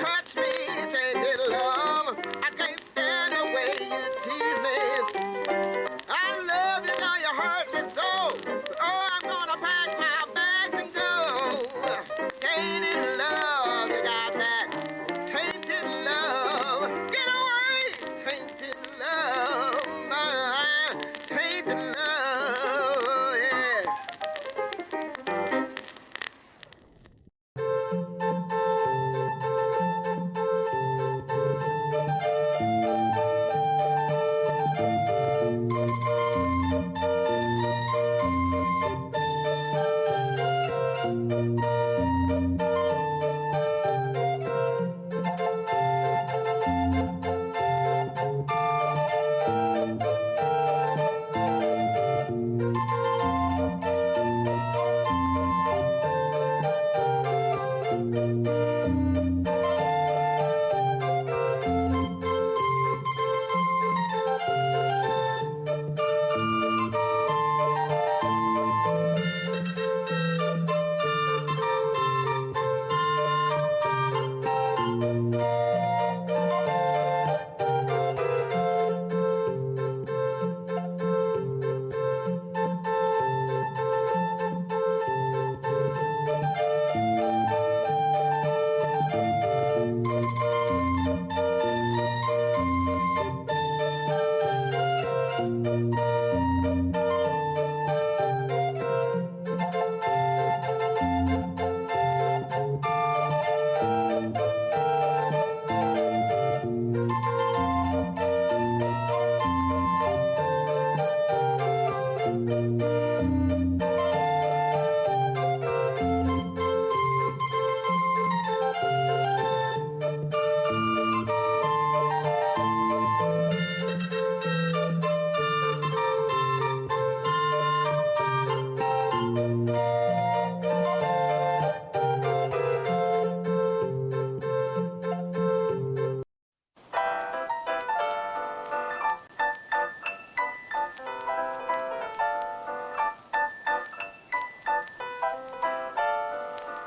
touch me, tainted love. I can't stand the way you tease me. I love you, now you hurt me so. Oh, I'm gonna pack my bags and go. Tainted love, you got that. Tainted love, get away. Tainted love, tainted love, yeah.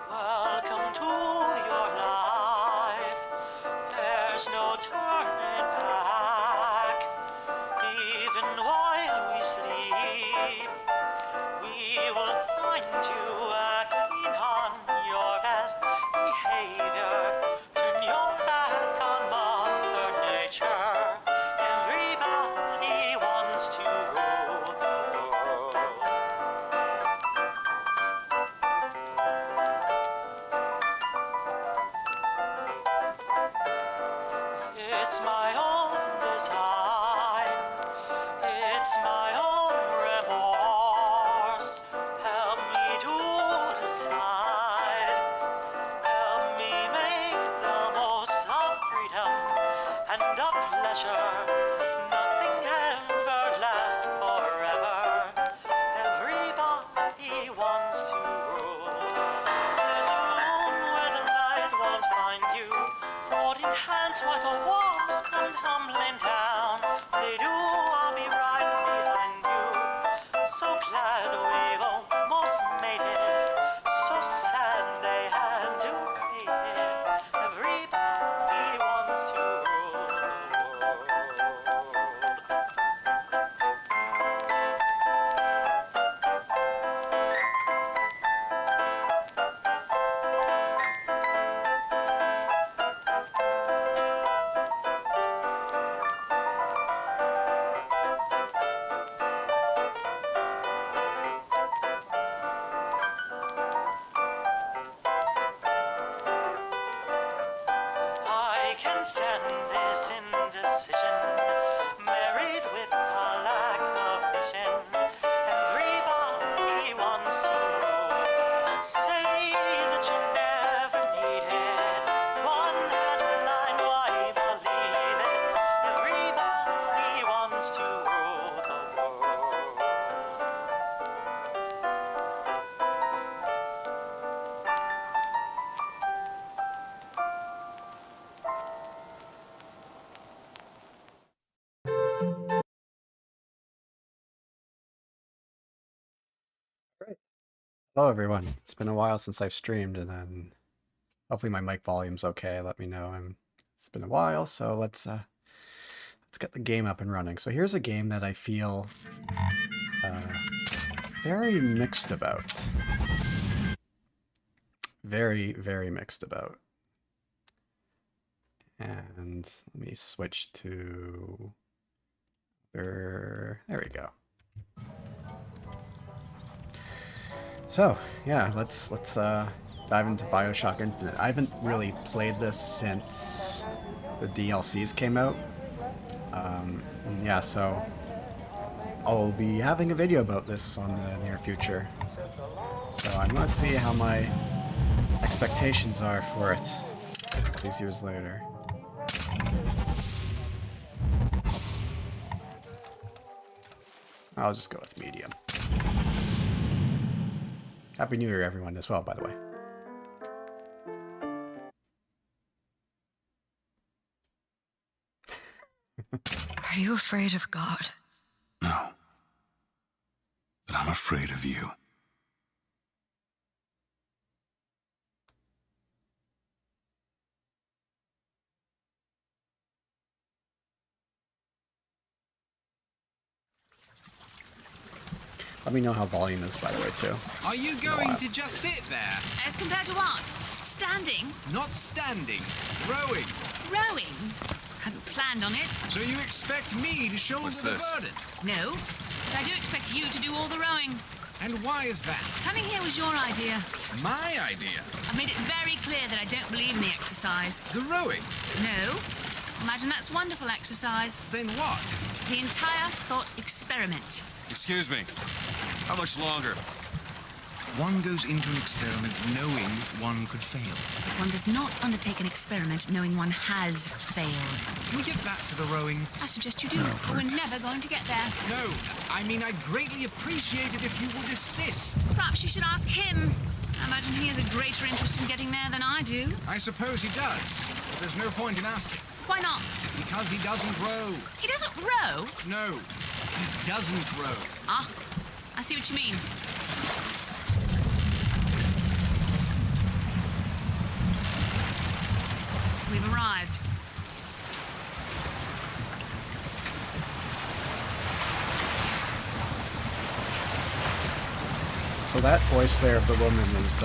Welcome to your life. There's no turning back. Even while we sleep, we will find you acting on your best behavior. Turn your back on Mother Nature. Everybody wants to rule the world. It's my own design. It's my own remorse. Help me to decide. Help me make the most of freedom and of pleasure. Nothing ever lasts forever. Everybody wants to rule. There's a room where the light won't find you. Holding hands while the walls come tumbling down. They do, I'll be right behind you. So glad we've almost made it. So sad they had to fade it. Everybody wants to rule the world. I can stand this indecision, married with a lack of vision. Everybody wants to rule. Say that you never needed one headline, why believe it? Everybody wants to rule the world. Hello everyone. It's been a while since I've streamed, and then Hopefully my mic volume's okay. Let me know. It's been a while, so let's get the game up and running. So here's a game that I feel very mixed about. Very, very mixed about. And let me switch to there we go. So yeah, let's dive into Bioshock Infinite. I haven't really played this since the DLCs came out. Yeah, so I'll be having a video about this on the near future. So I'm gonna see how my expectations are for it these years later. I'll just go with medium. Happy New Year, everyone, as well, by the way. Are you afraid of God? No. But I'm afraid of you. Let me know how volume is, by the way, too. Are you going to just sit there? As compared to what? Standing? Not standing. Rowing. Rowing? Hadn't planned on it. So you expect me to shoulder What's the this? burden? No. But I do expect you to do all the rowing. And why is that? Coming here was your idea. My idea. I've made it very clear that I don't believe in the exercise. The rowing. No. Imagine that's wonderful exercise. Then what? The entire thought experiment. Excuse me. How much longer? One goes into an experiment knowing one could fail. One does not undertake an experiment knowing one has failed. Can we get back to the rowing? I suggest you do, or we're never going to get there. No. I mean, I'd greatly appreciate it if you would desist. Perhaps you should ask him. I imagine he has a greater interest in getting there than I do. I suppose he does. There's no point in asking. Why not? Because he doesn't row. He doesn't row. No. He doesn't row. Ah, I see what you mean. We've arrived. So that voice there of the woman is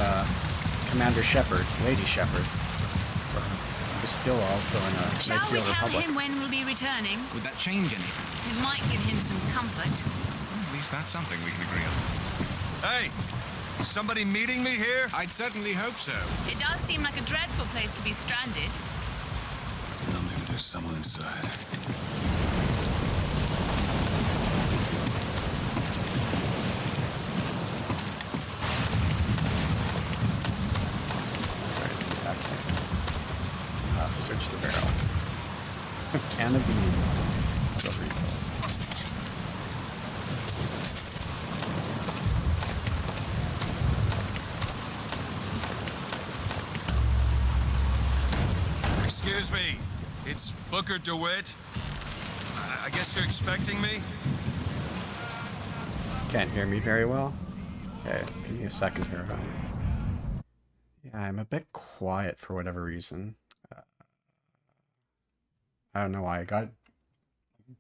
Commander Shepard, Lady Shepard. Who's still also in a Shall Night we Seal tell Republic. him when we'll be returning? Would that change anything? It might give him some comfort. At least that's something we can agree on. Hey! Is somebody meeting me here? I'd certainly hope so. It does seem like a dreadful place to be stranded. Well, maybe there's someone inside. Search the barrel. Can of beans. Silvery. Excuse me. It's Booker DeWitt. I guess you're expecting me? Can't hear me very well. Okay, give me a second here. Yeah, I'm a bit quiet for whatever reason. I don't know why. I got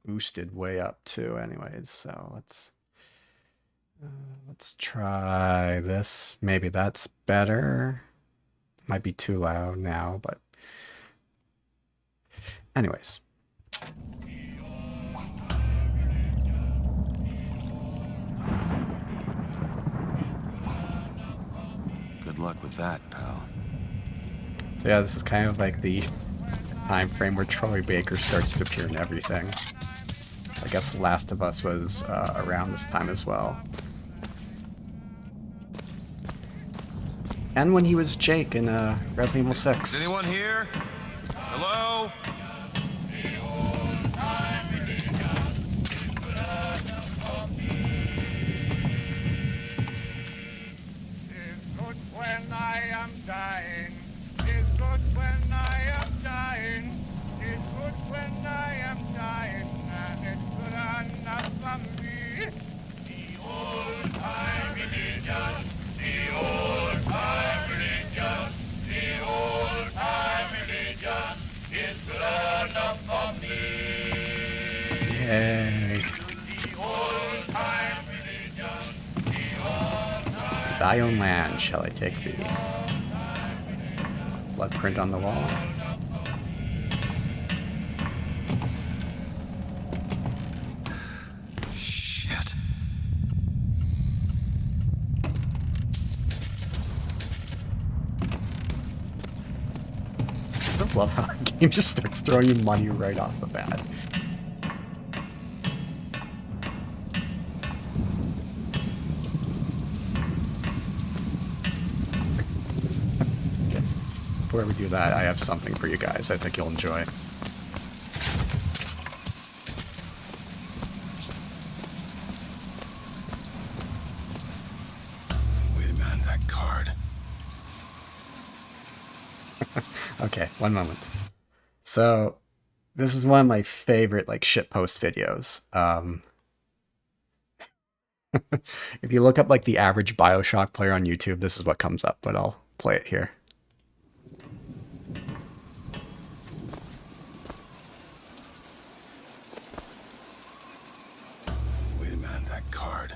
boosted way up too anyways, so let's try this. Maybe that's better. Might be too loud now, but anyways. Good luck with that, pal. So yeah, this is kind of like the time frame where Troy Baker starts to appear in everything. I guess The Last of Us was around this time as well. And when he was Jake in Resident Evil 6. Is anyone here? Hello? It's good when I am dying. It's good when I am dying. It's good when I am dying. And it's good enough for me. The old time religion. The old time religion. The old Yay. To thy own land shall I take thee. Blood print on the wall. Shit. I just love how the game just starts throwing you money right off the bat. Okay. Before we do that, I have something for you guys I think you'll enjoy. Wait a minute, that card. Okay, one moment. So, this is one of my favorite, like, shitpost videos. If you look up, like, the average Bioshock player on YouTube, this is what comes up, but I'll play it here. Wait a minute, that card.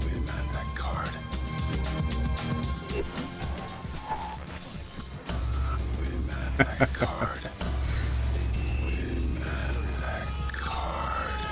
Wait a minute, that card. Wait a minute, that card. Wait a minute, that card.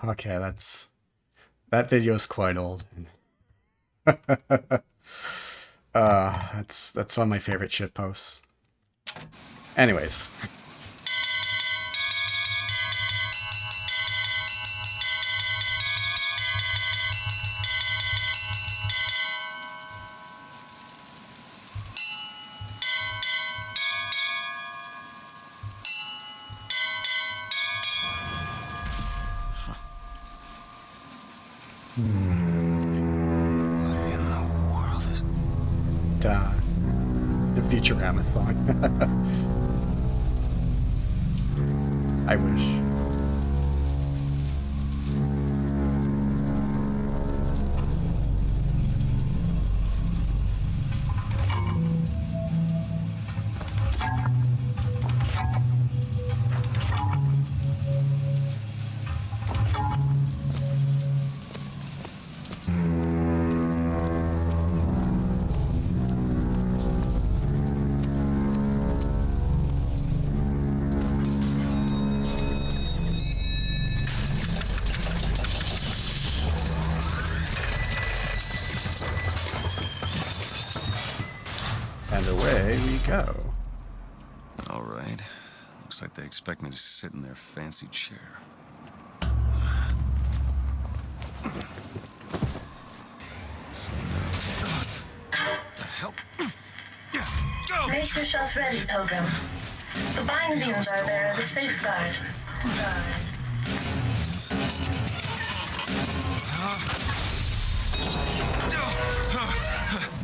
Okay, that video is quite old. That's one of my favorite shitposts. Anyways. What in the world is... The Futurama song. I wish. And away we go. All right. Looks like they expect me to sit in their fancy chair. So now... What the hell? Go! Make yourself ready, Pilgrim. The bindings are there as a safeguard.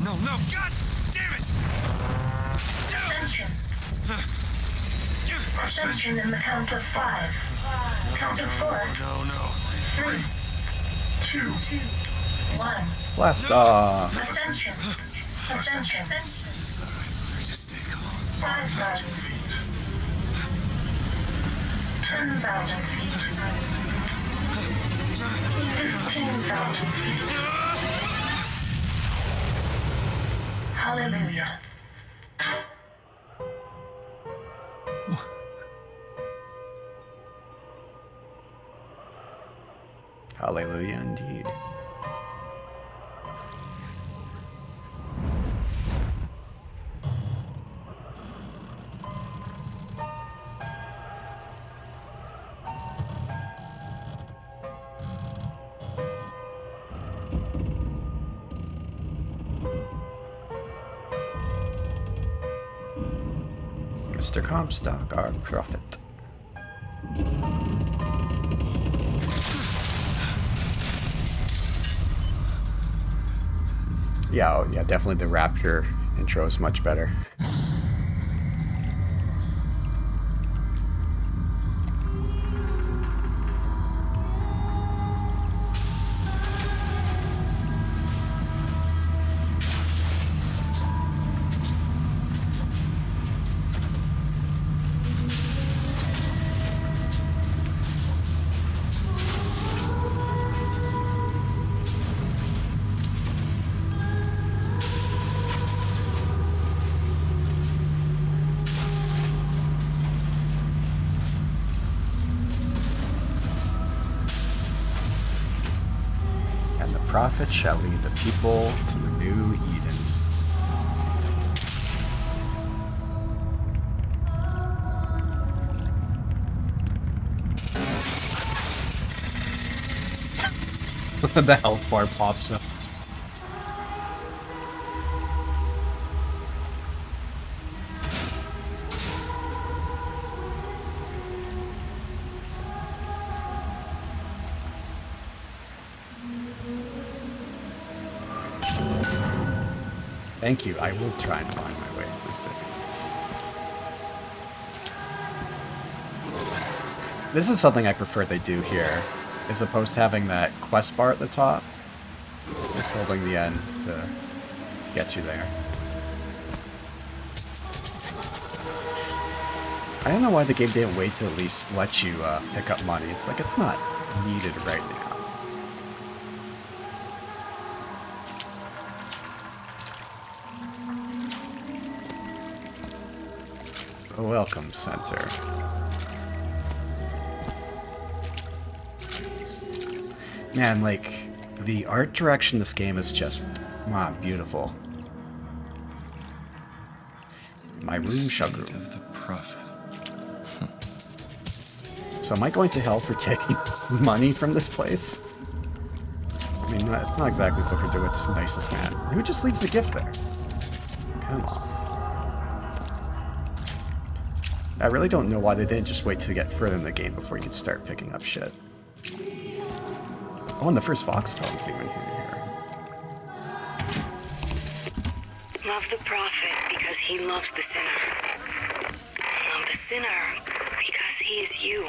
No, no, God damn it! Ascension. Ascension in the count of 5. Count of 4. No, no. 3, 2, 1. Blast off. Ascension. Ascension. Just stay calm. 5,000 feet. 10,000 feet. 15,000 feet. Hallelujah. Hallelujah indeed. Mr. Comstock, our prophet. Yeah, oh, yeah, definitely the Rapture intro is much better. Prophet shall lead the people to the new Eden. The health bar pops up. Thank you. I will try and find my way to the city. This is something I prefer they do here, as opposed to having that quest bar at the top. It's holding the end to get you there. I don't know why the game didn't wait to at least let you pick up money. It's like it's not needed right now. A welcome center. Man, like, the art direction in this game is just, wow, beautiful. My room shall grow. Of the prophet. So am I going to hell for taking money from this place? I mean, it's not exactly Booker DeWitt's nicest man. Who just leaves a gift there? Come on. I really don't know why they didn't just wait till you get further in the game before you could start picking up shit. Oh, and the first Fox film's even here. Love the prophet because he loves the sinner. Love the sinner because he is you.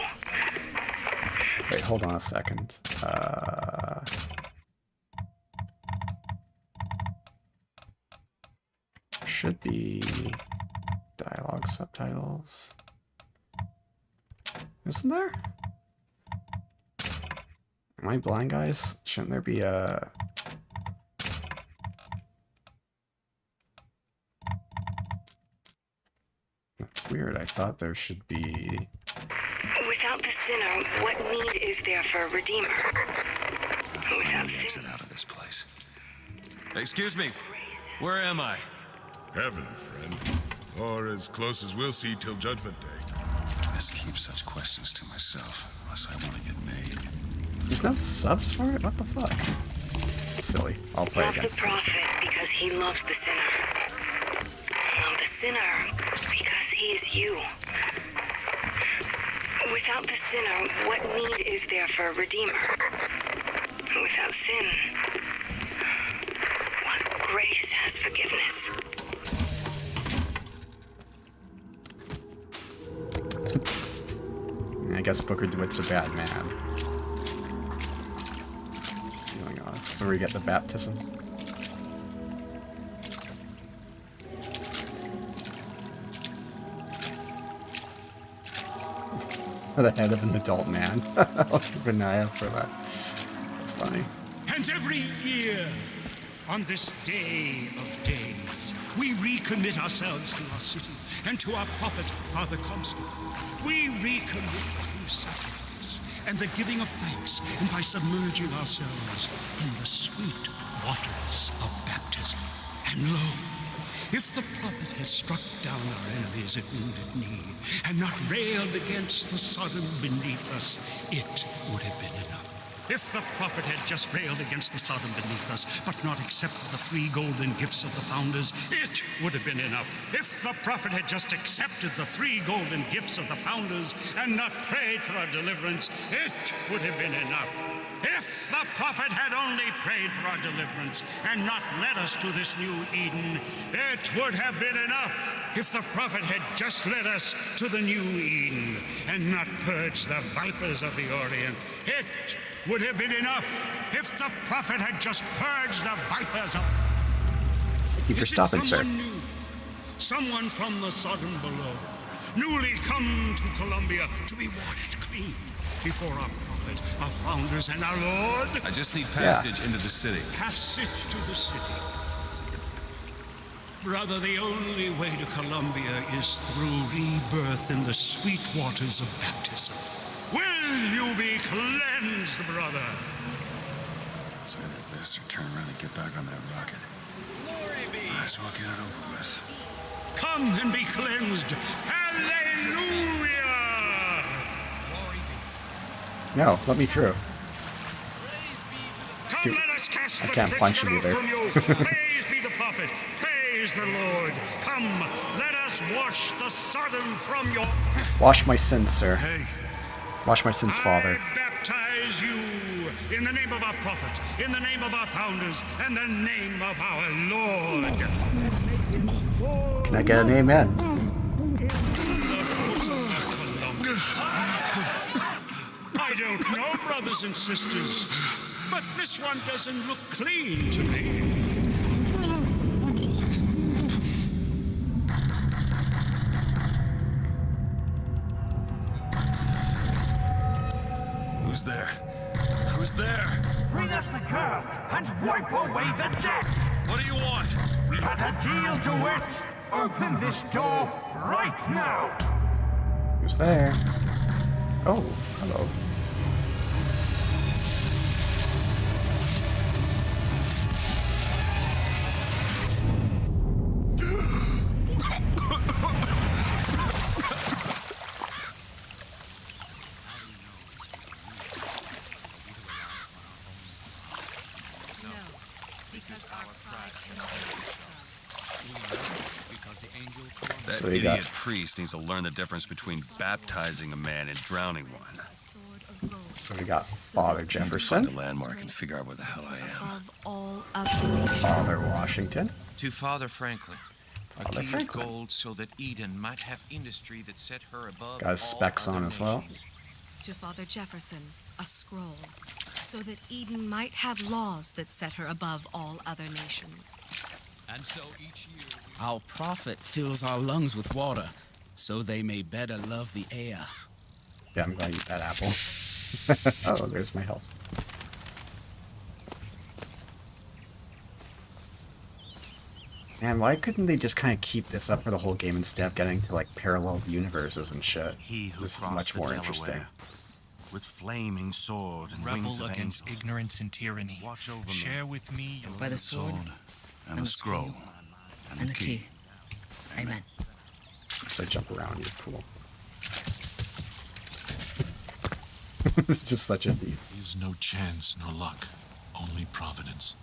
Wait, hold on a second. Should be dialogue subtitles. Isn't there? Am I blind, guys? Shouldn't there be a... That's weird. I thought there should be... Without the sinner, what need is there for a redeemer? Without Exit sin, out of this place. Excuse me. Where am I? Heaven, friend. Or as close as we'll see till Judgment Day. Best keep such questions to myself, unless I want to get made. There's no subs for it? What the fuck? It's silly. I'll play love the against it. prophet because he loves the sinner. Love the sinner because he is you. Without the sinner, what need is there for a redeemer? Without sin, what grace has forgiveness? I guess Booker DeWitt's a bad man. Stealing us. So we get the baptism. the head of an adult man. I'll keep an eye out for that. That's funny. And every year, on this day of days, we recommit ourselves to our city and to our prophet, Father Comstock. We recommit through sacrifice and the giving of thanks, and by submerging ourselves in the sweet waters of baptism. And lo, if the prophet had struck down our enemies at wounded knee and not railed against the Sodom beneath us, it would have been enough. If the prophet had just railed against the Sodom beneath us, but not accepted the 3 golden gifts of the founders, it would have been enough. If the prophet had just accepted the 3 golden gifts of the founders and not prayed for our deliverance, it would have been enough. If the prophet had only prayed for our deliverance and not led us to this new Eden, it would have been enough. If the prophet had just led us to the new Eden and not purged the vipers of the Orient, it would have been enough. If the prophet had just purged the vipers of... Thank you for stopping, sir. New, someone from the Sodom below, newly come to Columbia to be washed clean before our prophet, our founders, and our Lord. I just need passage into the city. Passage to the city. Brother, the only way to Columbia is through rebirth in the sweet waters of baptism. Will you be cleansed, brother? It's either this or turn around and get back on that rocket. Might as well get it over with. Come and be cleansed. Hallelujah! No, let me through. Come, Dude, let us cast I the can't punch trickster him either. from you. Praise be the prophet. Praise the Lord. Come, let us wash the Sodom from your... Wash my sins, sir. Hey. Wash my sins, Father. I baptize you in the name of our prophet, in the name of our founders, and the name of our Lord. Can I get an amen? I don't know, brothers and sisters, but this one doesn't look clean to me. Who's there? Who's there? Bring us the girl and wipe away the debt! What do you want? We had a deal to it! Open this door right now! Who's there? Oh, hello. That So we idiot got- priest needs to learn the difference between baptizing a man and drowning one. So we got Father Find Jefferson, a landmark and figure out where the hell I am. Above all other nations. Father Washington. To Father Franklin, a Father key Franklin. of gold so that Eden might have industry that set her above Got his all specs other on as well. nations. To Father Jefferson, a scroll, so that Eden might have laws that set her above all other nations. And so each year Our prophet fills our lungs with water, so they may better love the air. Yeah, I'm going to eat that apple. Oh, there's my health. Man, why couldn't they just kind of keep this up for the whole game instead of getting to like parallel universes and shit? He who This is crossed much the more Delaware interesting. with flaming sword and wings Rebel of against angels. ignorance and tyranny. Watch over me. Share with me your By the sword and the scroll and the key. Amen. So I jump around, you're cool. It's just such a thief. Is no chance nor luck, only providence.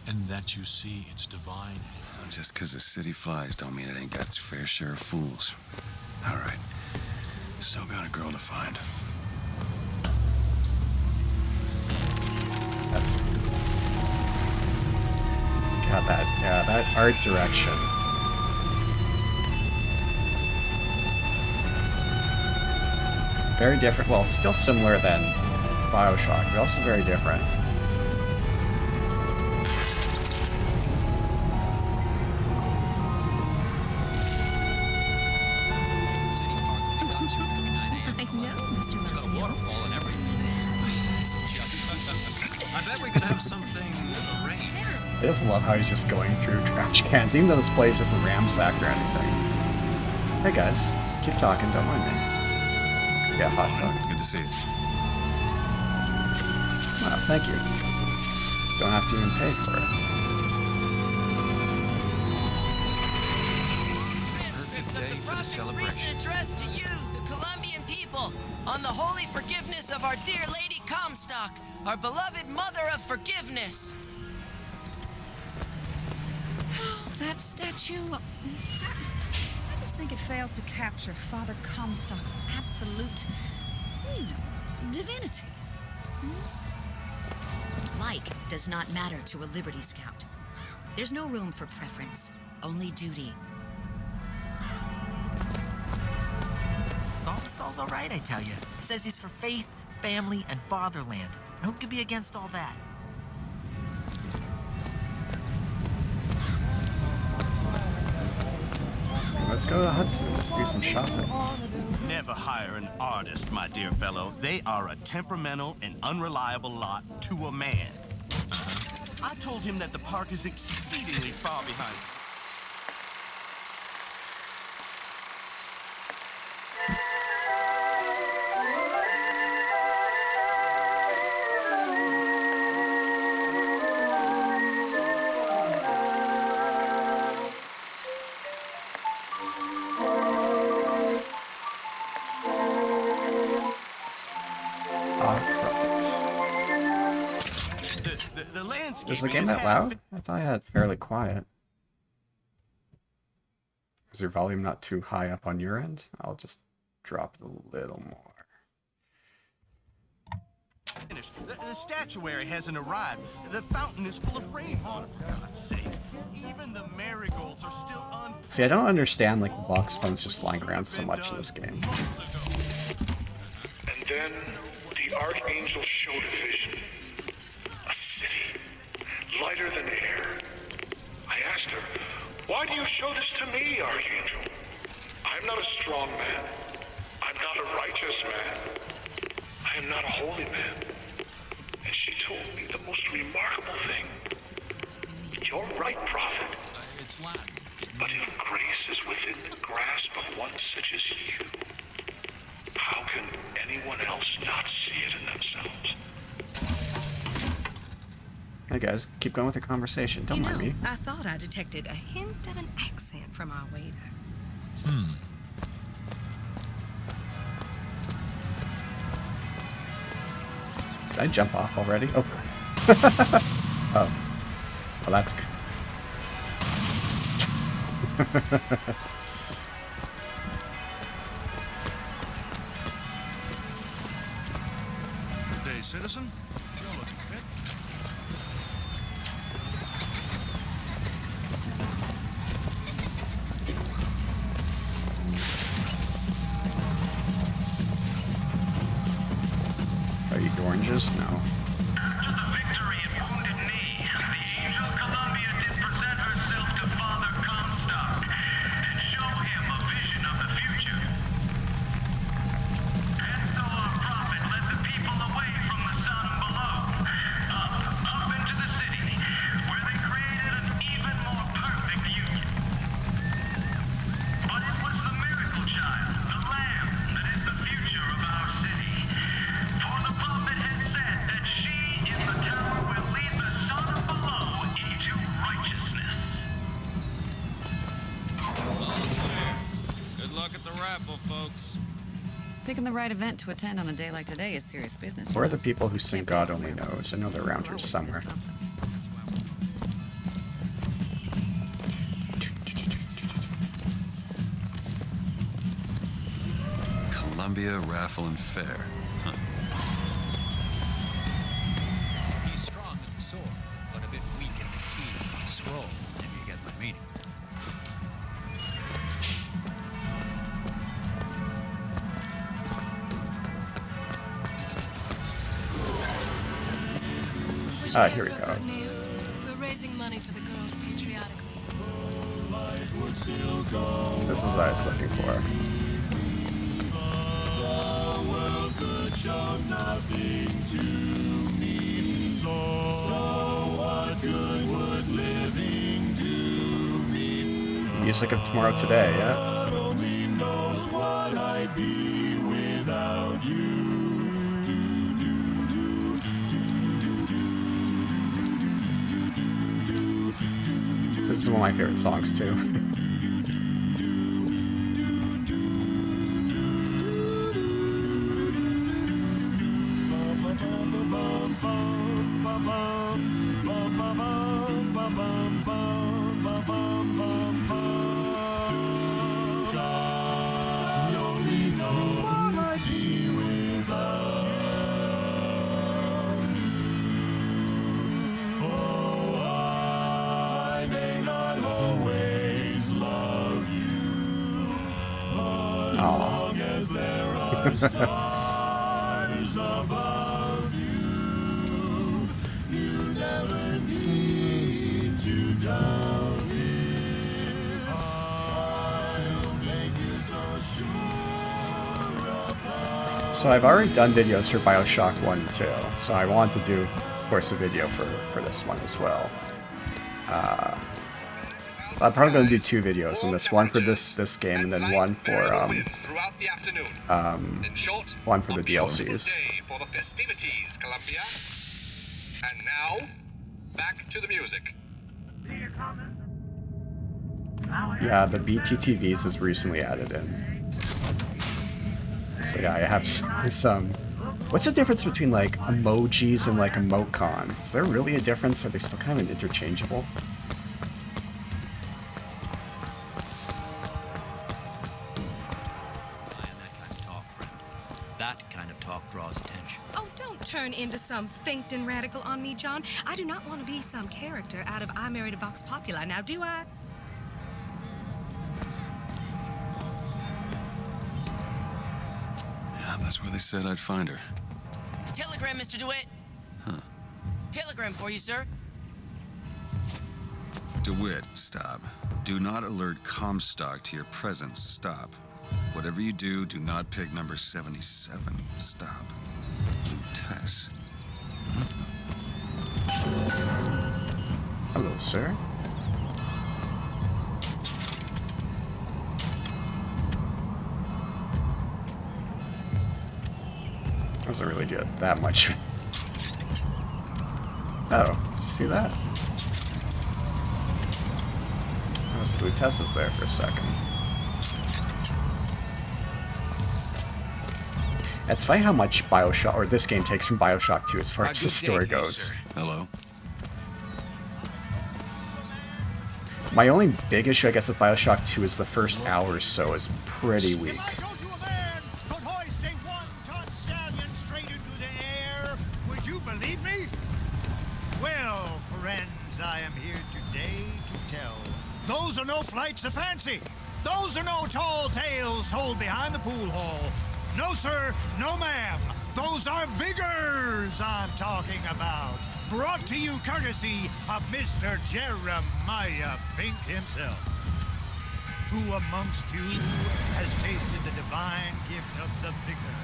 And that you see its divine. Just because the city flies don't mean it ain't got its fair share of fools. All right. Still got a girl to find. That's got that. Yeah, that art direction. Very different. Well, still similar than Bioshock, but also very different. I know, Mr. I bet we could have something arranged. I just love how he's just going through trash cans, even though this place isn't ransacked or anything. Hey guys, keep talking, don't mind me. Yeah, hot dog. Good to see you. Oh, thank you. Don't have to even pay for it. Perfect day for the celebration. Recent address to you, the Colombian people, on the holy forgiveness of our dear Lady Comstock, our beloved Mother of Forgiveness. That statue... I just think it fails to capture Father Comstock's absolute, divinity. Like does not matter to a Liberty Scout. There's no room for preference, only duty. Saltonstall's all right, I tell you. Says he's for faith, family, and fatherland. Who could be against all that? Let's go to Hudson. Let's do some shopping. Never hire an artist, my dear fellow. They are a temperamental and unreliable lot to a man. I told him that the park is exceedingly far behind. Is the game that loud? I thought I had fairly quiet. Is your volume not too high up on your end? I'll just drop it a little more. The statuary hasn't arrived. The fountain is full of rainwater, for God's sake. Even the marigolds are still on. See, I don't understand like box phones just lying around so much in this game. And then the Archangel showed a vision. A city, lighter than air. I asked her, why do you show this to me, Archangel? I'm not a strong man. I'm not a righteous man. I am not a holy man. And she told me the most remarkable thing. You're right, Prophet. It's Latin. But if grace is within the grasp of one such as you, how can anyone else not see it in themselves? Hey guys, keep going with the conversation. Don't mind me. I thought I detected a hint of an accent from our waiter. Did I jump off already? Oh. Oh. Well, that's good. Good day, citizen. You're looking fit. Are you oranges? No. After the victory at Wounded Knee, the Angel Columbia did present herself to Father Comstock and show him a vision of the future. And so our prophet led the people away from the sun below, up into the city, where they created an even more perfect union. But it was the miracle child, the lamb, that is the future of our city. For the prophet had said that she in the tower will lead the son of below into righteousness. Good luck at the raffle, folks. Picking the right event to attend on a day like today is serious business. Where are the people who sing God Only Knows? I know they're around here somewhere. Columbia Raffle and Fair. Huh. He's strong in the sword, but a bit weak in the key and the scroll, if you get my meaning. Here we go. We're raising money for the girls patriotically. This is what I was looking for. The world could show nothing to me, so Music of Tomorrow Today, yeah? This is one of my favorite songs, too. Stars above you, you never need to doubt it. I'll make you so sure about. So I've already done videos for Bioshock 1 and 2, so I want to do, of course, a video for this one as well. I'm probably going to do 2 videos on this, one for this game, and then one for one for the DLCs. For the festivities, Columbia. And now, back to the music. Yeah, the BTTVs is recently added in. So yeah, I have some. What's the difference between like emojis and like emoticons? Is there really a difference? Are they still kind of interchangeable? Turn into some Finkton radical on me, John. I do not want to be some character out of I Married a Vox Populi, now do I? Yeah, that's where they said I'd find her. Telegram, Mr. DeWitt. Huh. Telegram for you, sir. DeWitt, stop. Do not alert Comstock to your presence. Stop. Whatever you do, do not pick number 77. Stop. Tess. Hello, sir. Doesn't really do that much. Oh, did you see that? I was through Tessa's there for a second. It's funny how much Bioshock, or this game, takes from Bioshock 2 as far as the story goes. Hello. My only big issue, I guess, with Bioshock 2 is the first hour or so is pretty weak. Would you believe me? Well, friends, I am here today to tell. Those are no flights of fancy. Those are no tall tales told behind the pool hall. No, sir. No, ma'am. Those are vigors I'm talking about. Brought to you courtesy of Mr. Jeremiah Fink himself. Who amongst you has tasted the divine gift of the vigor?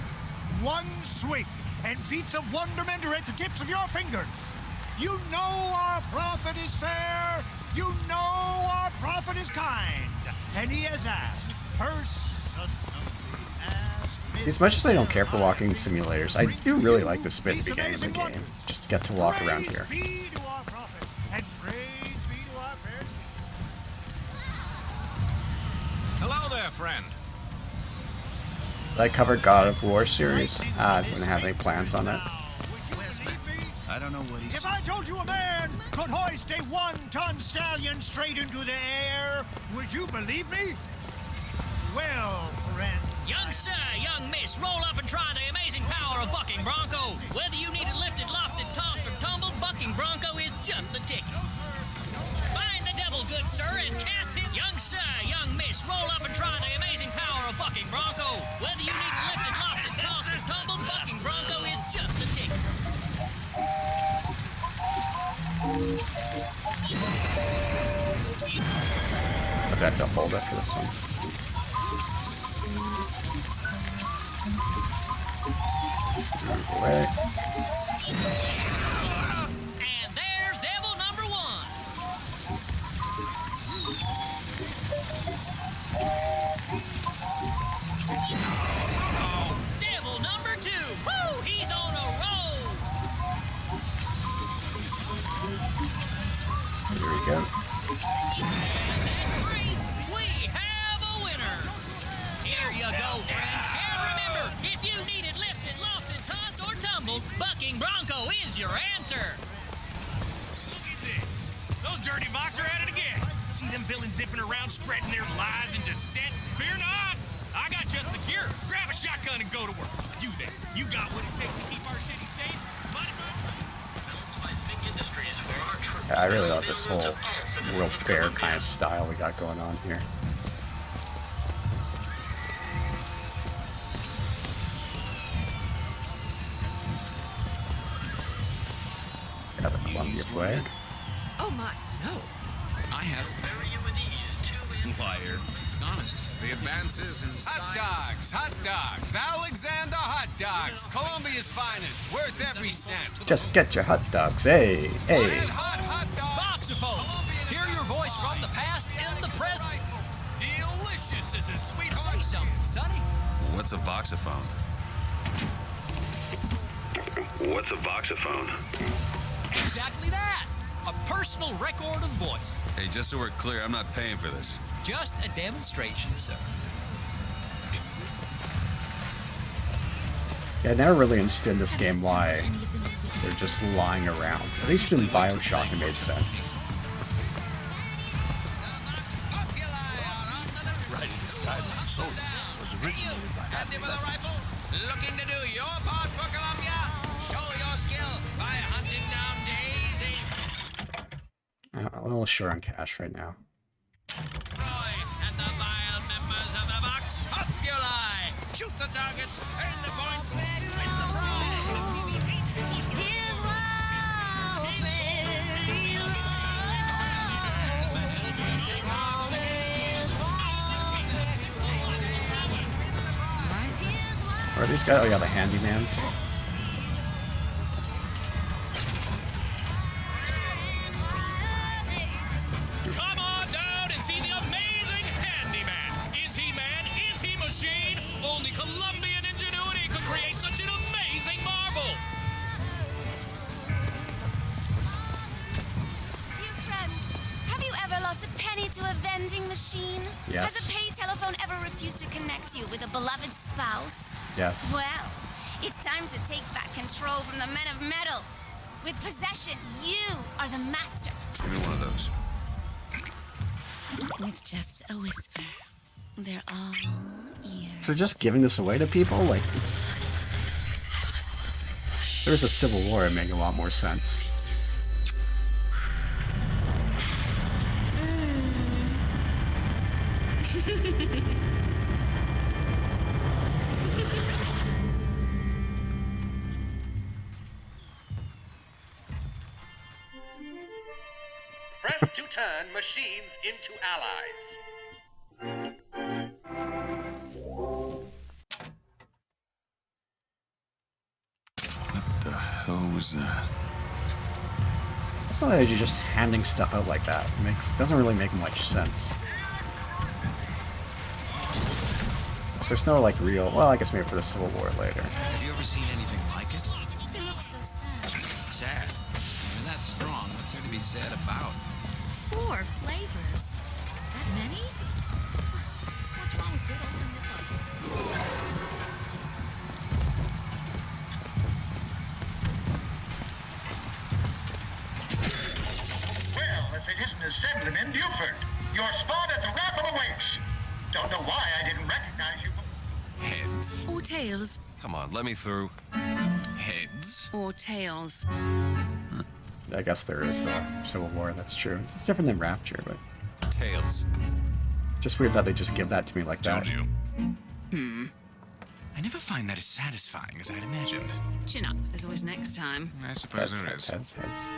One swig, and feats of wonderment are at the tips of your fingers. You know our prophet is fair. You know our prophet is kind. And he has asked, personally asked, As much as I don't care for walking simulators, I do really like this bit at the beginning of the game, just to get to walk around here. Hello there, friend. I covered God of War series. I didn't have any plans on it. I don't know what he If I told you a man could hoist a 1-ton stallion straight into the air, would you believe me? Well, friend. Young sir, young miss, roll up and try the amazing power of bucking bronco. Whether you need it lifted, lofted, tossed, or tumbled, bucking bronco is just the ticket. Find the devil, good sir, and cast him. Young sir, young miss, roll up and try the amazing power of bucking bronco. Whether you need it lifted, lofted, tossed, or tumbled, bucking bronco is just the ticket. But I have to hold it for this one. Move away. go. We have a winner! Here you go, friend. And remember, if you need it lifted, lofted, tossed, or tumbled, bucking bronco is your answer. Look at this. Those dirty Vox are at it again. See them villains zipping around, spreading their lies and dissent? Fear not. I got you secure. Grab a shotgun and go to work. You there. You got what it takes to keep our city safe. Yeah, I really love this whole World Fair kind of style we got going on here. Got the Columbia flag. Oh my, no. I have. Liar. Honest. The advances in science. Hot dogs. Alexander hot dogs. Columbia's finest. Worth every cent. Just get your hot dogs, hey, hey. Voxophone! Hear your voice from the past and the present. Delicious as a sweet Say something, Sonny. What's a voxophone? What's a voxophone? Exactly that. A personal record of voice. Hey, just so we're clear, I'm not paying for this. Just a demonstration, sir. Yeah, I never really understood this game why they're just lying around. At least in Bioshock it made sense. Writing this title of soda was originated by adolescents. Looking to do your part for Columbia? Show your skill by hunting down Daisy. A little short on cash right now. And the vile members of the Vox Populi. Shoot the targets, earn the points, win the prize. Are these guys? Oh yeah, the handymans. Come on down and see the amazing handyman. Is he man? Is he machine? Only Colombian ingenuity could create such an amazing marvel. Dear friend, have you ever lost a penny to a vending machine? Yes. Has a pay telephone ever refused to connect you with a beloved spouse? Yes. Well, it's time to take back control from the men of metal. With possession, you are the master. Give me one of those. With just a whisper, they're all ears. So just giving this away to people? Like, if there was a civil war, it'd make a lot more sense. Press to turn machines into allies. What the hell was that? It's not that you're just handing stuff out like that. Doesn't really make much sense. So there's no like real. Well, I guess maybe for the Civil War later. Have you ever seen anything like it? They look so sad. Sad. And that's strong. What's there to be sad about? 4 flavors. That many? What's wrong with good old vanilla? Well, if it isn't Assemblyman in Buford, your spot at the raffle awaits. Don't know why I didn't recognize you. Heads. Or tails. Come on, let me through. Heads. Or tails. I guess there is a Civil War. That's true. It's different than Rapture, but Tails. just weird that they just give that to me like that. Told you. I never find that as satisfying as I'd imagined. Chin up. There's always next time. I suppose Heads, there heads, is. heads, heads.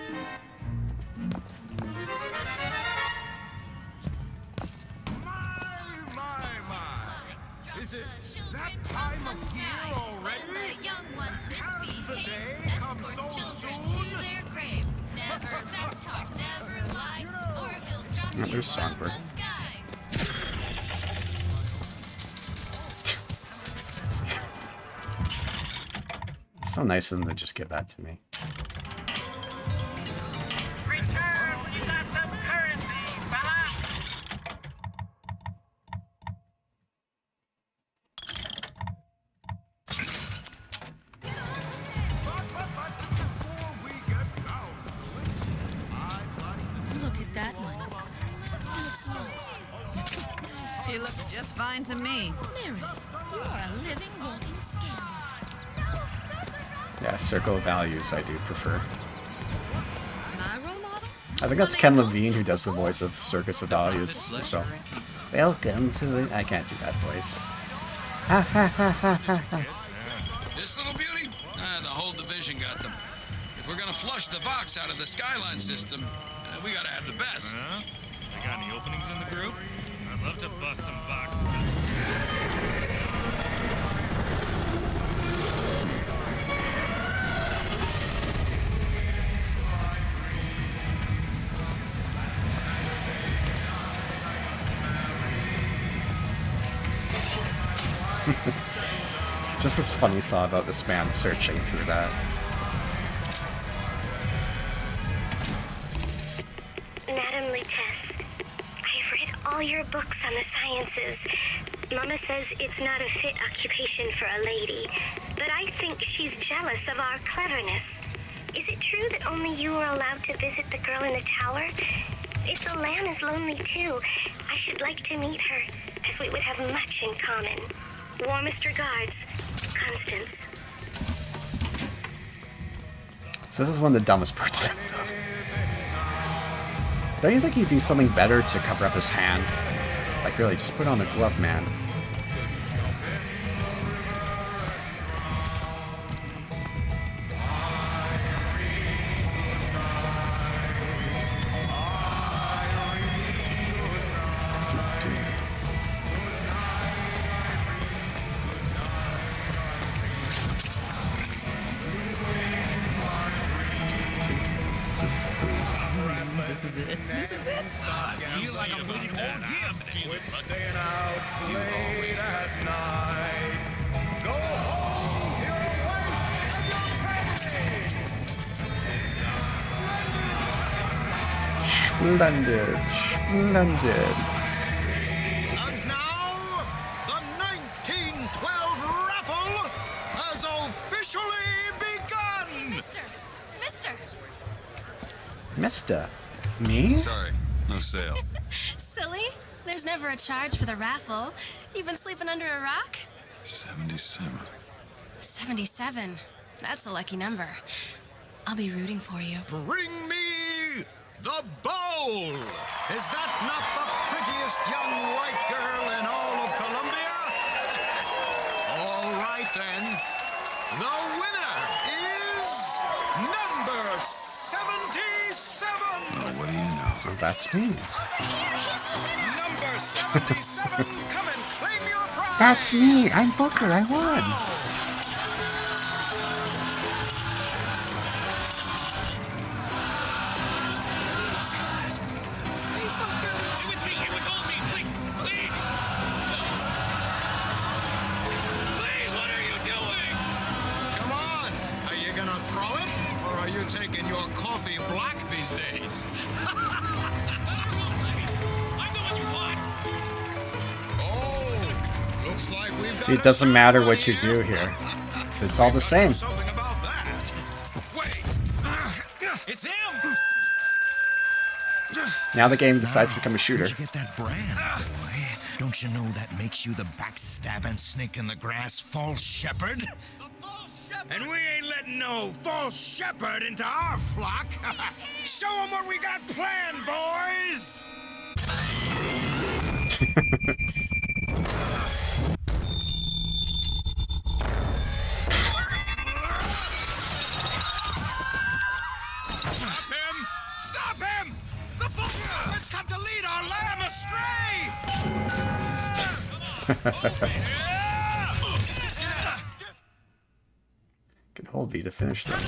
Is it that time of year already? When the young ones misbehave, escorts children to their grave. Never back talk, never lie, or he'll drop Oh, you there's from Songbird. the sky. It's so nice of them to just give that to me. Return when you got some courage. She looks just fine to me. Mary, you are a living, walking scandal. Yeah, Circle of Values I do prefer. My role model? I think that's Ken Levine who does the voice of Circus of Values. So, welcome to the... I can't do that voice. Ha ha ha ha ha ha. This little beauty? The whole division got them. If we're gonna flush the Vox out of the Skyline system, we gotta have the best. They got any openings in the group? I'd love to bust some Vox. Just this funny thought about this man searching through that. Madame Lutece, I've read all your books on the sciences. Mama says it's not a fit occupation for a lady, but I think she's jealous of our cleverness. Is it true that only you are allowed to visit the girl in the tower? If the lamb is lonely too, I should like to meet her, as we would have much in common. Warmest regards, Constance. So this is one of the dumbest parts. Don't you think he'd do something better to cover up his hand? Like really, just put on a glove, man. This is it. This is it. I feel like I'm waiting all year for this. You always at night. Go home, you're Splendid, splendid. And now, the 1912 raffle has officially begun! Mister. Me? Sorry, no sale. Silly. There's never a charge for the raffle. You've been sleeping under a rock? 77. 77. That's a lucky number. I'll be rooting for you. Bring me the bowl! Is that not the prettiest young white girl in all of Columbia? All right then. The winner is number 77! Oh, what do you know? Well, that's me. Number 77, come and claim your prize! That's me. I'm Booker. I won. It was all me, please, please! Please, what are you doing? Come on! Are you gonna throw it? Or are you taking your coffee black these days? Oh, looks like we've got See, it doesn't matter what you do here. It's all the same. something about that. Wait! It's him! Now the game decides to become a shooter. Where'd you get that brand, boy? Don't you know that makes you the backstabbing snake in the grass false shepherd? And we ain't letting no false shepherd into our flock. Show them what we got planned, boys! Stop him! Stop him! The false shepherds come to lead our lamb astray! Can hold V to finish this.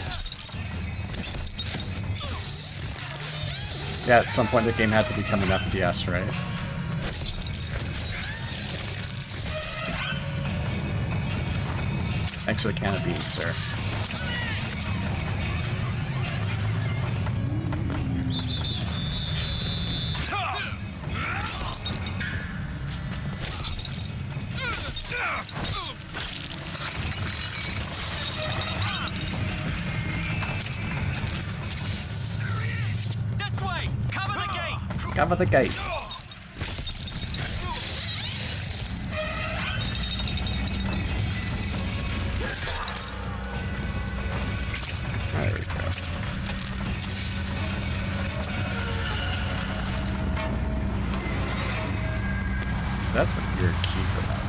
Yeah, at some point the game had to become an FPS, right? Actually, can it be, sir? This way! Cover the gate! Cover the gate. That's a weird key for that.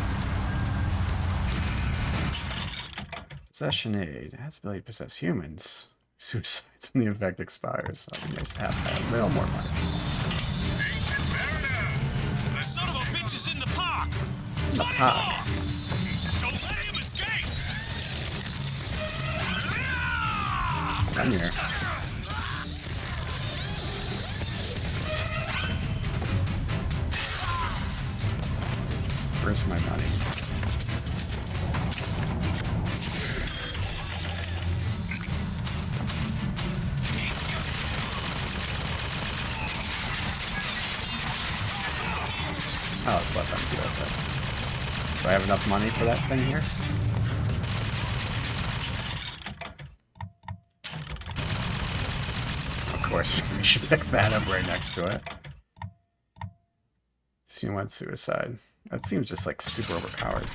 Possession aid. It has the ability to possess humans. Suicides when the effect expires. So it'd be nice to have that. A little more money. The son of a bitch is in the park! The park. Don't let him escape! Come here. Where's my money? Oh, let's let them deal with it. Do I have enough money for that thing here? Of course, we should pick that up right next to it. Scene 1 suicide. That seems just like super overpowered.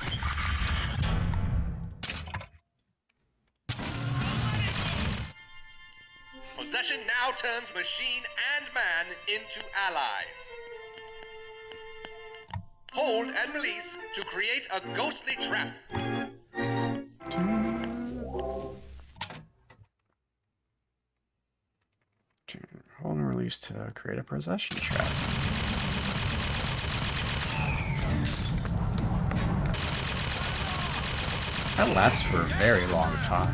Possession now turns machine and man into allies. Hold and release to create a ghostly trap. Hold and release to create a possession trap. That lasts for a very long time.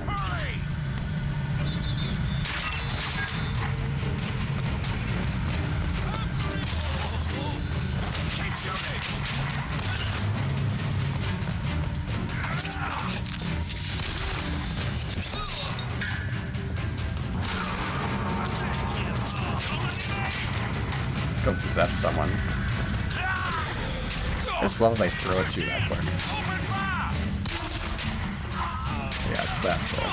Let's go possess someone. I just love how they throw it to you that quick. Yeah, it's that cool.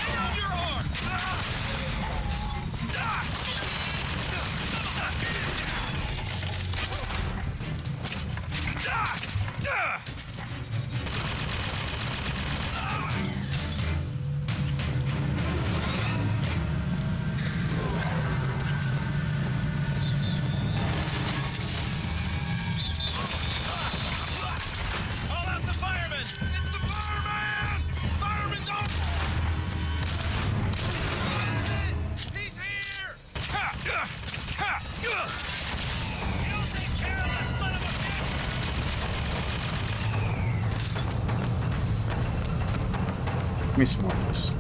Give me some more of this.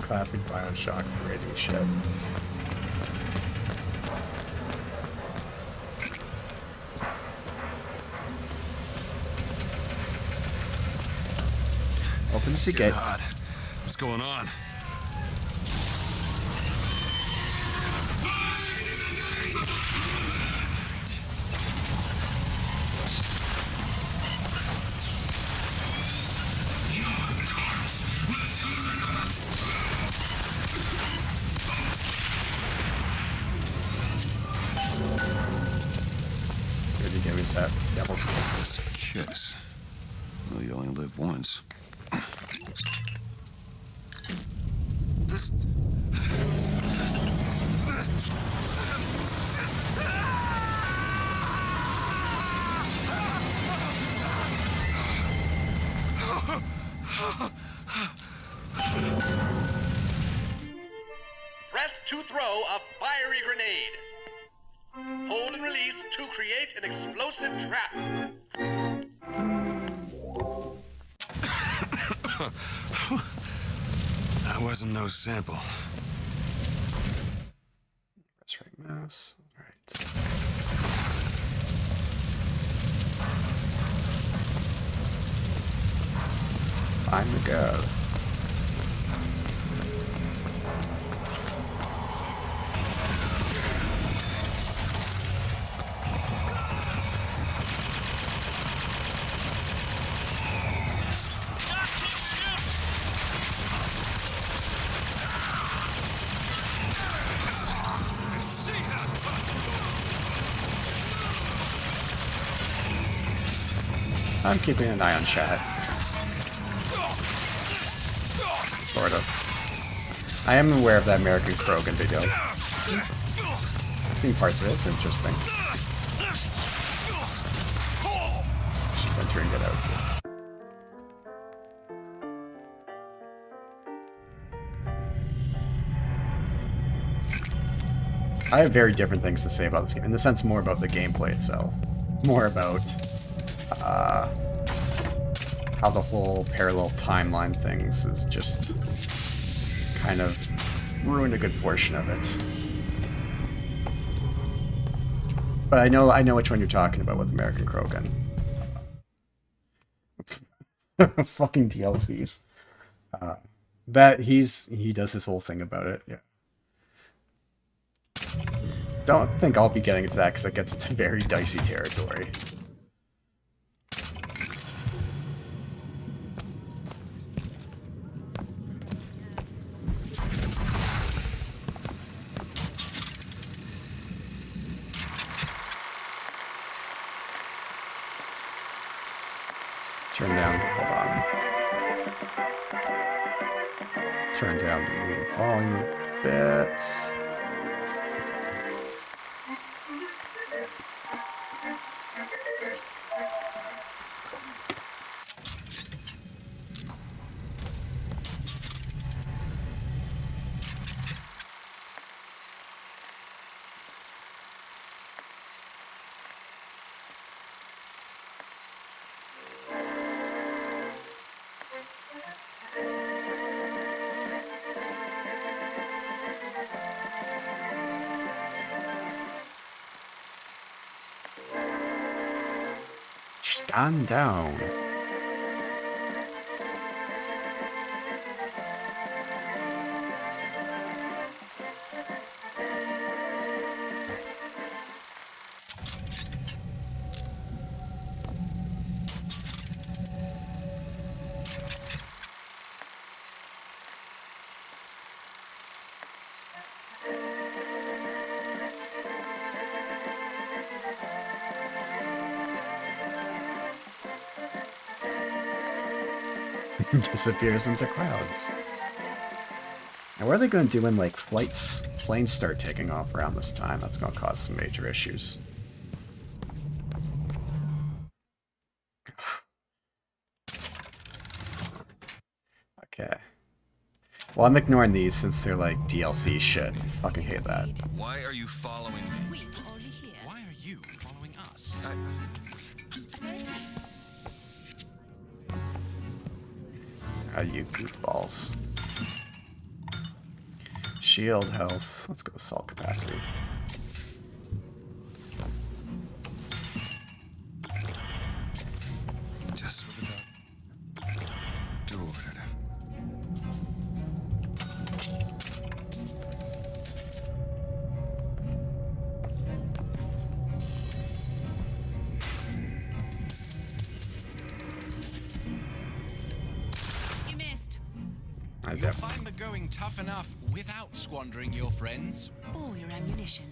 Classic Bioshock radio shit. Open the gate. What's going on? Good, you give me that devil's kiss. Kiss. Well, you only live once. Press to throw a fiery grenade. Hold and release to create an explosive trap. That wasn't no sample. Press right mouse. Alright. Find the girl. I'm keeping an eye on chat. I am aware of that American Krogan video. I've seen parts of it. It's interesting. She's been turned it out. I have very different things to say about this game. In the sense, more about the gameplay itself. More about how the whole parallel timeline things is just kind of ruined a good portion of it. But I know which one you're talking about with American Krogan. Fucking DLCs. That he does his whole thing about it. Yeah. Don't think I'll be getting into that because it gets into very dicey territory. Turn down, hold on. Turn down the volume a bit. Stand down. Disappears into clouds. Now, what are they going to do when, like, planes start taking off around this time? That's going to cause some major issues. Okay. Well, I'm ignoring these since they're, like, DLC shit. Fucking hate that. Why are you following me? Why are you following us? You goofballs. Shield health. Let's go assault capacity. Just with the door. You'll find the going tough enough without squandering your friends. Or your ammunition.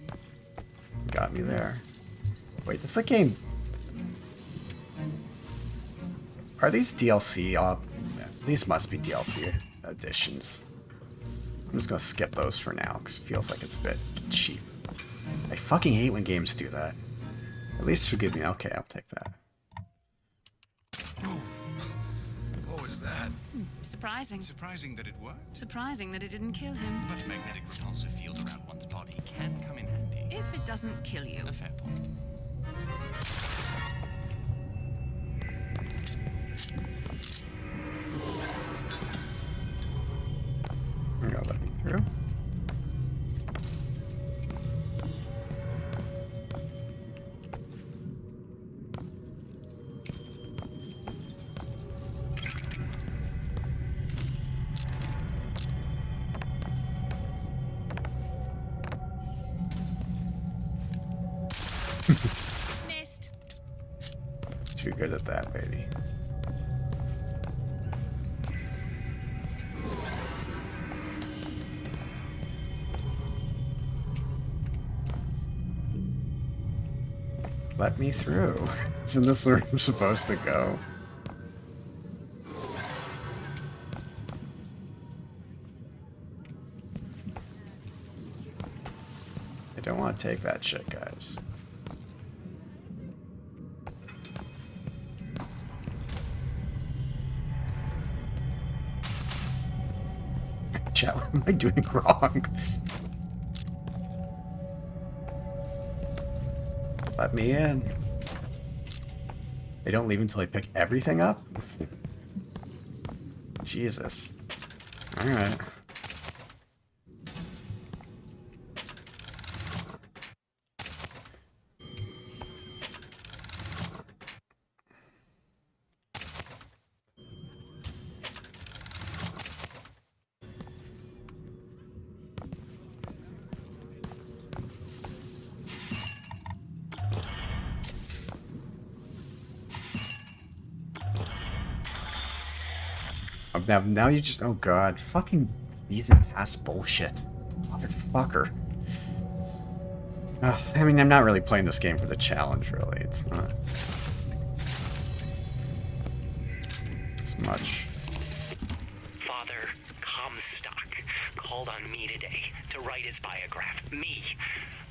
Got me there. Wait, this game... Are these DLC these must be DLC additions. I'm just gonna skip those for now, because it feels like it's a bit cheap. I fucking hate when games do that. At least forgive me. Okay, I'll take that. What was that? Surprising. Surprising that it worked. Surprising that it didn't kill him. But magnetic repulsive field around one's body can come in handy. If it doesn't kill you. A fair point. You're gonna let me through. Missed. Too good at that, baby. Let me through. Isn't this where I'm supposed to go? I don't want to take that shit, guys. Chat, what am I doing wrong? Let me in. They don't leave until I pick everything up? Jesus. Alright. Now you just, oh god, fucking season pass bullshit, motherfucker. I mean, I'm not really playing this game for the challenge, really. It's not as much. Father Comstock called on me today to write his biograph. Me.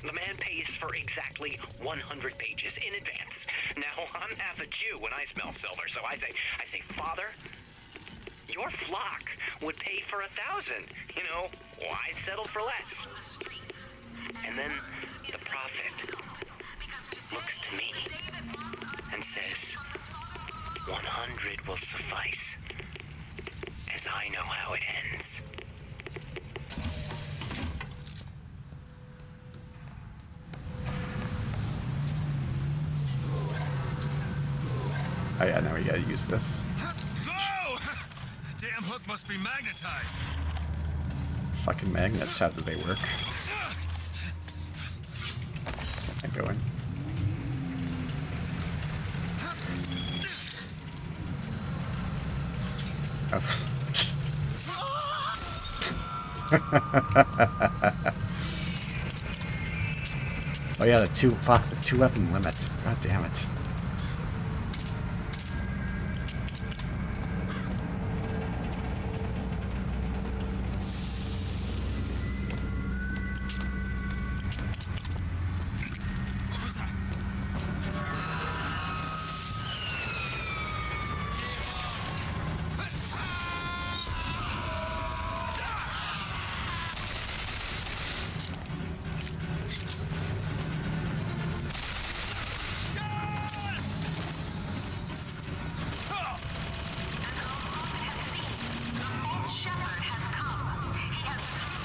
The man pays for exactly 100 pages in advance. Now, I'm half a Jew when I smell silver, so I say, Father, your flock would pay for 1,000. You know, why settle for less? And then the prophet looks to me and says, 100 will suffice, as I know how it ends. Oh yeah, now we gotta use this. Damn hook must be magnetized. Fucking magnets, how do they work? I go in. Oh. Oh yeah, the two weapon limit. God damn it.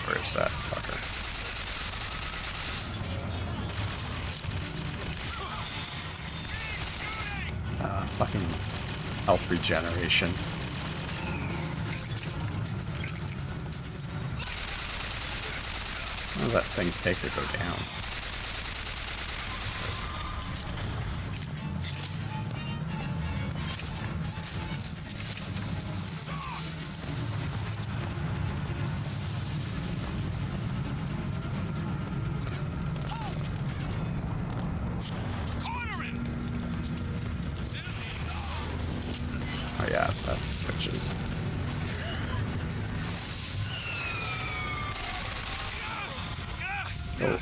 Where's that fucker? Fucking health regeneration. What does that thing take to go down? Oh yeah, that switches. Oh.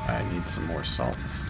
I need some more salts.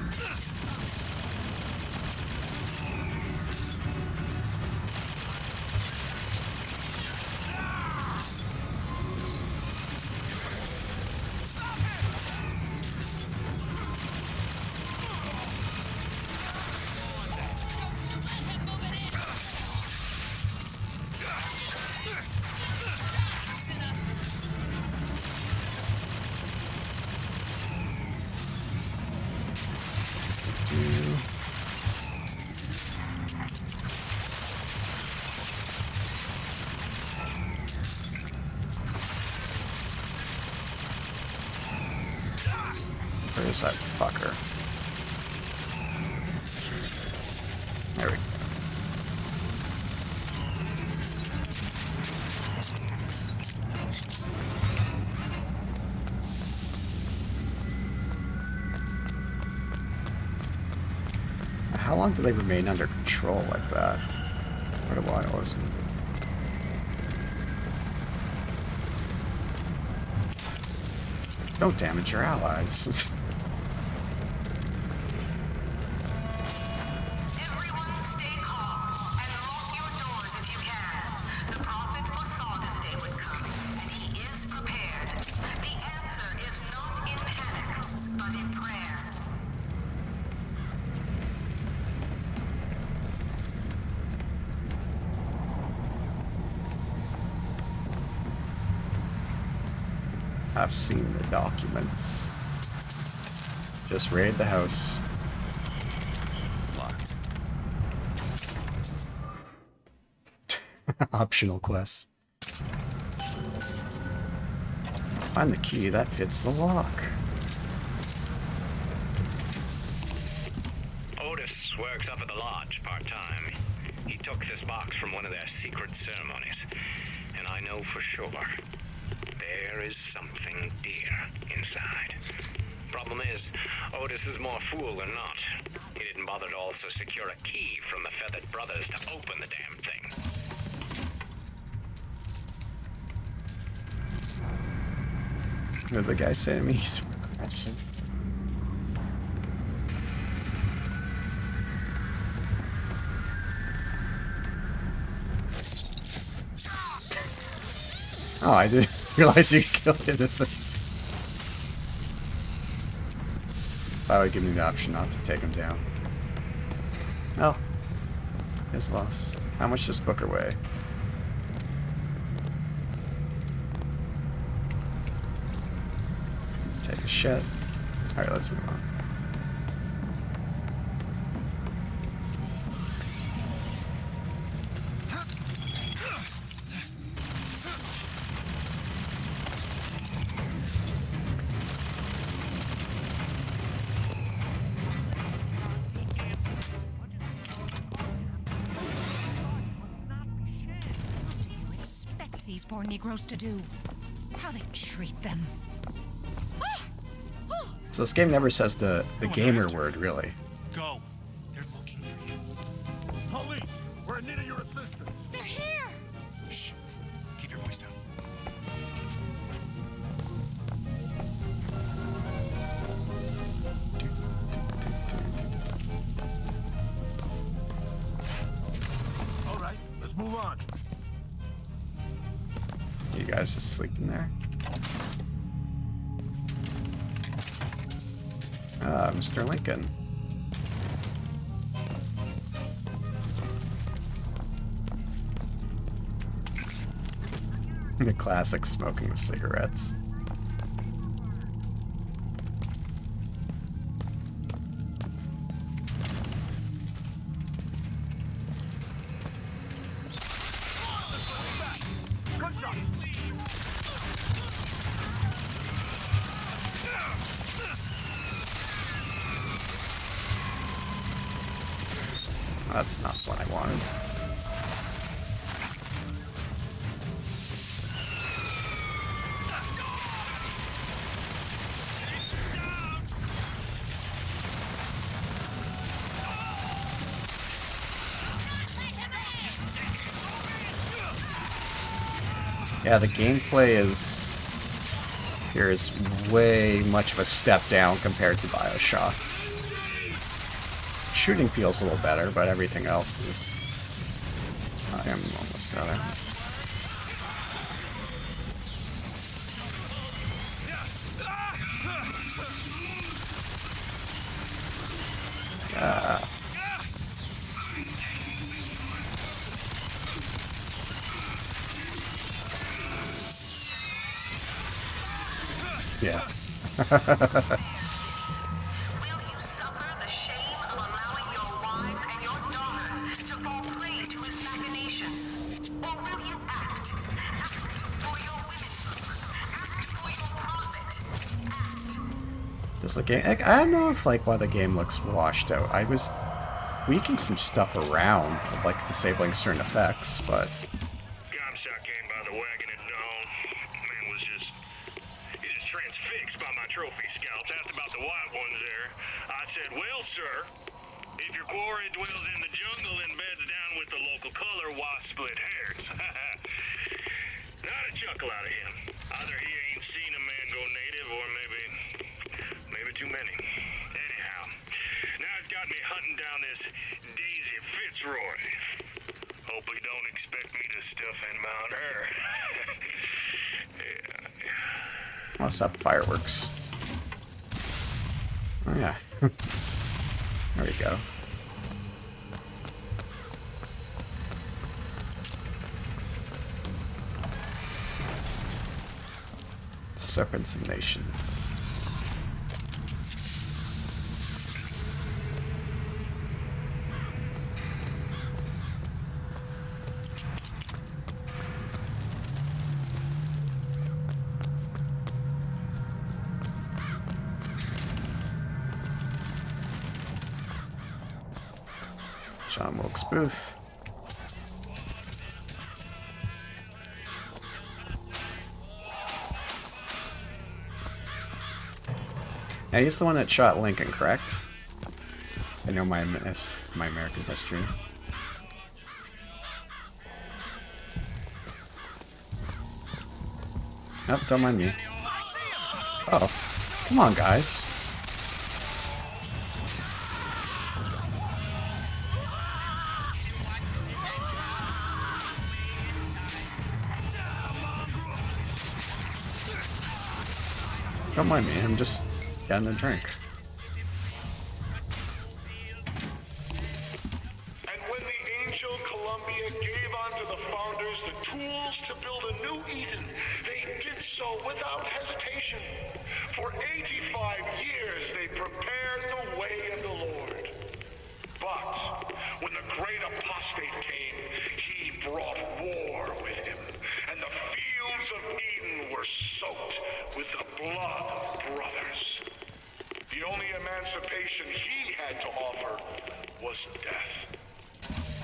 Where's that fucker? There we go. how long do they remain under control like that? Quite a while, isn't it? Don't damage your allies. I've seen the documents. Just raid the house. Locked. Optional quests. Find the key that fits the lock. Otis works up at the lodge part-time. He took this box from one of their secret ceremonies. And I know for sure there is something dear inside. Problem is, Otis is more fool than not. He didn't bother to also secure a key from the Feathered Brothers to open the damn thing. What did the guy say to me? He's aggressive. Oh, I didn't realize you killed innocents. That would give me the option not to take him down. Well, his loss. How much does Booker weigh? Take a shit. Alright, let's move on. These poor Negroes to do. How they treat them. So this game never says the gamer word, really. Go. They're looking for you. Police, we're in need of your assistance. They're here. Shh. Keep your voice down. All right, let's move on. You guys just sleeping there? Mr. Lincoln. The classic smoking of cigarettes. That's not what I wanted. Yeah, the gameplay is way much of a step down compared to Bioshock. Shooting feels a little better, but everything else is... I am almost out of yeah. Does the game... I don't know if, like, why the game looks washed out. I was tweaking some stuff around, like disabling certain effects, but... Comstock came by the wagon at dawn. Man was just transfixed by my trophy scalps. Asked about the white ones there. I said, well, sir, If your quarry dwells in the jungle and beds down with the local color, why split hairs? Not a chuckle out of him. Either he ain't seen a man go native, or maybe too many. Anyhow, now it's got me hunting down this Daisy Fitzroy. Hope he don't expect me to stuff and mount her. I'll stop fireworks. Oh yeah. There we go. Serpents of Nations. John Wilkes Booth. Now he's the one that shot Lincoln, correct? I know my American history. Oh, don't mind me. Oh, come on, guys. Don't mind me, I'm just getting a drink. And when the Angel Columbia gave unto the founders the tools to build a new Eden, they did so without hesitation. For 85 years they prepared the way of the Lord. But when the great apostate came, he brought war with him, and the fields of Eden were soaked with the blood of brothers. The only emancipation he had to offer was death.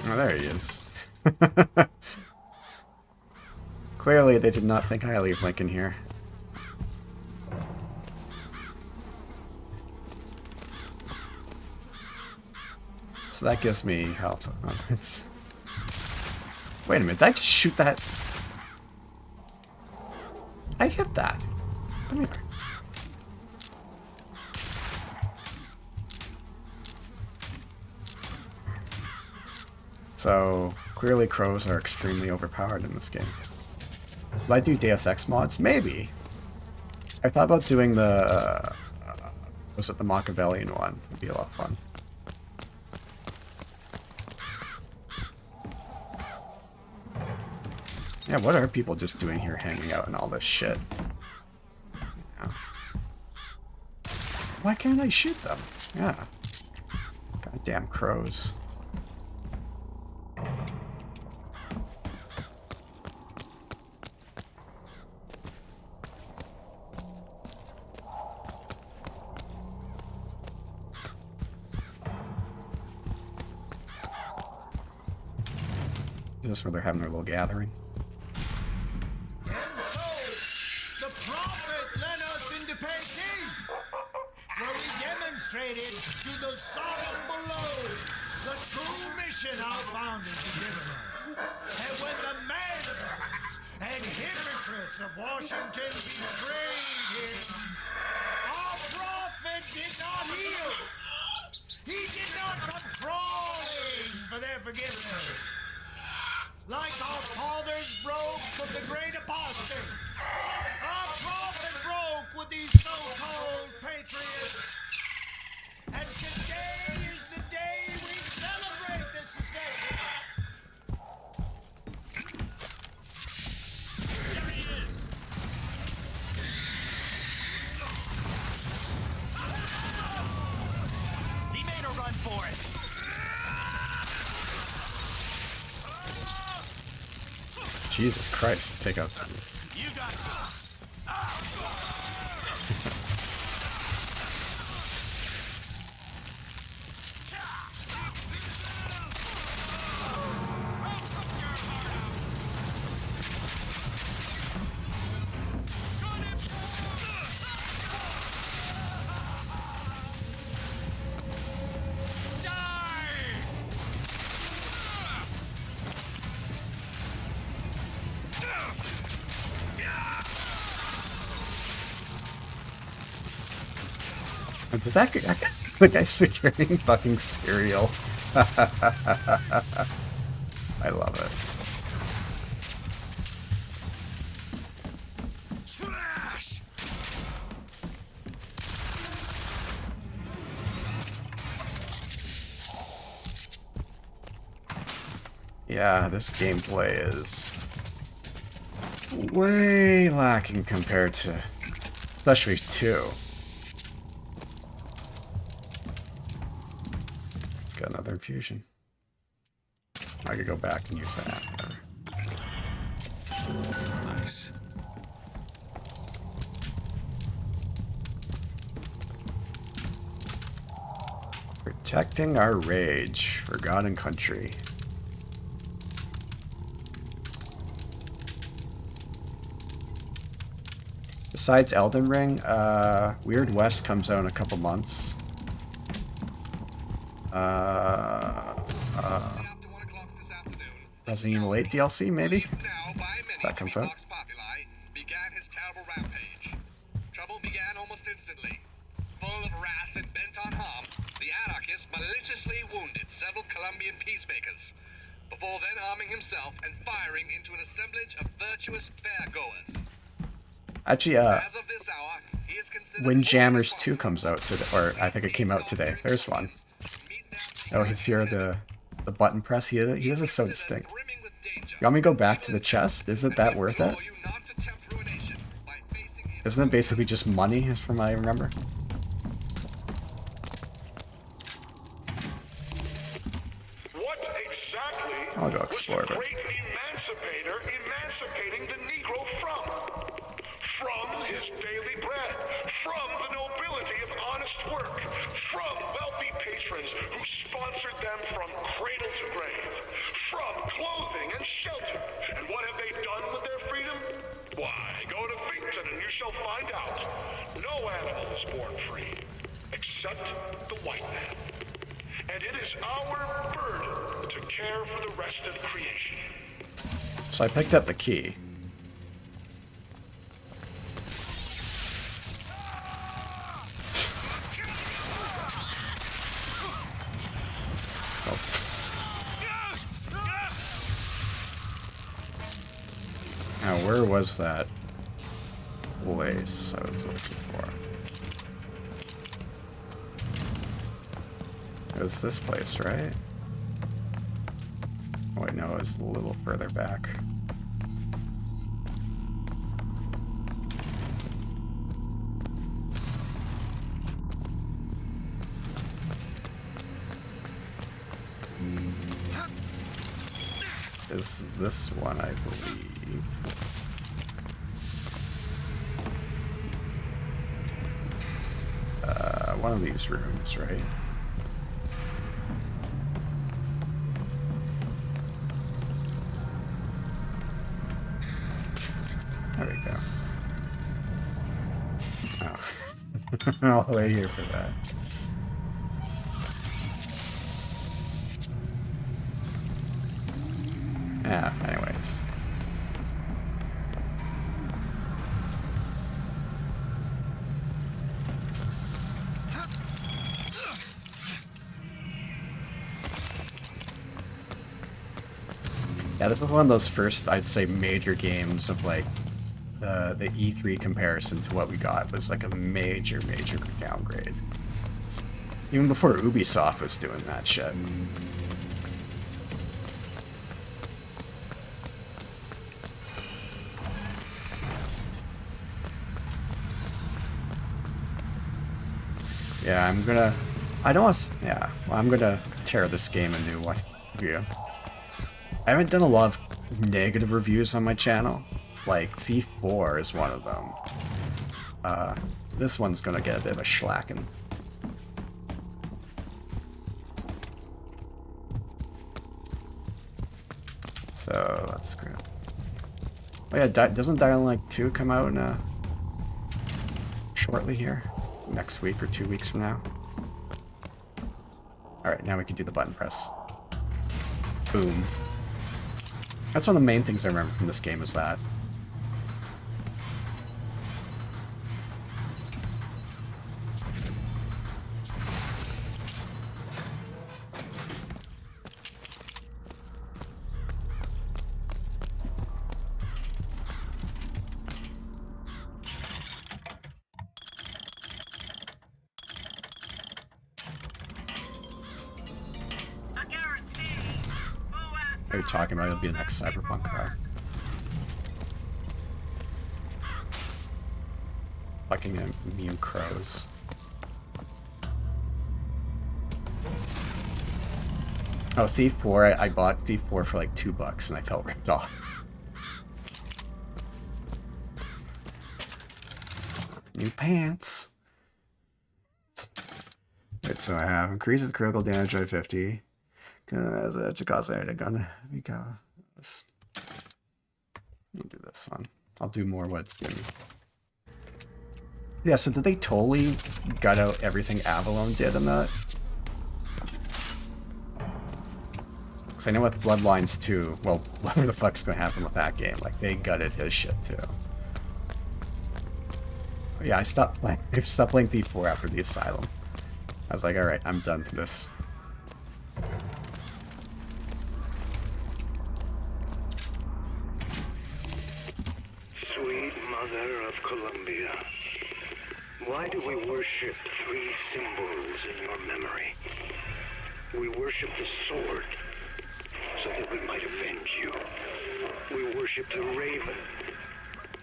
Oh, there he is. Clearly, they did not think highly of Lincoln here. So that gives me health. Oh, wait a minute, did I just shoot that? I hit that. Come here. So, clearly crows are extremely overpowered in this game. Will I do Deus Ex mods? Maybe. I thought about doing the... was it the Machiavellian one? It'd be a lot of fun. Yeah, what are people just doing here hanging out and all this shit? Yeah. Why can't I shoot them? Yeah. Goddamn crows. Is this where they're having their little gathering? The prophet led us into Peking, where we demonstrated to the Sodom below the true mission our founders had given us. And when the madmen and hypocrites of Washington betrayed him, our prophet did not heal. He did not come crawling for their forgiveness. Like our fathers broke with the great apostate, our prophet broke with these so-called patriots. And today is the day we celebrate this secession. There he is! He made a run for it! Jesus Christ, take out some of this. You got Die! Does that the guy's figuring fucking cereal? I love it. Trash! Yeah, this gameplay is way lacking compared to especially 2. Let's get another infusion. I could go back and use that. Nice. Protecting our rage, forgotten country. Besides Elden Ring, Weird West comes out in a couple months. Resident Evil 8 DLC, maybe? If that comes out. Began his terrible rampage. Trouble began almost instantly. Full of wrath and bent on harm, the anarchist maliciously wounded several Colombian peacemakers, before then arming himself and firing into an assemblage of virtuous fairgoers. Actually, As of this hour, he is considered Windjammers 2 comes out today, or I think it came out today. There's one. Oh, he's here, the button press. He does it so distinct. You want me to go back to the chest? Isn't that worth it? Isn't it basically just money, from what I remember? What exactly I'll go explore was the it. great emancipator emancipating the Negro from? From his daily bread, from the nobility of honest work, from wealthy patrons who sponsored them from cradle to grave, from clothing and shelter. And what have they done with their freedom? Why, go to Finkton and you shall find out. No animal is born free, except the white man. And it is our burden to care for the rest of creation. So I picked up the key. Now, where was that place I was looking for? It was this place, right? Oh, wait, no, it was a little further back. Is this one, I believe. One of these rooms, right? There we go. Oh. All the way here for that. Yeah, anyways. Yeah, this is one of those first, I'd say, major games of like the E3 comparison to what we got was like a major downgrade. Even before Ubisoft was doing that shit. Yeah, I'm gonna tear this game a new one. Yeah. I haven't done a lot of negative reviews on my channel. Like, Thief 4 is one of them. This one's gonna get a bit of a schlacking. So, that's good. Oh yeah, doesn't Dying Light 2 come out in, shortly here? Next week or 2 weeks from now? Alright, now we can do the button press. Boom. That's one of the main things I remember from this game is that. are talking about it'll be the next Cyberpunk car. Fucking immune crows. Oh, Thief 4, I bought Thief 4 for like $2 and I felt ripped off. New pants. Right, so I have increases critical damage by 50. To cause a gun. Let me do this one. I'll do more what's giving me. Yeah, so did they totally gut out everything Avalon did in that? Because I know with Bloodlines 2, well, whatever the fuck's gonna happen with that game, like, they gutted his shit too. But yeah, I stopped playing Thief 4 after the Asylum. I was like, alright, I'm done with this. Sweet Mother of Columbia, why do we worship three symbols in your memory? We worship the sword, so that we might avenge you. We worship the raven,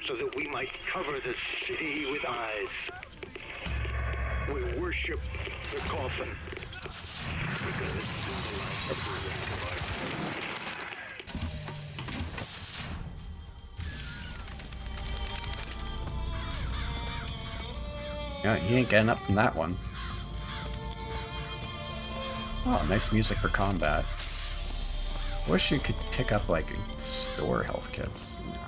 so that we might cover the city with eyes. We worship the coffin, because it symbolizes the end of our Yeah, he ain't getting up from that one. Oh, nice music for combat. Wish you could pick up, like, store health kits. You know.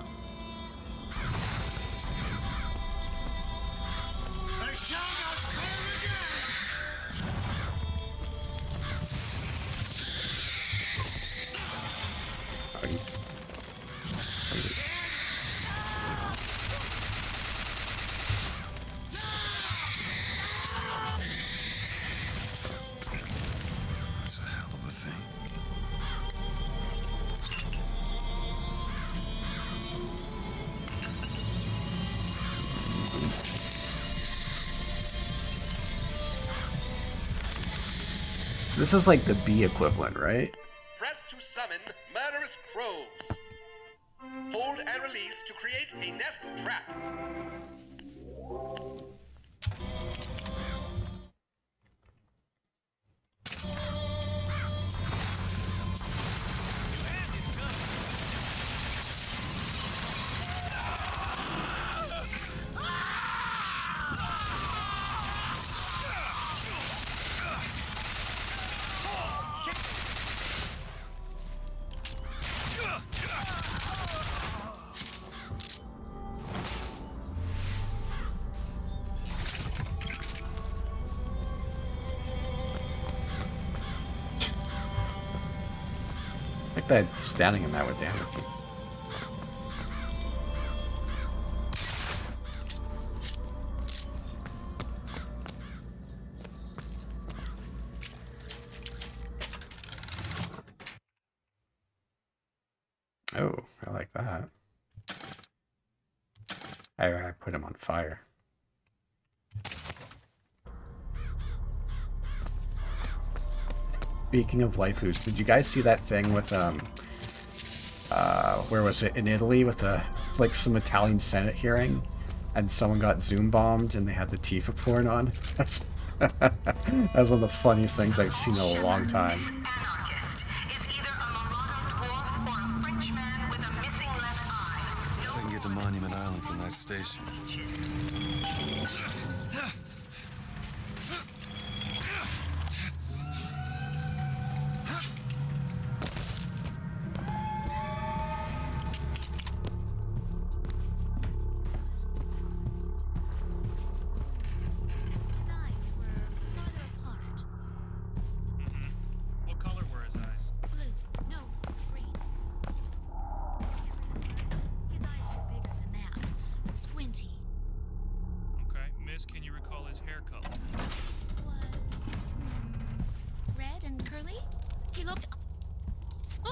Oh, he's... That's a hell of a thing. So this is like the bee equivalent, right? Press to summon murderous crows. Hold and release to create a nest trap. I think that standing in that would damage you. Oh, I like that. I put him on fire. Speaking of waifus, did you guys see that thing with where was it, in Italy, with like some Italian Senate hearing, and someone got Zoom bombed and they had the Tifa porn on? That's one of the funniest things I've seen in a long time. I can get to Monument Island from that station. What color were his eyes? Blue. No, green. His eyes were bigger than that. Squinty. Okay, miss, can you recall his hair color? Was red and curly. He looked.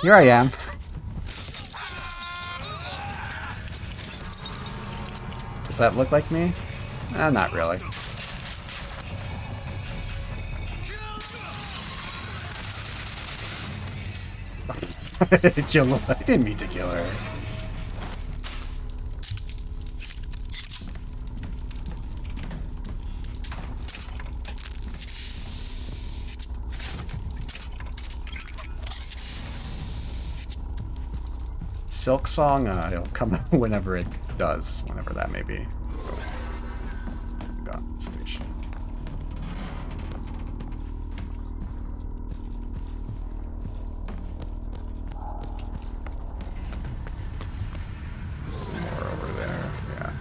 Here I am. Does that look like me? Not really. Kill her. I didn't mean to kill her. Silk Song, it'll come whenever it does, whenever that may be. Got the station. Some more over there, yeah.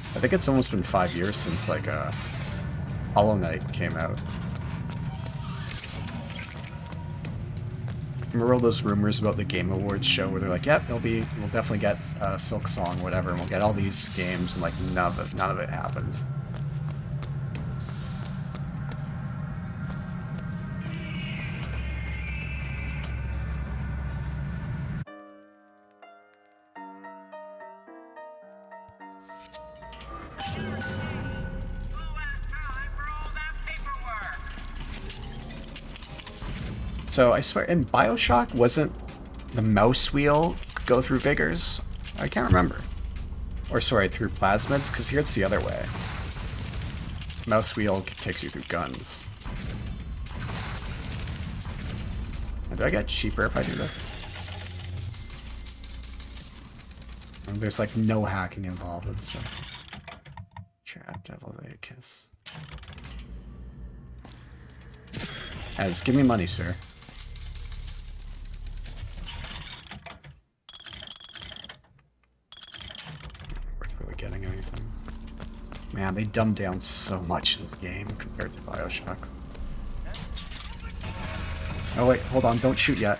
I think it's almost been 5 years since, like, Hollow Knight came out. Remember all those rumors about the Game Awards show where they're like, yep, we'll definitely get Silk Song, whatever, and we'll get all these games, and, like, none of it happened. So I swear, in Bioshock, wasn't the mouse wheel go through Vigors? I can't remember. Or sorry, through plasmids, because here it's the other way. Mouse wheel takes you through guns. Do I get cheaper if I do this? And there's like no hacking involved. It's Trap Devil Day Kiss. Just give me money, sir. Man, they dumbed down so much this game compared to Bioshock. Oh wait, hold on, don't shoot yet.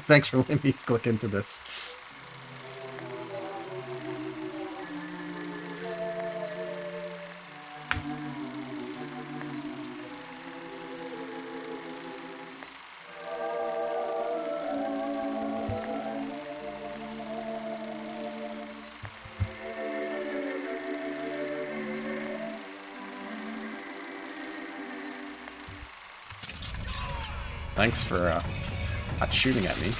Thanks for letting me click into this. Thanks for not shooting at me.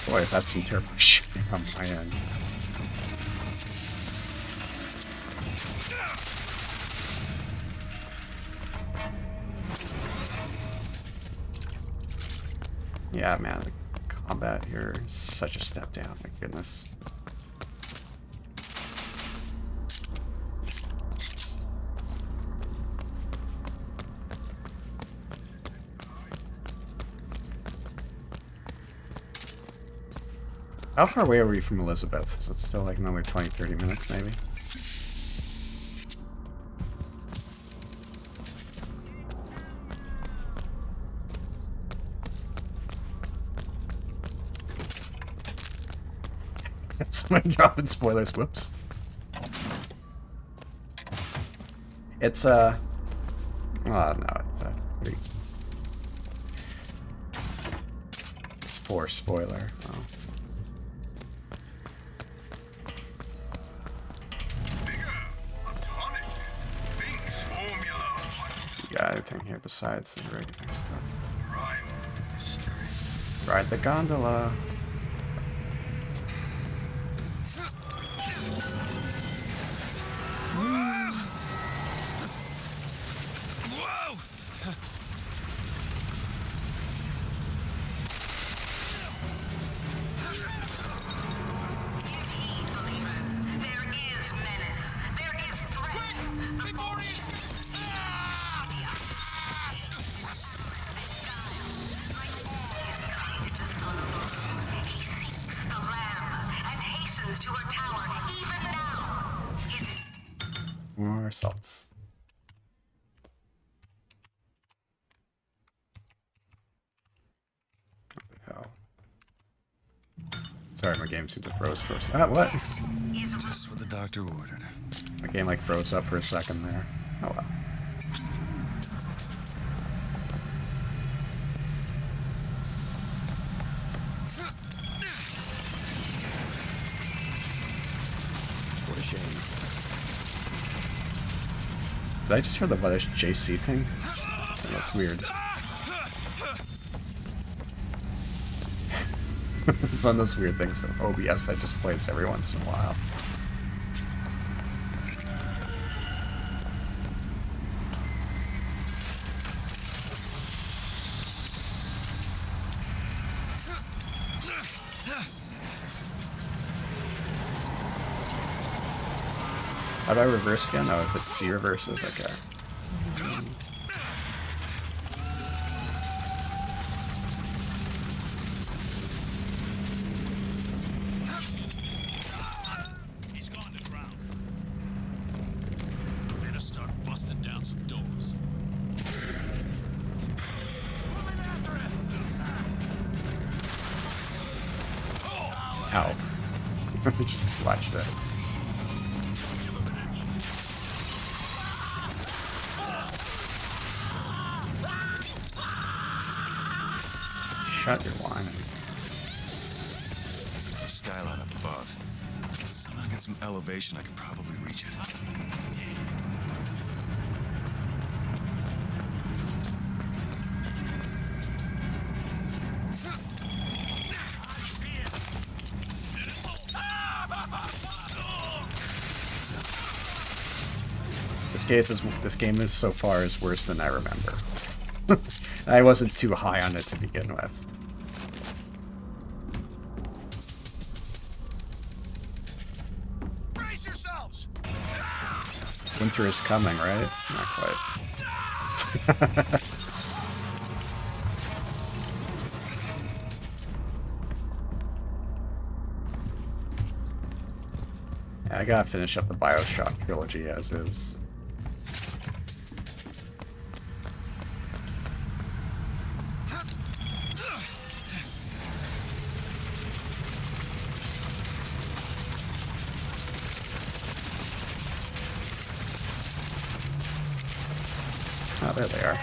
Boy, that's some terrible shit on my end. Yeah, man, the combat here is such a step down, my goodness. How far away are we from Elizabeth? Is it still like another 20-30 minutes, maybe? Somebody dropping spoilers, whoops. It's oh no, it's a pretty poor spoiler. Oh, you got anything here besides the regular stuff? Ride the gondola. More salts. What the hell? Sorry, my game seemed to froze for a second. What? Just what the doctor ordered. My game like froze up for a second there. Oh well. What a shame. Did I just hear the JC thing? That's weird. It's one of those weird things of OBS that just plays every once in a while. How do I reverse again? Oh, is it C reverses? Okay. He's gone to ground. Better start busting down some doors. Ow. Just watch that. Shut your whining. Skyline up above. Somehow get some elevation, I could probably reach it. This game is so far is worse than I remember. I wasn't too high on it to begin with. Brace yourselves. Winter is coming, right? Not quite. Yeah, I gotta finish up the Bioshock trilogy as is. Oh, there they are.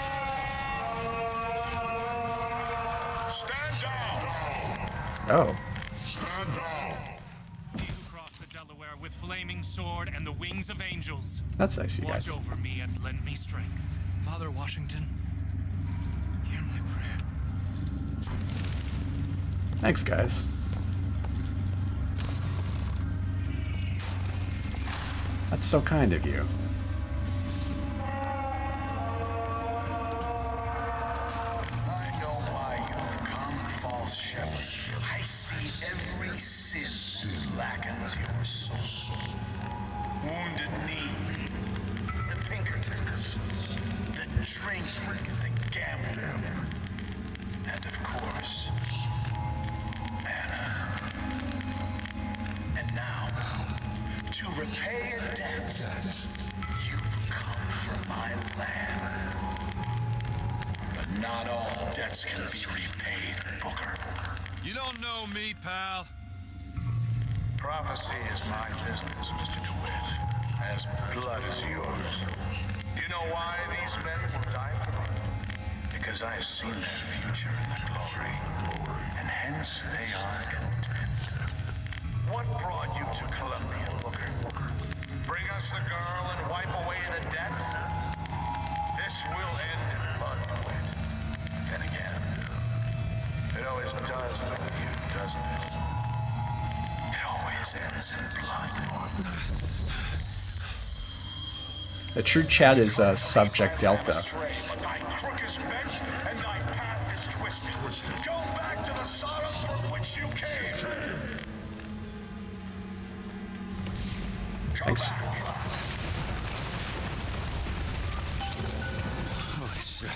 Stand down. Oh. Stand down. He who crossed the Delaware with flaming sword and the wings of angels. That's nice, you guys. Watch over me and lend me strength. Father Washington, hear my prayer. Thanks, guys. That's so kind of you. I know why you've come, false shepherd. I see every sin blackens your soul. Wounded knee, the Pinkertons, the drinking, the gambling, and of course, Anna. And now, to repay a debt, you've come from my land. But not all debts can be repaid, Booker. You don't know me, pal. Prophecy is my business, Mr. DeWitt. As blood is yours. You know why these men will die for me? Because I have seen their future in the glory, and hence they are content. What brought you to Columbia, Booker? Bring us the girl and wipe away the debt? This will end in blood, Dwight. Then again, it always does with you, doesn't it? It always ends in blood. The true chat is subject delta. But thy crook is bent, and thy path is twisted. Go back to the Sodom from which you came. Thanks. Holy shit.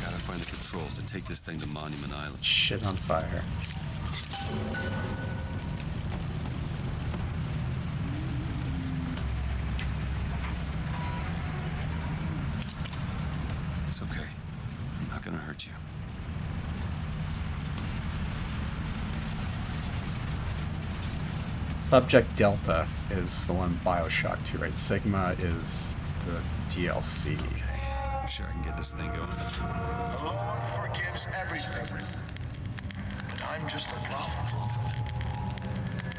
Gotta find the controls to take this thing to Monument Island. Shit on fire. It's okay. I'm not gonna hurt you. Subject Delta is the one Bioshock 2, right? Sigma is the DLC. I'm sure I can get this thing going. The Lord forgives everything. But I'm just a prophet.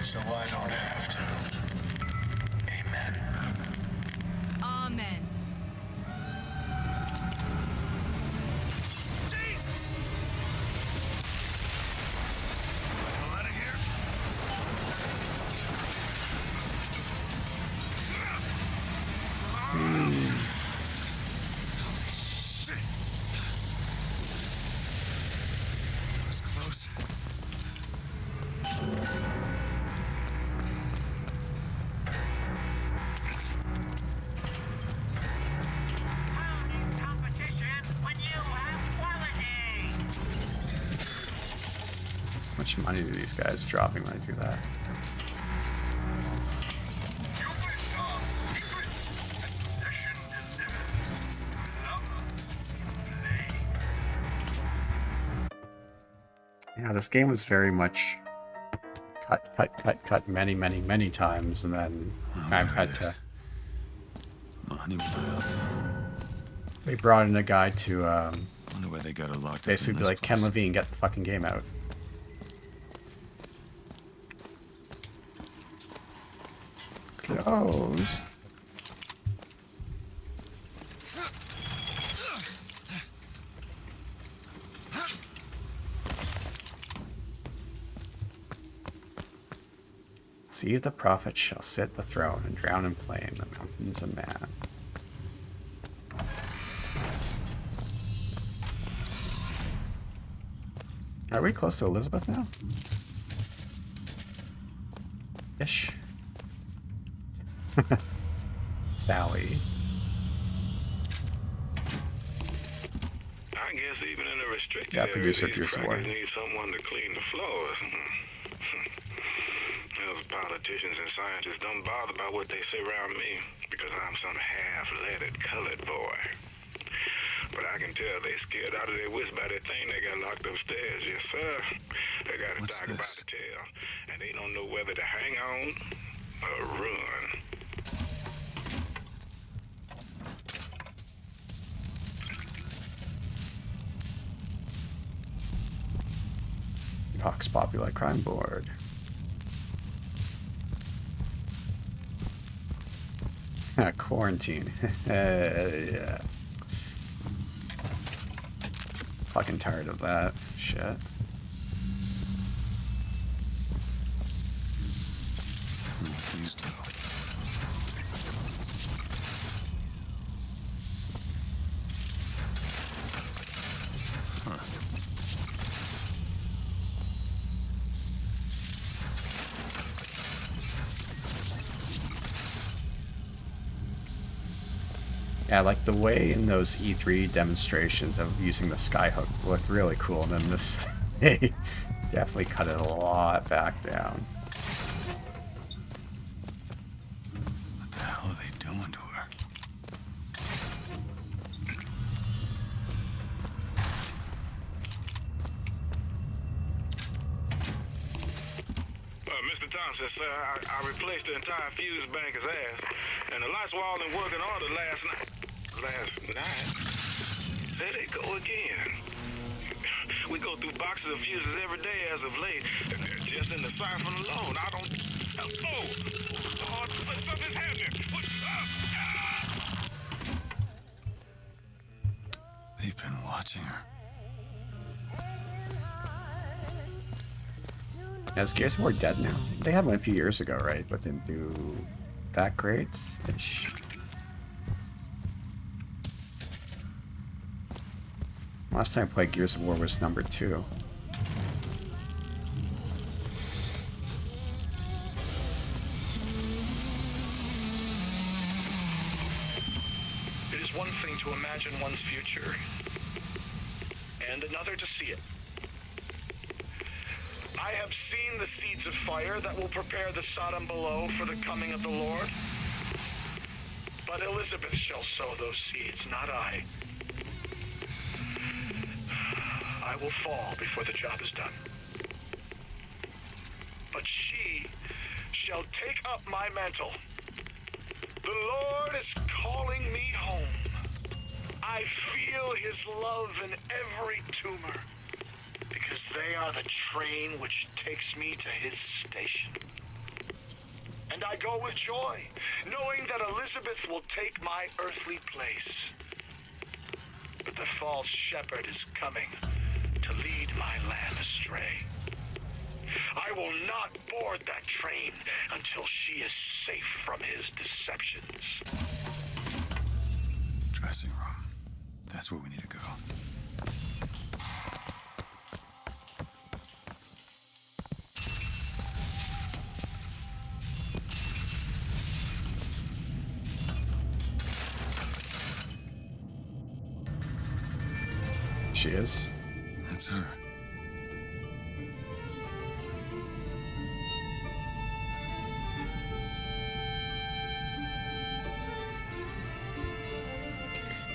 So I don't have to. Amen. Amen. Jesus! Get the hell out of here. Shit! That was close. How much money do these guys dropping when I do that? Yeah, this game was very much cut many times, and then I've had to. They brought in a guy to Wonder why they got it locked basically up be like, Ken Levine, get the fucking game out. Closed. See if the prophet shall sit the throne and drown in flame the mountains of man. Are we close to Elizabeth now? Ish. Sally. I guess even in a restricted Yeah, area, producer these Pierce crackers Ward. need someone to clean the floors. Those politicians and scientists don't bother about what they say around me because I'm some half-leaded colored boy. But I can tell they scared out of their wits by that thing they got locked upstairs. Yes, sir. They got a dog about to tell, and they don't know whether to hang on or run. Vox Populi Crime Board. Quarantine. Yeah. Fucking tired of that shit. Please do. Yeah, like the way in those E3 demonstrations of using the skyhook looked really cool, and then this They definitely cut it a lot back down. What the hell are they doing to her? Mr. Thompson, sir, I replaced the entire fuse banker's ass, and the lights were all in working order last night. There they go again. We go through boxes of fuses every day as of late. Just in the siphon alone, I don't... Oh, something's happening. They've been watching her. Now, is Gears of War dead now? They had one a few years ago, right? But didn't do that great. Ish. Last time I played Gears of War was number 2. It is one thing to imagine one's future, and another to see it. I have seen the seeds of fire that will prepare the Sodom below for the coming of the Lord. But Elizabeth shall sow those seeds, not I. I will fall before the job is done. But she shall take up my mantle. The Lord is calling me home. I feel his love in every tumor, because they are the train which takes me to his station. And I go with joy, knowing that Elizabeth will take my earthly place. But the false shepherd is coming to lead my lamb astray. I will not board that train until she is safe from his deceptions. Dressing room. That's where we need to go. She is. That's her.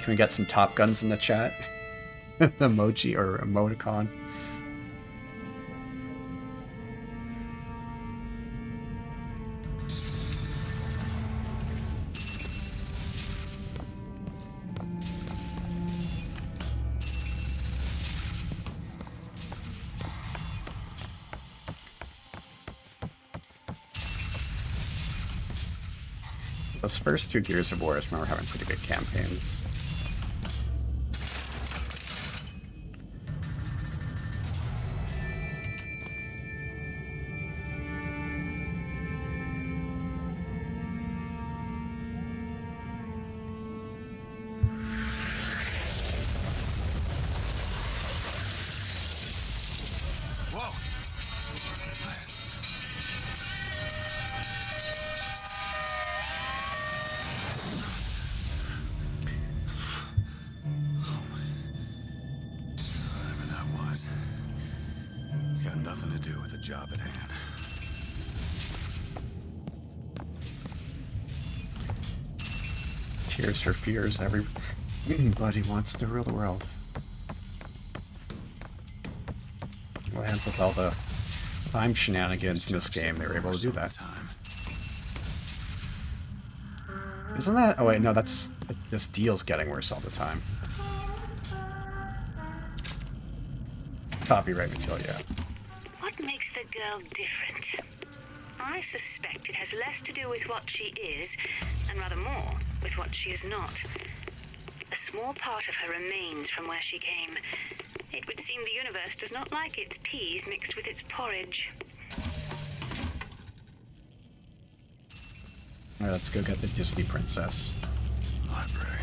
Can we get some Top Guns in the chat? Emoji or emoticon? Those first 2 Gears of War, I remember having pretty good campaigns. It's got nothing to do with the job at hand. Tears for fears. Everybody wants to rule the world. What hands with all the time shenanigans in this game, they were able to do that. Isn't that... Oh wait, no, that's... This deal's getting worse all the time. Copyright material, yeah. What makes the girl different? I suspect it has less to do with what she is, and rather more with what she is not. A small part of her remains from where she came. It would seem the universe does not like its peas mixed with its porridge. Alright, let's go get the Disney princess. Library.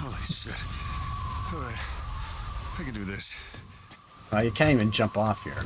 Holy shit. Alright. I can do this. You can't even jump off here.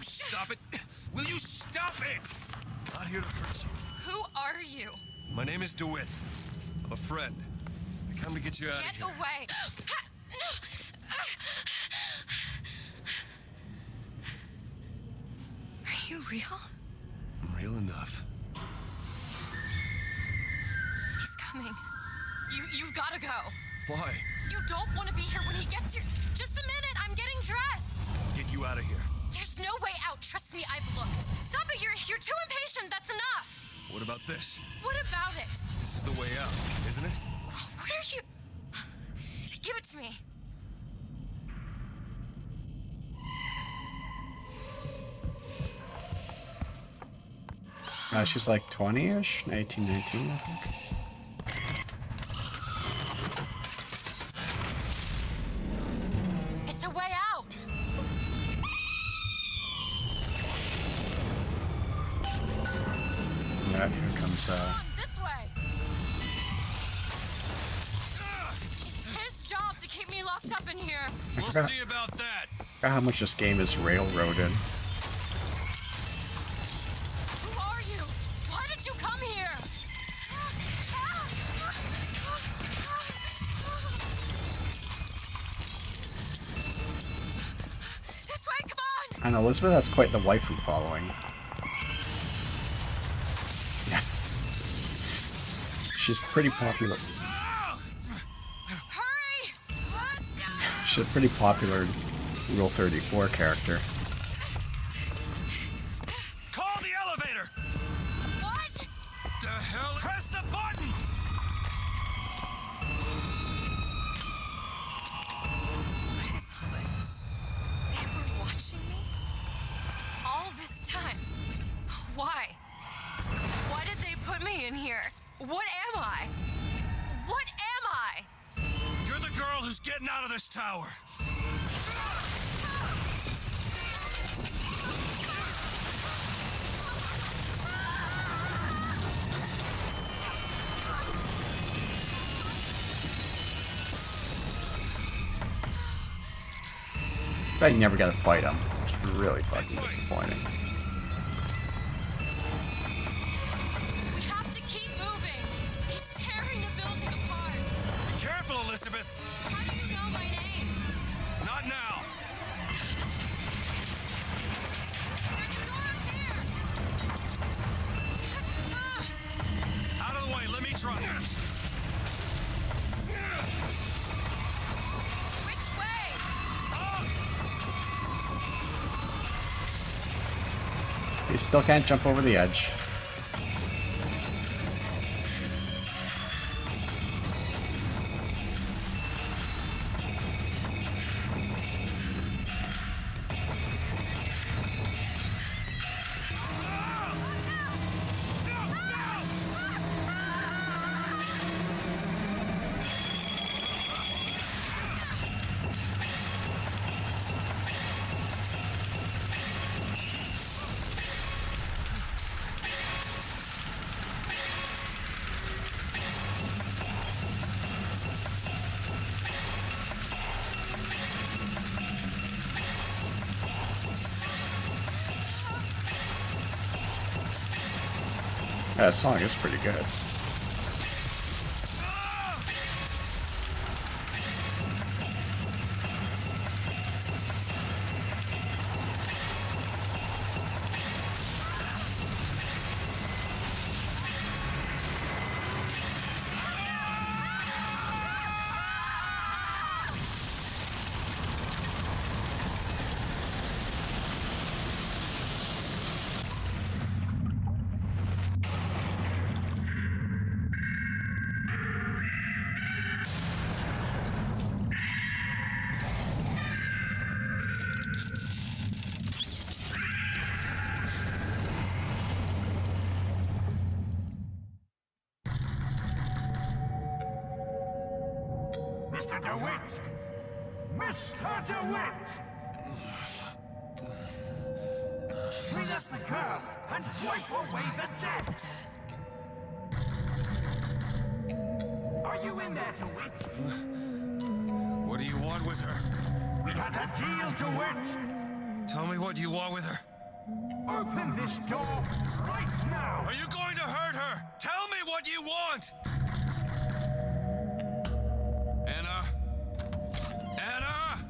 stop it? Will you stop it? I'm not here to hurt you. Who are you? My name is DeWitt. I'm a friend. I come to get you out of Get here. away! Are you real? I'm real enough. He's coming. You've gotta go. Why? You don't want to be here when he gets here. Just a minute, I'm getting dressed. I'll get you out of here. There's no way out. Trust me, I've looked. Stop it, you're too impatient. That's enough. What about this? What about it? This is the way out, isn't it? What are you... Give it to me. She's like 20-ish? 18, 19, I think. It's a way out. Yeah, here comes, This way. It's his job to keep me locked up in here. We'll forgot- see about that. forgot how much this game is railroaded. Who are you? Why did you come here? This way, come on! And Elizabeth has quite the waifu following. Yeah. She's pretty popular. Hurry! She's a pretty popular Rule 34 character. Call the elevator! What? The hell? Press the button! What is all this? They were watching me? All this time? Why? Why did they put me in here? What am I? What am I? You're the girl who's getting out of this tower. But you never got to fight him. It's really fucking disappointing. We have to keep moving. He's tearing the building apart. Be careful, Elizabeth. How do you know my name? Not now. There's a door up here. Out of the way. Let me try. Which way? You still can't jump over the edge. That song is pretty good. Mr. DeWitt! Mr. DeWitt! Swing up the curb and wipe away the death! Are you in there, DeWitt? What do you want with her? We got a deal, DeWitt! Tell me what you want with her. Open this door right now! Are you going to hurt her? Tell me what you want! Anna? Anna?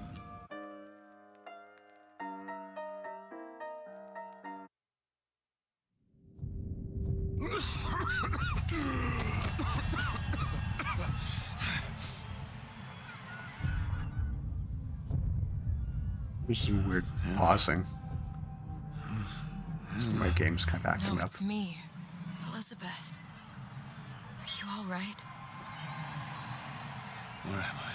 There's some weird pausing. My game's kind of acting No, up. it's me, Elizabeth. Are you all right? Where am I?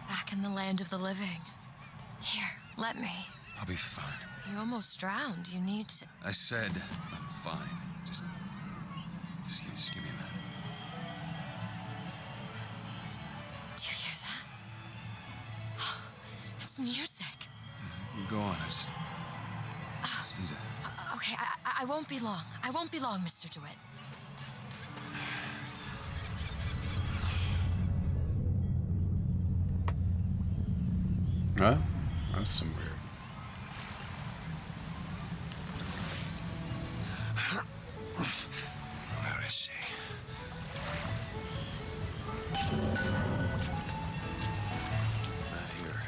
Back in the land of the living. Here, let me. I'll be fine. You almost drowned. You need to... I said I'm fine. Just give me a minute. Do you hear that? It's music. You go on. I just need to... Okay, I won't be long. I won't be long, Mr. DeWitt. Huh? That's some weird. Where is she? Not here.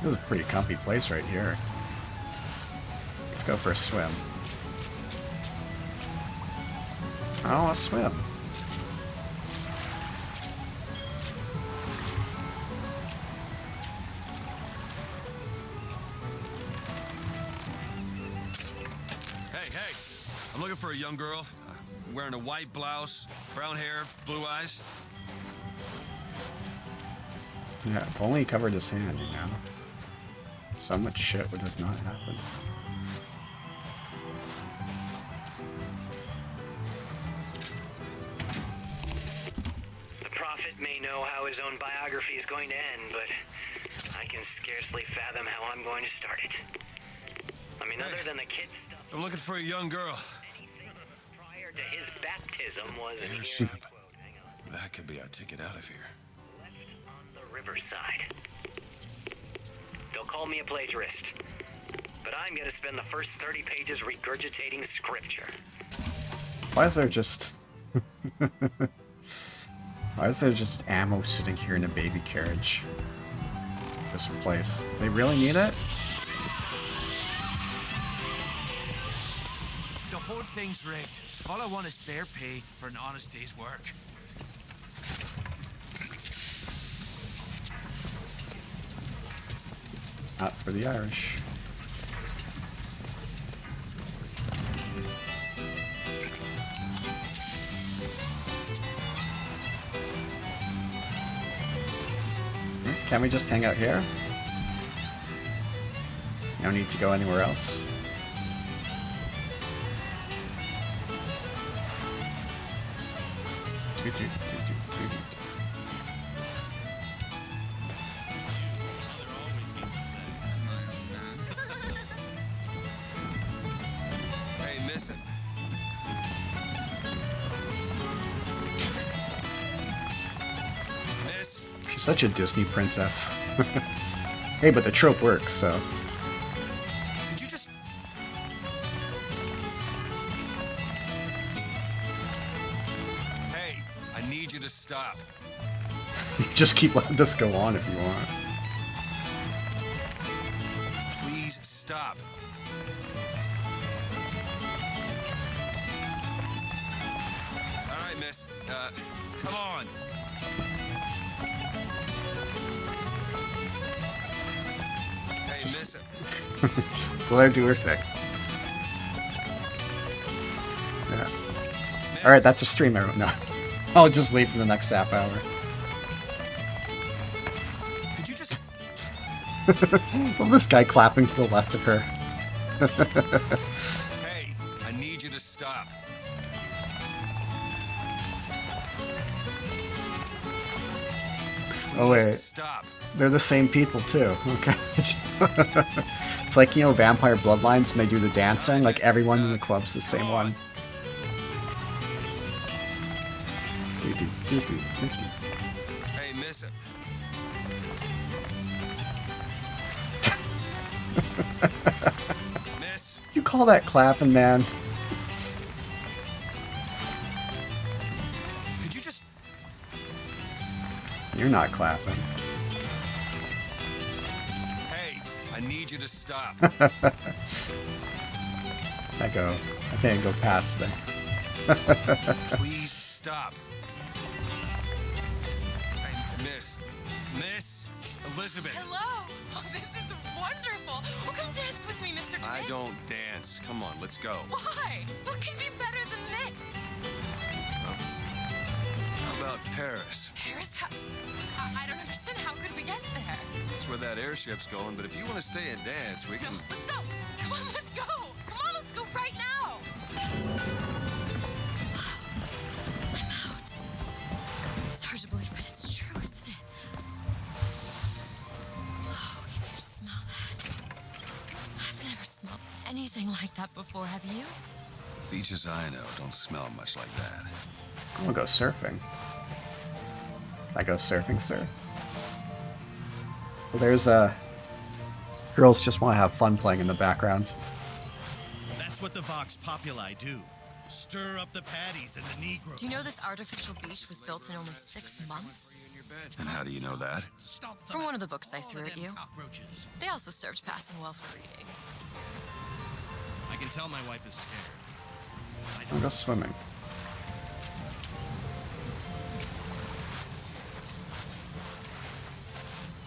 This is a pretty comfy place right here. Let's go for a swim. I want to swim. Hey, I'm looking for a young girl, wearing a white blouse, brown hair, blue eyes. Yeah, if only he covered his hand, you know? So much shit would have not happened. The prophet may know how his own biography is going to end, but I can scarcely fathom how I'm going to start it. I mean, other than the kid stuff, I'm looking for a young girl. anything prior to his baptism was an Airship. eerie quote. Hang on. That could be our ticket out of here. Left on the riverside. They'll call me a plagiarist, but I'm going to spend the first 30 pages regurgitating scripture. Why is there just... Why is there just ammo sitting here in a baby carriage? This place. They really need it? The whole thing's rigged. All I want is fair pay for an honest day's work. Not for the Irish. Yes, can we just hang out here? No need to go anywhere else. Hey, miss it. Miss. She's such a Disney princess. Hey, but the trope works, so... Could you just... Hey, I need you to stop. Just keep letting this go on if you want. Please stop. All right, miss. Come on. Hey, miss it. Just let her do her thing. Yeah. Alright, that's a stream, everyone. No. I'll just leave for the next half hour. Could you just... Well, this guy clapping to the left of her. Hey, I need you to stop. Oh wait, Stop. they're the same people too. Okay. It's like, you know, Vampire Bloodlines when they do the dancing, like everyone in the club's the same one. Hey, miss it. Miss. You call that clapping, man? Could you just... You're not clapping. Hey, I need you to stop. I can't go past that. Please stop. Hey, Miss Elizabeth. Hello. Oh, this is wonderful. Oh, come dance with me, Mr. DeWitt. I don't dance. Come on, let's go. Why? What can be better than this? How about Paris? Paris? I don't understand. How could we get there? That's where that airship's going, but if you want to stay and dance, we can... No, let's go. Come on, let's go. Come on, let's go right now. I'm out. It's hard to believe, but it's true, isn't it? Oh, can you smell that? I've never smelled anything like that before, have you? Beaches I know don't smell much like that. I'm gonna go surfing. Can I go surfing, sir? Well, there's girls just want to have fun playing in the background. That's what the Vox Populi do. Stir up the paddies and the Negroes. Do you know this artificial beach was built in only 6 months? And how do you know that? From one of the books I threw at you. They also served passing well for reading. I can tell my wife is scared. I'll go swimming.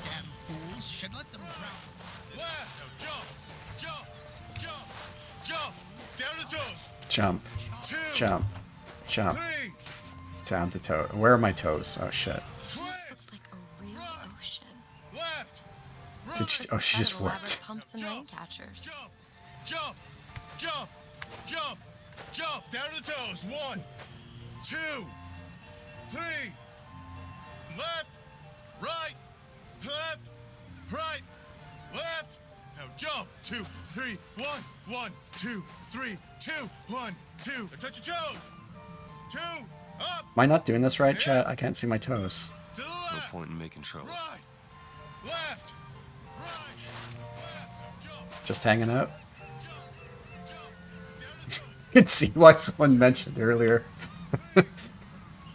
Damn fools should let them drown. Left! Jump! Jump! Jump! Jump! Down to toes! Jump. 2, Jump. Jump. 3, Down to toe. Where are my toes? Oh shit. This looks like a real ocean. left! Did she, oh, she just worked. Pumps and rain catchers. Jump! Jump! Jump! Jump! Jump! Down to the toes! 1, 2, 3. Left! Right! Left! Right! Left! Now jump! 2, 3, 1, 1, 2, 3, 2, 1, 2. Now touch your toes! 2, up! Am I not doing this right, chat? I can't see my toes. To the No left! point in making trouble. Right! Left! Right! Just hanging out. You can see why someone mentioned earlier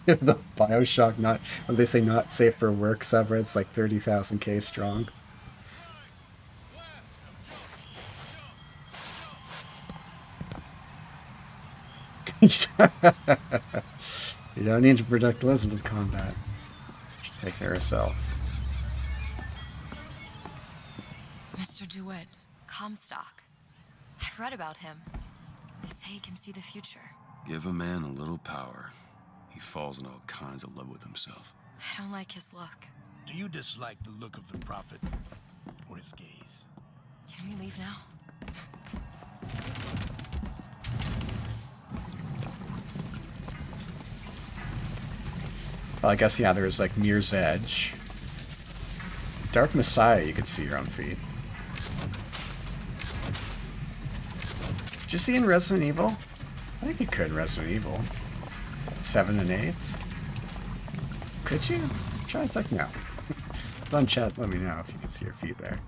the Bioshock not, when they say not safe for work subreddit's like 30,000k strong. You don't need to protect Elizabeth combat. She should take care of herself. Mr. DeWitt, Comstock. I've read about him. They say he can see the future. Give a man a little power. He falls in all kinds of love with himself. I don't like his look. Do you dislike the look of the prophet or his gaze? Can we leave now? Well, I guess, yeah, there's like Mirror's Edge. Dark Messiah, you could see your own feet. Did you see in Resident Evil? I think you could in Resident Evil. 7 and 8? Could you? I'm trying to think now. Put on chat, let me know if you can see your feet there.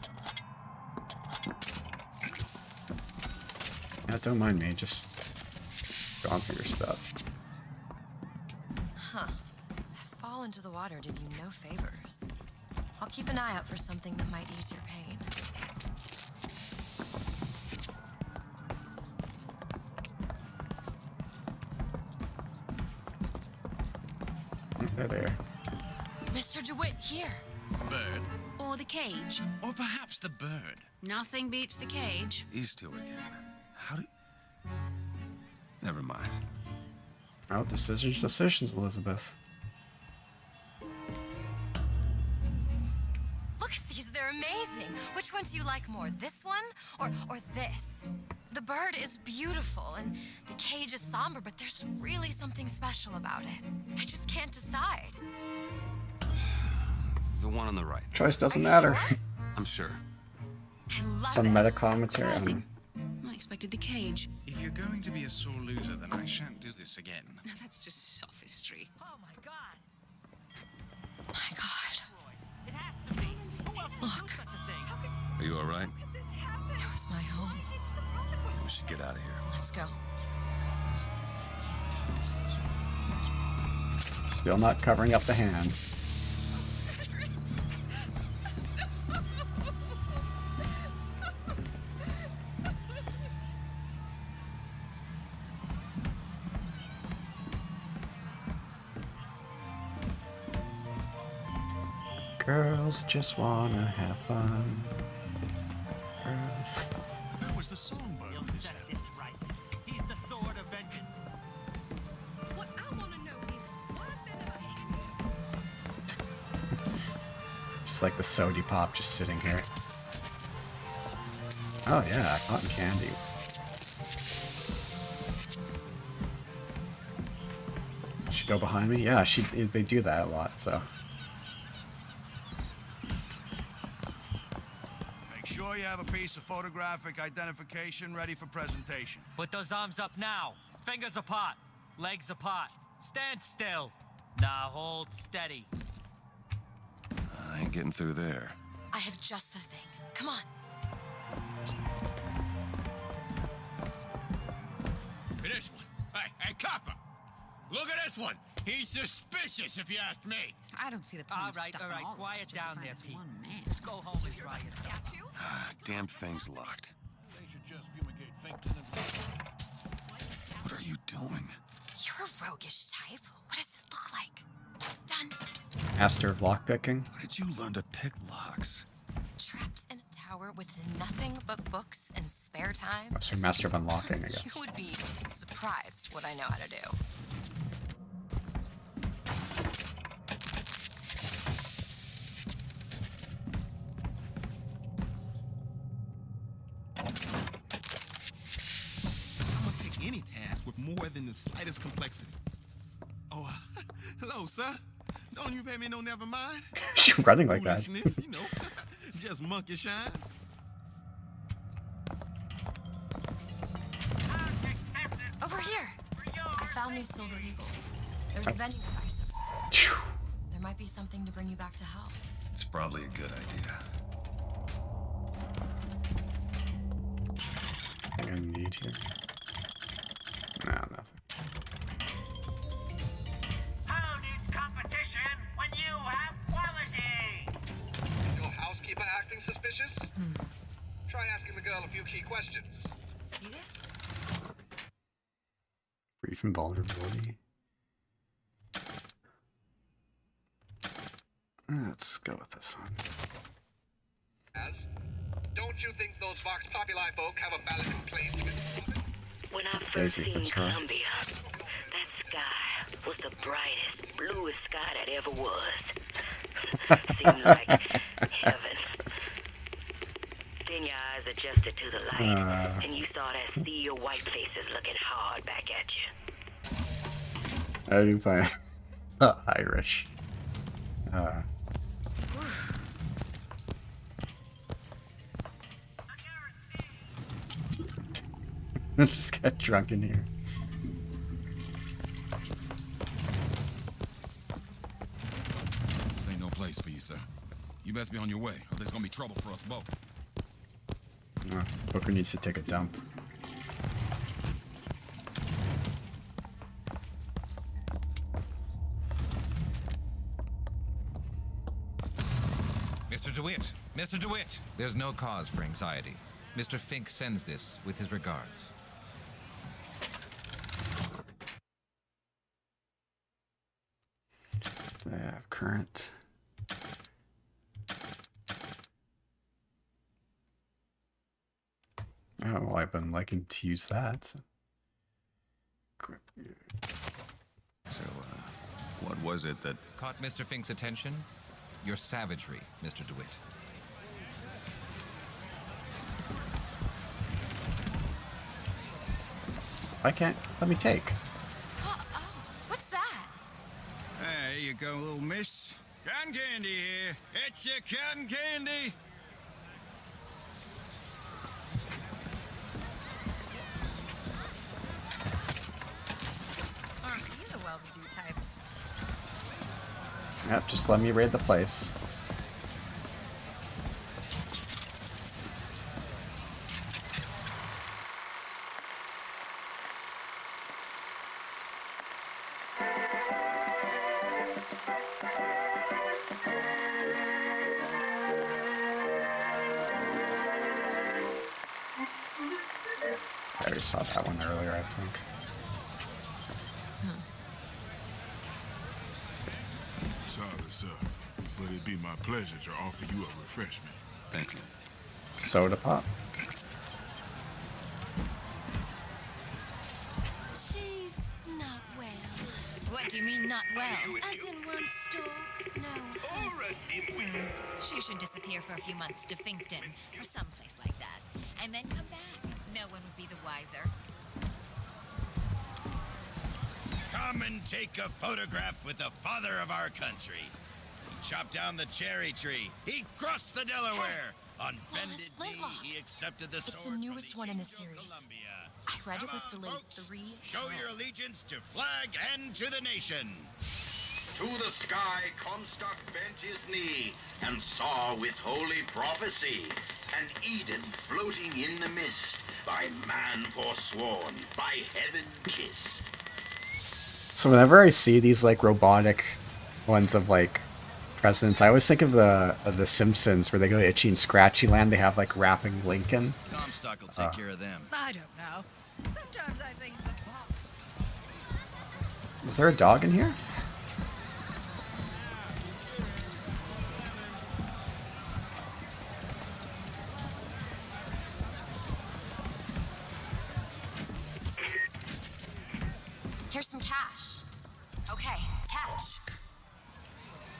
Yeah, don't mind me, just going through your stuff. Huh. That fall into the water did you no favors. I'll keep an eye out for something that might ease your pain. They're there. Mr. DeWitt, here. Bird. Or the cage. Or perhaps the bird. Nothing beats the cage. These two again. How do... Never mind. Oh, decisions, Elizabeth. Look at these, they're amazing. Which one do you like more, this one or this? The bird is beautiful and the cage is somber, but there's really something special about it. I just can't decide. The one on the right. Choice doesn't matter. Sure? I'm sure. I love Some it. meta commentary. Surprising. I expected the cage. If you're going to be a sore loser, then I shan't do this again. Now that's just sophistry. Oh my god. My god. It has to be. Who else would do such a thing? Are you alright? This happened. is my home. We should get out of here. Let's go. Still not covering up the hand. Girls just wanna have fun. Girls. That was the songbird. You'll set this right. He's the sword of vengeance. What I want to know is, why is there never Just like the sody pop just sitting here. Oh yeah, cotton candy. She go behind me? Yeah, they do that a lot, so. Make sure you have a piece of photographic identification ready for presentation. Put those arms up now. Fingers apart. Legs apart. Stand still. Now hold steady. I ain't getting through there. I have just the thing. Come on. This one. Hey, copper. Look at this one. He's suspicious, if you ask me. I don't see the point All of right, stopping all right. all of Quiet us just to down find there, this Pete. one man. Let's go home and dry it out. Damn thing's locked. They should just fumigate Finkton and What are you doing? You're a roguish type. What does it look like? Done. Master of lockpicking. Where did you learn to pick locks? Trapped in a tower with nothing but books and spare time. That's her master of unlocking, I guess. You would be surprised what I know how to do. almost take any task with more than the slightest complexity. Oh, hello, sir. Don't you pay me no never mind. She's running like that. Foolishness, you know, just monkey shines. Over here. I found these silver eagles. There's a vending device. There might be something to bring you back to health. It's probably a good idea. Anything I need here? Nah, nothing. How needs competition when you have quality? Your housekeeper acting suspicious? Try asking the girl a few key questions. See this? Free from vulnerability. Let's go with this one. Don't you think those Vox Populi folk have a valid complaint against the When I first seen Columbia, that sky was the brightest, bluest sky that ever was. Seemed like heaven. Then your eyes adjusted to the light, and you saw that sea of white faces looking hard back at you. I do find Irish. Let's just get drunk in here. This ain't no place for you, sir. You best be on your way, or there's gonna be trouble for us both. Booker needs to take a dump. Mr. DeWitt! Mr. DeWitt! There's no cause for anxiety. Mr. Fink sends this with his regards. They have current. Oh, well, I've been liking to use that. So, what was it that... Caught Mr. Fink's attention? Your savagery, Mr. DeWitt. I can't. Let me take. What's that? There you go, little miss. Cotton candy here. It's your cotton candy. Aren't you the well-to-do types? Yep, just let me raid the place. I already saw that one earlier, I think. Sorry, sir, but it'd be my pleasure to offer you a refreshment. Thank you. Soda pop. She's not well. What do you mean, not well? As in one stalk? No. She should disappear for a few months to Finkton or someplace like that, and then come back. No one would be the wiser. Come and take a photograph with the father of our country. He chopped down the cherry tree. He crossed the Delaware. On bended knee, he accepted the sword. It's the newest one in the series. I read it was delayed 3 times. Show your allegiance to flag and to the nation. To the sky Comstock bent his knee and saw with holy prophecy an Eden floating in the mist, by man forsworn, by heaven kissed. So whenever I see these like robotic ones of like presidents, I always think of the Simpsons where they go to Itchy and Scratchy Land. They have like rapping Lincoln. Comstock will take care of them. I don't know. Sometimes I think the fox. Is there a dog in here? Here's some cash. Okay, catch.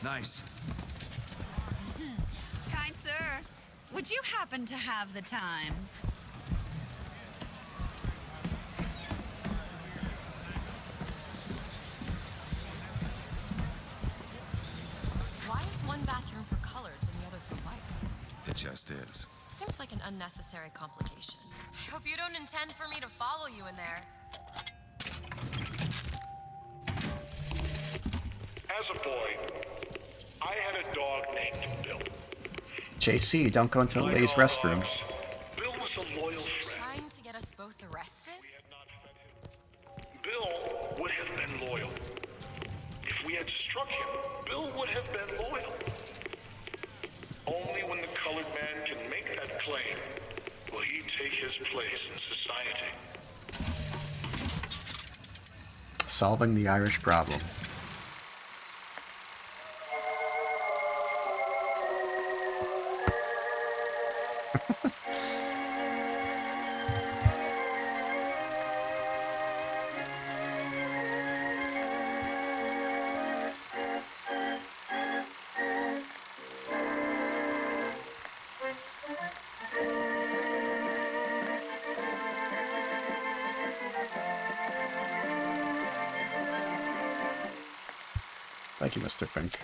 Nice. Kind sir, would you happen to have the time? Why is one bathroom for colors and the other for whites? It just is. Seems like an unnecessary complication. I hope you don't intend for me to follow you in there. As a boy, I had a dog named Bill. JC, don't go into the ladies' restroom. Bill was a loyal friend. Trying to get us both arrested? Bill would have been loyal. If we had struck him, Bill would have been loyal. Only when the colored man can make that claim will he take his place in society. Solving the Irish problem. Thank you, Mr. Fink.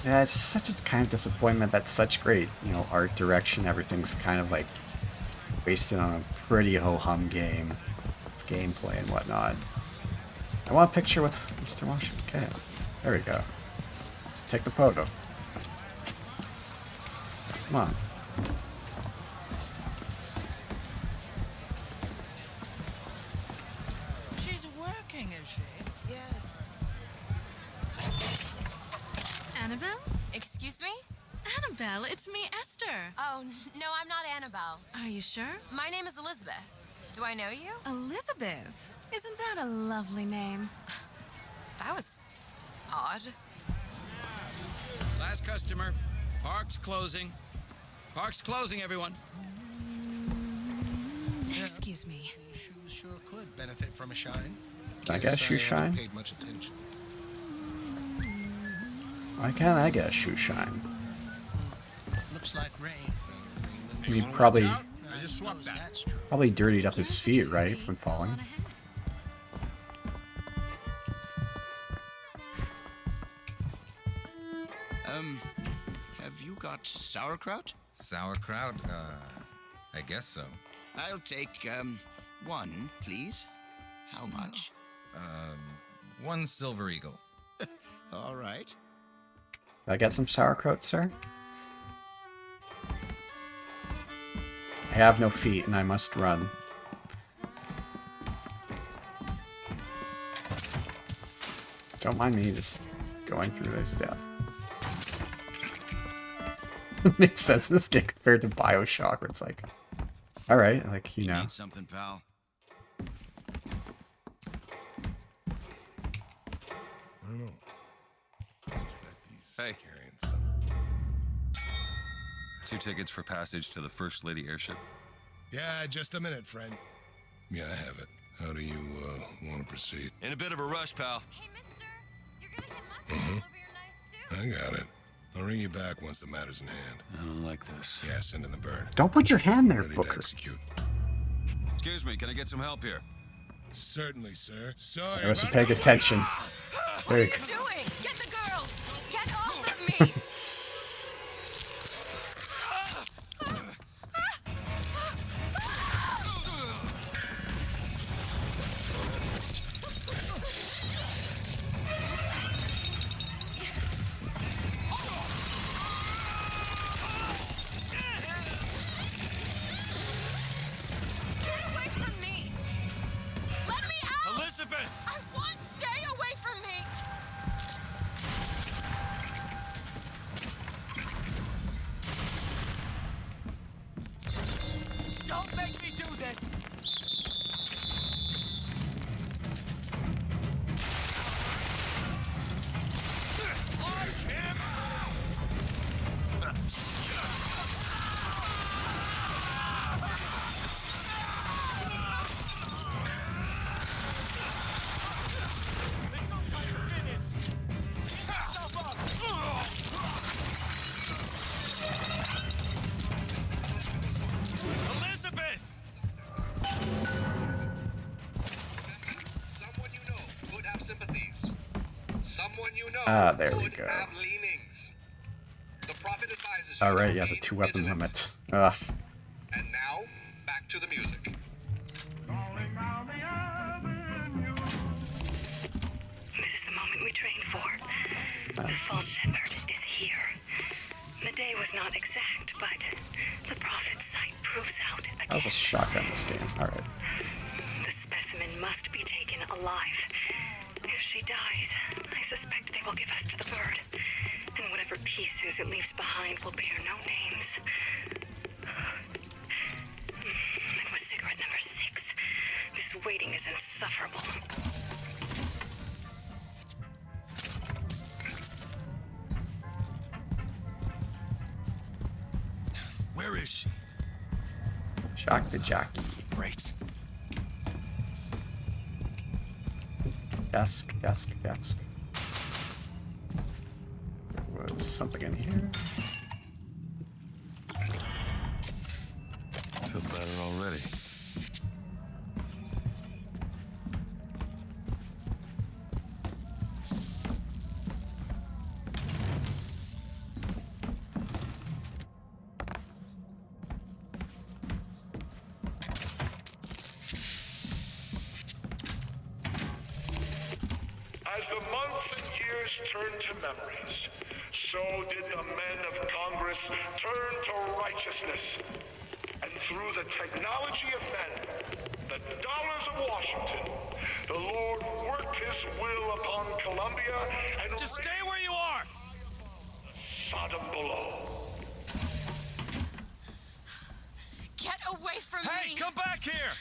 Yeah, it's just such a kind of disappointment that such great, art direction, everything's kind of like wasted on a pretty ho-hum game with gameplay and whatnot. I want a picture with Mr. Washington. Okay, there we go. Take the photo. Come on. She's working, is she? Yes. Annabelle? Excuse me? Annabelle, it's me, Esther. Oh, no, I'm not Annabelle. Are you sure? My name is Elizabeth. Do I know you? Elizabeth. Isn't that a lovely name? That was odd. Last customer. Park's closing. Park's closing, everyone. Excuse me. Shoes sure could benefit from a shine. Can I get a shoe shine? Paid much attention. Why can't I get a shoe shine? Looks like rain. He probably I just swapped that. That's true. probably dirtied up his feet, right, from falling. Have you got sauerkraut? Sauerkraut? I guess so. I'll take, one, please. How much? 1 silver eagle. All right. Can I get some sauerkraut, sir? I have no feet and I must run. Don't mind me just going through those desks. doesn't make sense in this game compared to Bioshock, where it's like, all right, like, you know. Need something, pal? I don't know. Hey. 2 tickets for passage to the First Lady airship. Yeah, just a minute, friend. Yeah, I have it. How do you, want to proceed? In a bit of a rush, pal. Hey, mister, you're gonna get mustard all over your nice suit. I got it. I'll ring you back once the matter's in hand. I don't like this. Yeah, send in the bird. Don't put your hand there, Ready to Booker. execute. Excuse me, can I get some help here? Certainly, sir. Sorry. I wasn't paying attention. There you go. Doing? Get the girl! Get off of me! Get away from me! Let me out! Elizabeth! I want stay away from me! Don't make me do this! Push him There's no time to finish! Get yourself up! Elizabeth! Someone you know could have sympathies. Someone you know Ah, there we could go. have leanings. The prophet advises you All right, to yeah, the be 2-weapon vigilant. limit. Ugh. And now, back to the music. This is the moment we trained for. The false shepherd is here. The day was not exact, but the prophet's sight proves out That was a again. shotgun this game. All right. The specimen must be taken alive. If she dies, I suspect they will give us to the bird. And whatever pieces it leaves behind will bear no names. It was cigarette number 6. This waiting is insufferable. Where is she? Shock the jockey. Great. Desk, desk, desk. There was something in here. I feel better already. As the months and years turned to memories, so did the men of Congress turn to righteousness. And through the technology of men, the dollars of Washington, the Lord worked his will upon Columbia and Just stay where you are! Sodom below. Get away from me! Hey, come back here!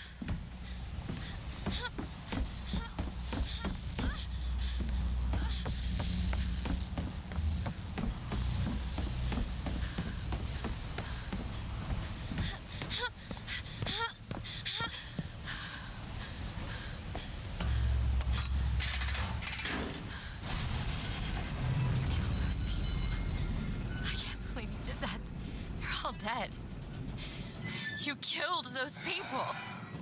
all dead. You killed those people.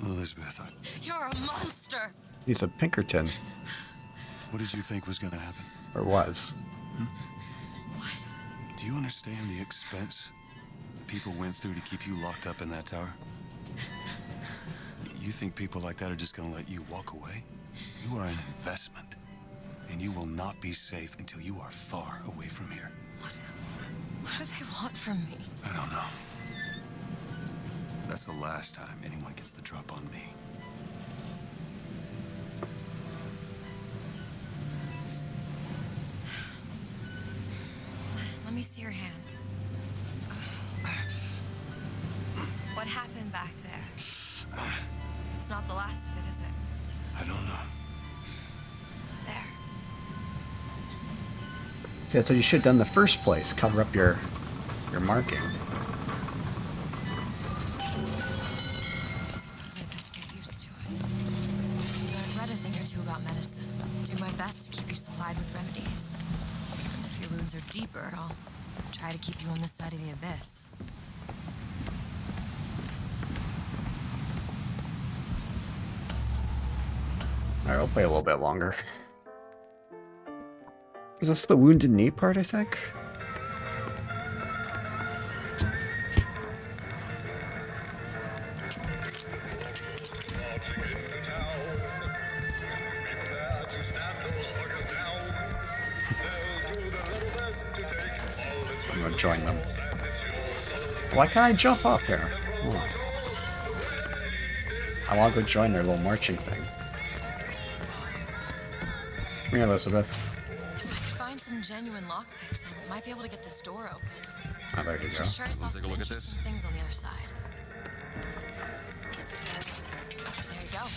Elizabeth, You're a monster. He's a Pinkerton. what did you think was gonna happen? Or was. Do you understand the expense people went through to keep you locked up in that tower? You think people like that are just gonna let you walk away? You are an investment, and you will not be safe until you are far away from here. What do they want from me? I don't know. That's the last time anyone gets the drop on me. Let me see your hand. What happened back there? It's not the last of it, is it? I don't know. There. See, that's what you should have done in the first place. Cover up your marking. I suppose I best get used to it. I've read a thing or two about medicine. Do my best to keep you supplied with remedies. And if your wounds are deeper, I'll try to keep you on this side of the abyss. Alright, I'll play a little bit longer. Is this the wounded knee part, I think? I'm gonna join them. Why can't I jump up here? Oh. I want to go join their little marching thing. Come here, Elizabeth. If I could find some genuine lockpicks, I might be able to get this door open. Oh, there you go. I'm sure I saw Take a some look at interesting this. things on the other side. There you go.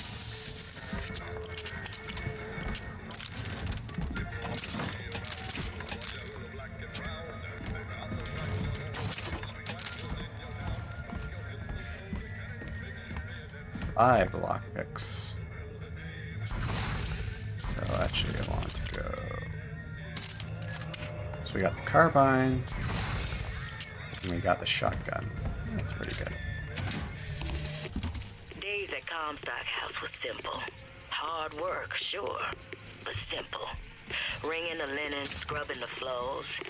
Five lockpicks. So actually I want to go. So we got the carbine. And we got the shotgun. That's pretty good. Days at Comstock House was simple. Hard work, sure, but simple. Wringing the linen, scrubbing the floors.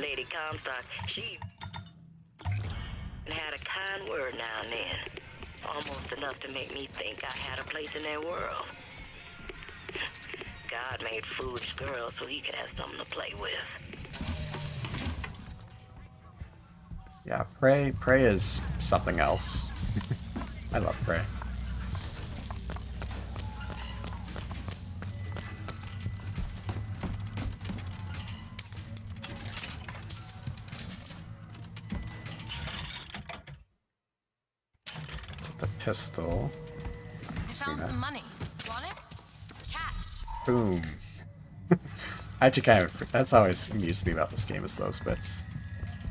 Lady Comstock, she had a kind word now and then. Almost enough to make me think I had a place in their world. God made foolish girls so he could have something to play with. Yeah, Prey is something else. I love Prey. The pistol. I found some money. Want it? Cash. Boom. I actually kind of, that's always amused me about this game, is those bits.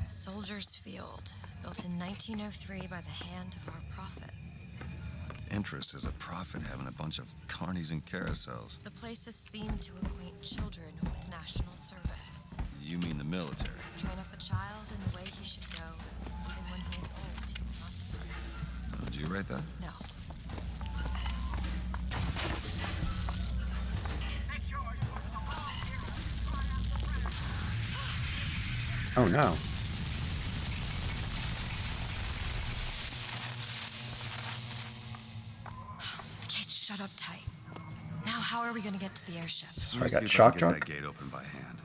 Soldier's Field, built in 1903 by the hand of our prophet. Interest is a profit having a bunch of carnies and carousels. The place is themed to acquaint children with national service. You mean the military? Train up a child in the way he should go, even when he is old, he will not depart. Oh, did you write that? No. Oh no. The gate's shut up tight. Now how are we gonna get to the airship? So I Let's got see if shock can jock. get that gate open by hand.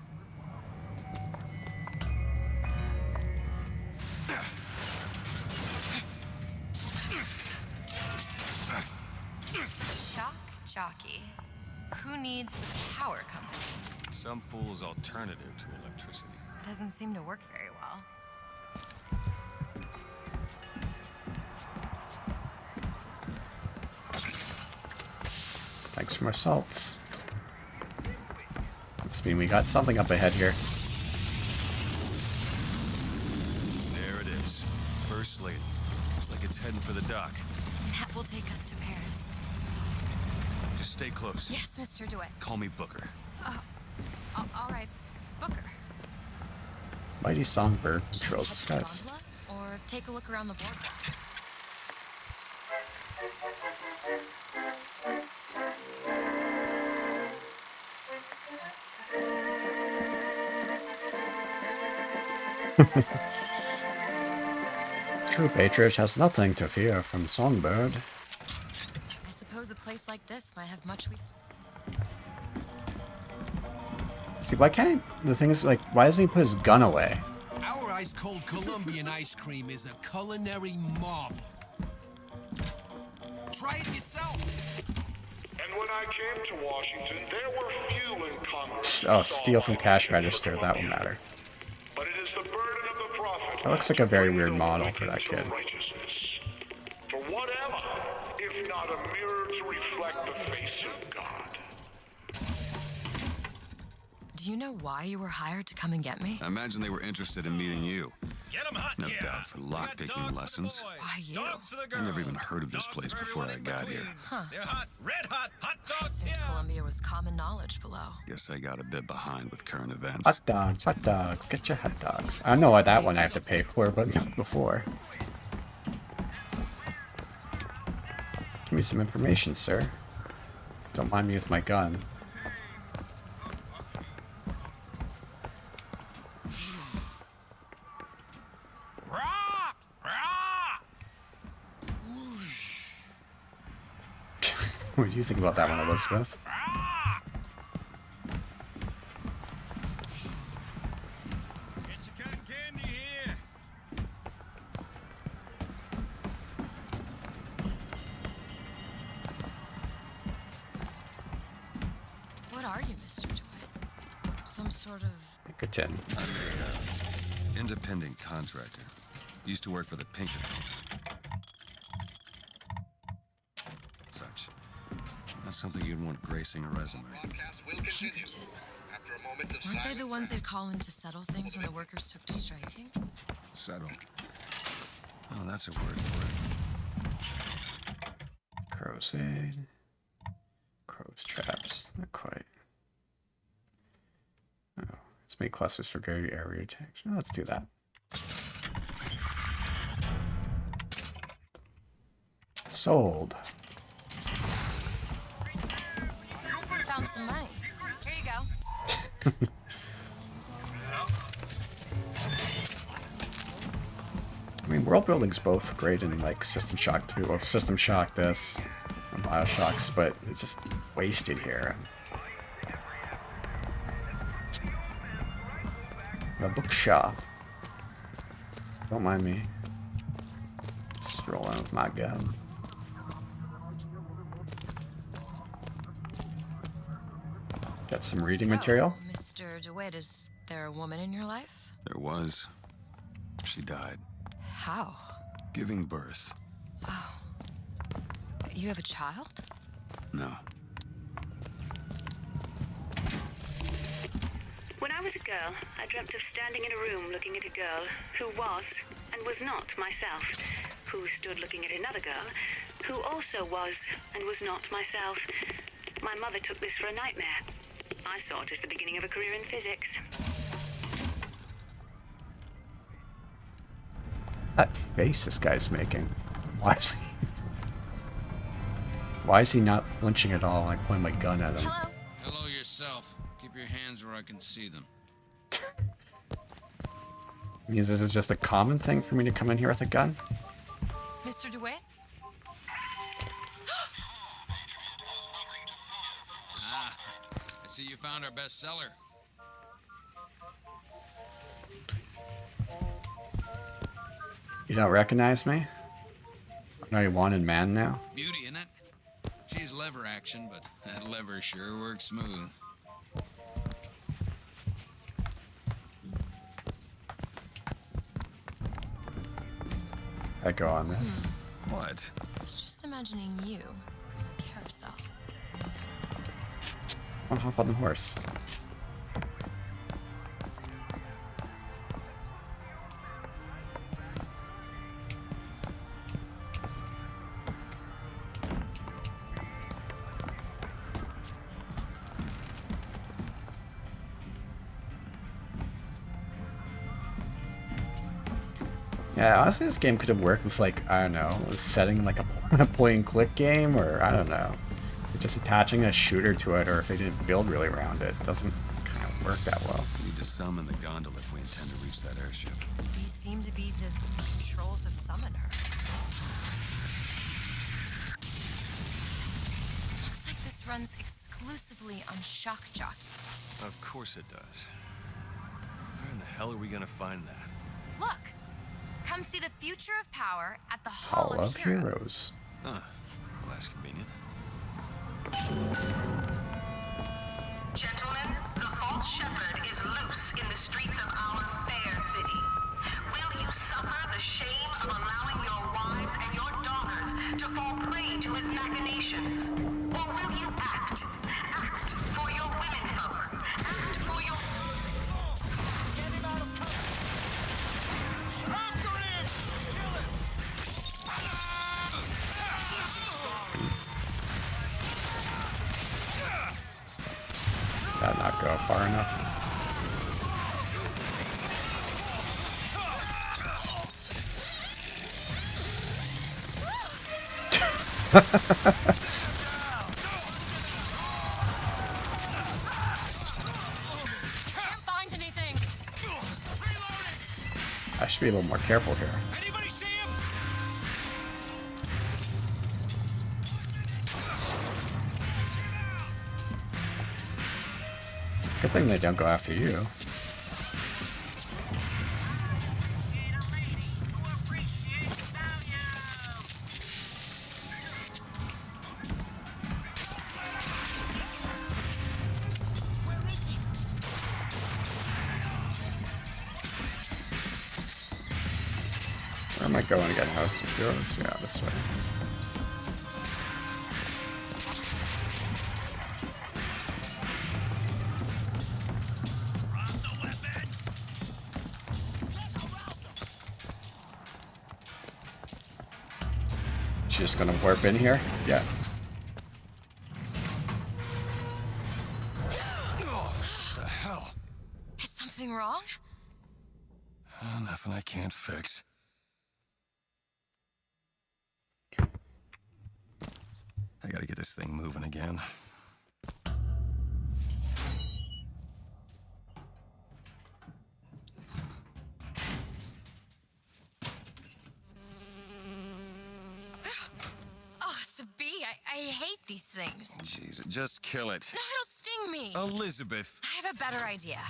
Shock jockey. Who needs the power company? Some fool's alternative to electricity. Doesn't seem to work very well. Thanks for my salts. Must mean we got something up ahead here. There it is. First lady. Looks like it's heading for the dock. That will take us to Paris. Just stay close. Yes, Mr. DeWitt. Call me Booker. All right, Booker. Mighty Songbird Should we controls head the to the skies. gondola, or take a look around the boardwalk? True patriot has nothing to fear from Songbird. I suppose a place like this might have much we... See, why can't the thing is, like, why doesn't he put his gun away? Our ice-cold Colombian ice cream is a culinary marvel. Try it yourself. And when I came to Washington, there were few in Congress. Oh, steal from cash register, that will matter. But it is the burden of the prophet. That looks like a very weird model for that kid. Righteousness. place of God. Do you know why you were hired to come and get me? I imagine they were interested in meeting you. Get 'em hot, No yeah. doubt for lockpicking lessons. Why you? Dogs for the girls. I never even heard of this Dogs place for before I everyone in got between. here. Huh. They're hot, red hot, hot I dogs. assumed Columbia was common knowledge below. Guess I got a bit behind with current events. Hot dogs, hot dogs. Get your hot dogs. I know what that one I have to pay for, but not before. Give me some information, sir. Don't mind me with my gun. Rah! Rah! What do you think about that one, Elizabeth? Get your cotton candy here. What are you, Mr. DeWitt? Some sort of... Pinkerton. I'm a independent contractor. Used to work for the Pinkerton. Such. Not something you'd want gracing a resume. Pinkertons. Weren't they the ones they'd call in to settle things when the workers took to striking? Settle. Oh, that's a word for it. Crow's Crow's traps. Not quite. Oh, let's make clusters for greater area detection. Let's do that. Sold. Found some money. Here you go. I mean, world building's both great in like System Shock 2 or System Shock this and Bioshocks, but it's just wasted here. The bookshop. Don't mind me. Strolling with my gun. Got some reading material. Mr. DeWitt, is there a woman in your life? There was. She died. How? Giving birth. Oh. You have a child? No. When I was a girl, I dreamt of standing in a room looking at a girl who was and was not myself, who stood looking at another girl who also was and was not myself. My mother took this for a nightmare. I saw it as the beginning of a career in physics. That face this guy's making. Why is he not flinching at all? I point my gun at him. Hello? Hello yourself. Keep your hands where I can see them. Means this is just a common thing for me to come in here with a gun? Mr. DeWitt? Ah, I see you found our bestseller. You don't recognize me? Are you wanted man now? Beauty, in it? She's lever action, but that lever sure works smooth. I go on this. What? I was just imagining you in the carousel. I'll hop on the horse. Yeah, honestly, this game could have worked with, like, I don't know, setting like a point-and-click game, or I don't know, just attaching a shooter to it, or if they didn't build really around it, it doesn't kind of work that well. We need to summon the gondola if we intend to reach that airship. These seem to be the controls that summon her. Looks like this runs exclusively on shock jockey. Of course it does. Where in the hell are we gonna find that? Look! Come see the future of power at the Hall Hall of Heroes. Huh. Well, that's convenient. Gentlemen, the false shepherd is loose in the streets of our fair city. Will you suffer the shame of allowing your wives and your daughters to fall prey to his machinations? Or will you go far enough. Can't find anything. I should be a little more careful here. Anybody see him? Good thing they don't go after you. Where am I going again? House of Heroes? Yeah, this way. She's just gonna warp in here? Yeah. Oh, what the hell? Is something wrong? Nothing I can't fix. I gotta get this thing moving again. Oh, it's a bee. I hate these things. Jeez, just kill it. No, it'll sting me. Elizabeth, I have a better idea.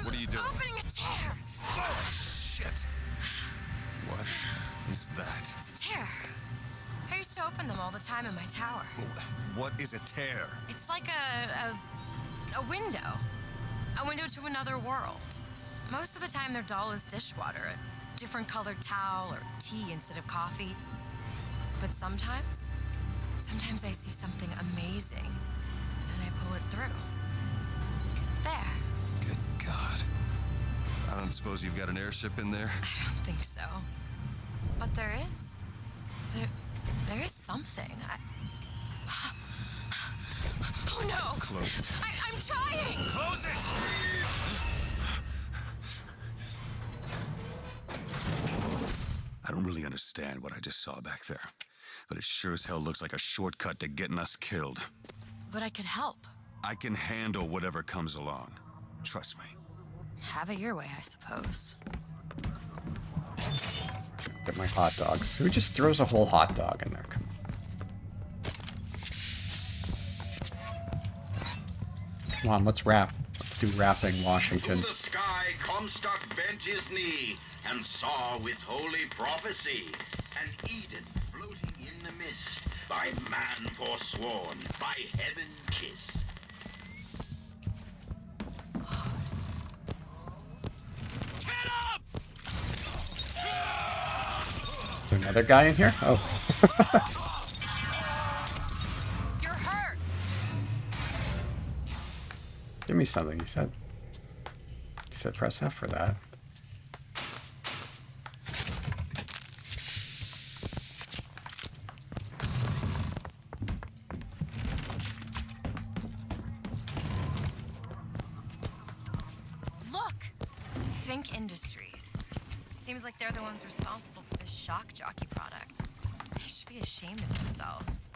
what are you doing? Opening a tear. Oh, shit. What is that? It's a tear. I used to open them all the time in my tower. What is a tear? It's like a window. A window to another world. Most of the time, they're dull as dishwater, a different colored towel or tea instead of coffee. But sometimes I see something amazing, and I pull it through. There. Good God. I don't suppose you've got an airship in there? I don't think so. But there is. There is something. Oh no! Close it. I'm trying! Close it! I don't really understand what I just saw back there, but it sure as hell looks like a shortcut to getting us killed. But I could help. I can handle whatever comes along. Trust me. Have it your way, I suppose. Get my hot dogs. Who just throws a whole hot dog in there? Come on. Come on, let's rap. Let's do rapping, Washington. To the sky Comstock bent his knee and saw with holy prophecy an Eden floating in the mist, by man forsworn, by heaven kissed. Is there another guy in here? Oh. You're hurt. Give me something, you said. You said press F for that. Look! Fink Industries. Seems like they're the ones responsible for this shock jockey product. They should be ashamed of themselves.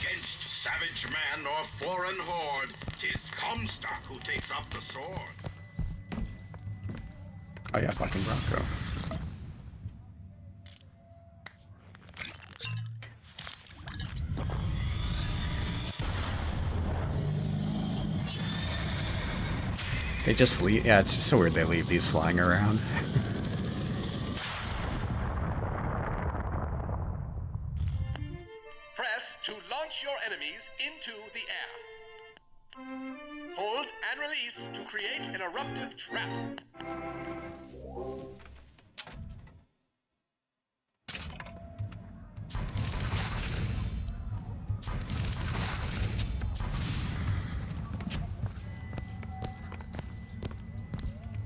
Against savage man or foreign horde, 'tis Comstock who takes up the sword. Oh yeah, fucking Bronco. They just leave. Yeah, it's just so weird they leave these flying around. Press to launch your enemies into the air. Hold and release to create an eruptive trap.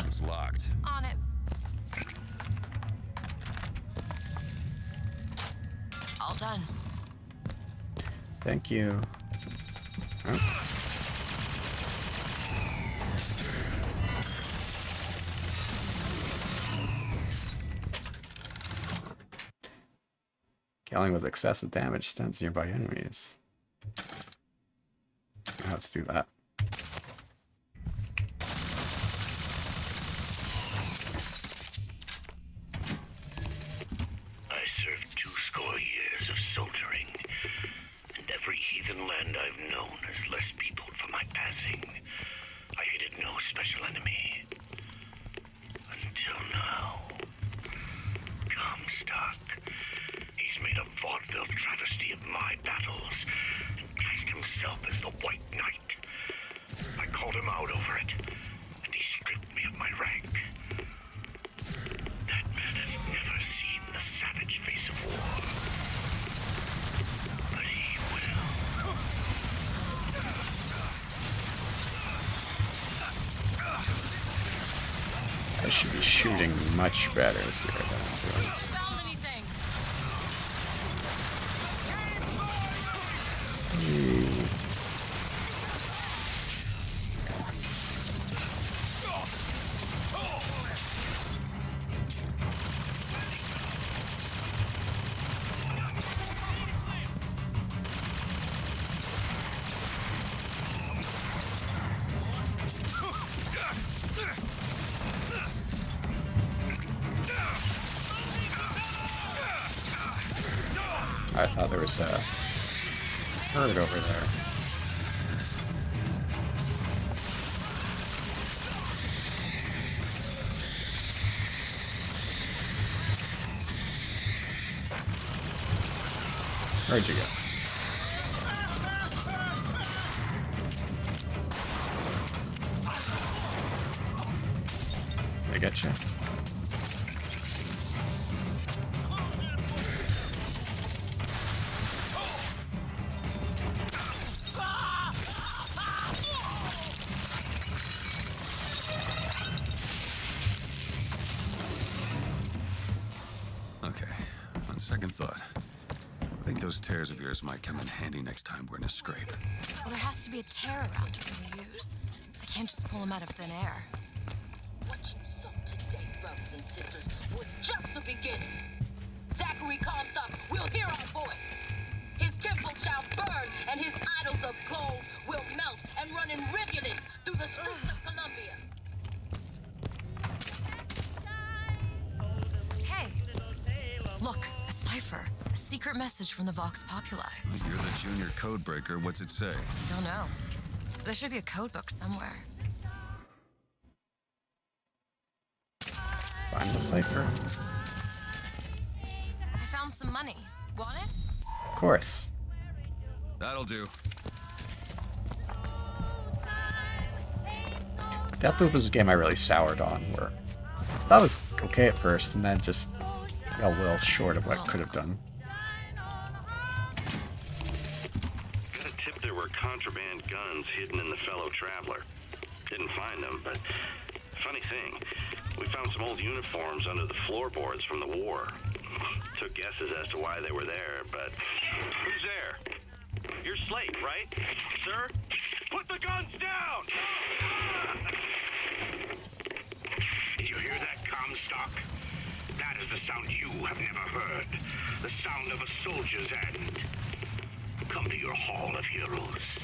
It's locked. On it. All done. Thank you. Oh. Killing with excessive damage stuns nearby enemies. Let's do that. I served 20 years of soldiering, and every heathen land I've known has less peopled for my passing. I hated no special enemy. Until now. Comstock. He's made a vaudeville travesty of my battles and cast himself as the White Knight. I called him out over it, and he stripped me of my rank. That man has never seen the savage face of war. But he will. I should be shooting much better here than I'm doing. Found anything? I thought there was a herd over there. Where'd you go? Did I get you? Okay, on second thought, I think those tears of yours might come in handy next time we're in a scrape. Well, there has to be a tear around for me to use. I can't just pull them out of thin air. What you saw today, brothers and sisters, was just the beginning. Zachary Comstock will hear our voice. His temple shall burn, and his idols of gold will melt and run in rivulets through the streets of Columbia. Hey! Look, a cipher. A secret message from the Vox Populi. You're the junior code breaker. What's it say? Don't know. There should be a code book somewhere. Find the cipher. I found some money. Want it? Of course. That'll do. Deathloop was a game I really soured on, where I thought it was okay at first, and then just fell well short of what it could have done. Got a tip there were contraband guns hidden in the fellow traveler. Didn't find them, but funny thing, we found some old uniforms under the floorboards from the war. Took guesses as to why they were there, but... Who's there? You're Slate, right? Sir? Put the guns down! Did you hear that, Comstock? That is the sound you have never heard. The sound of a soldier's end. Come to your Hall of Heroes.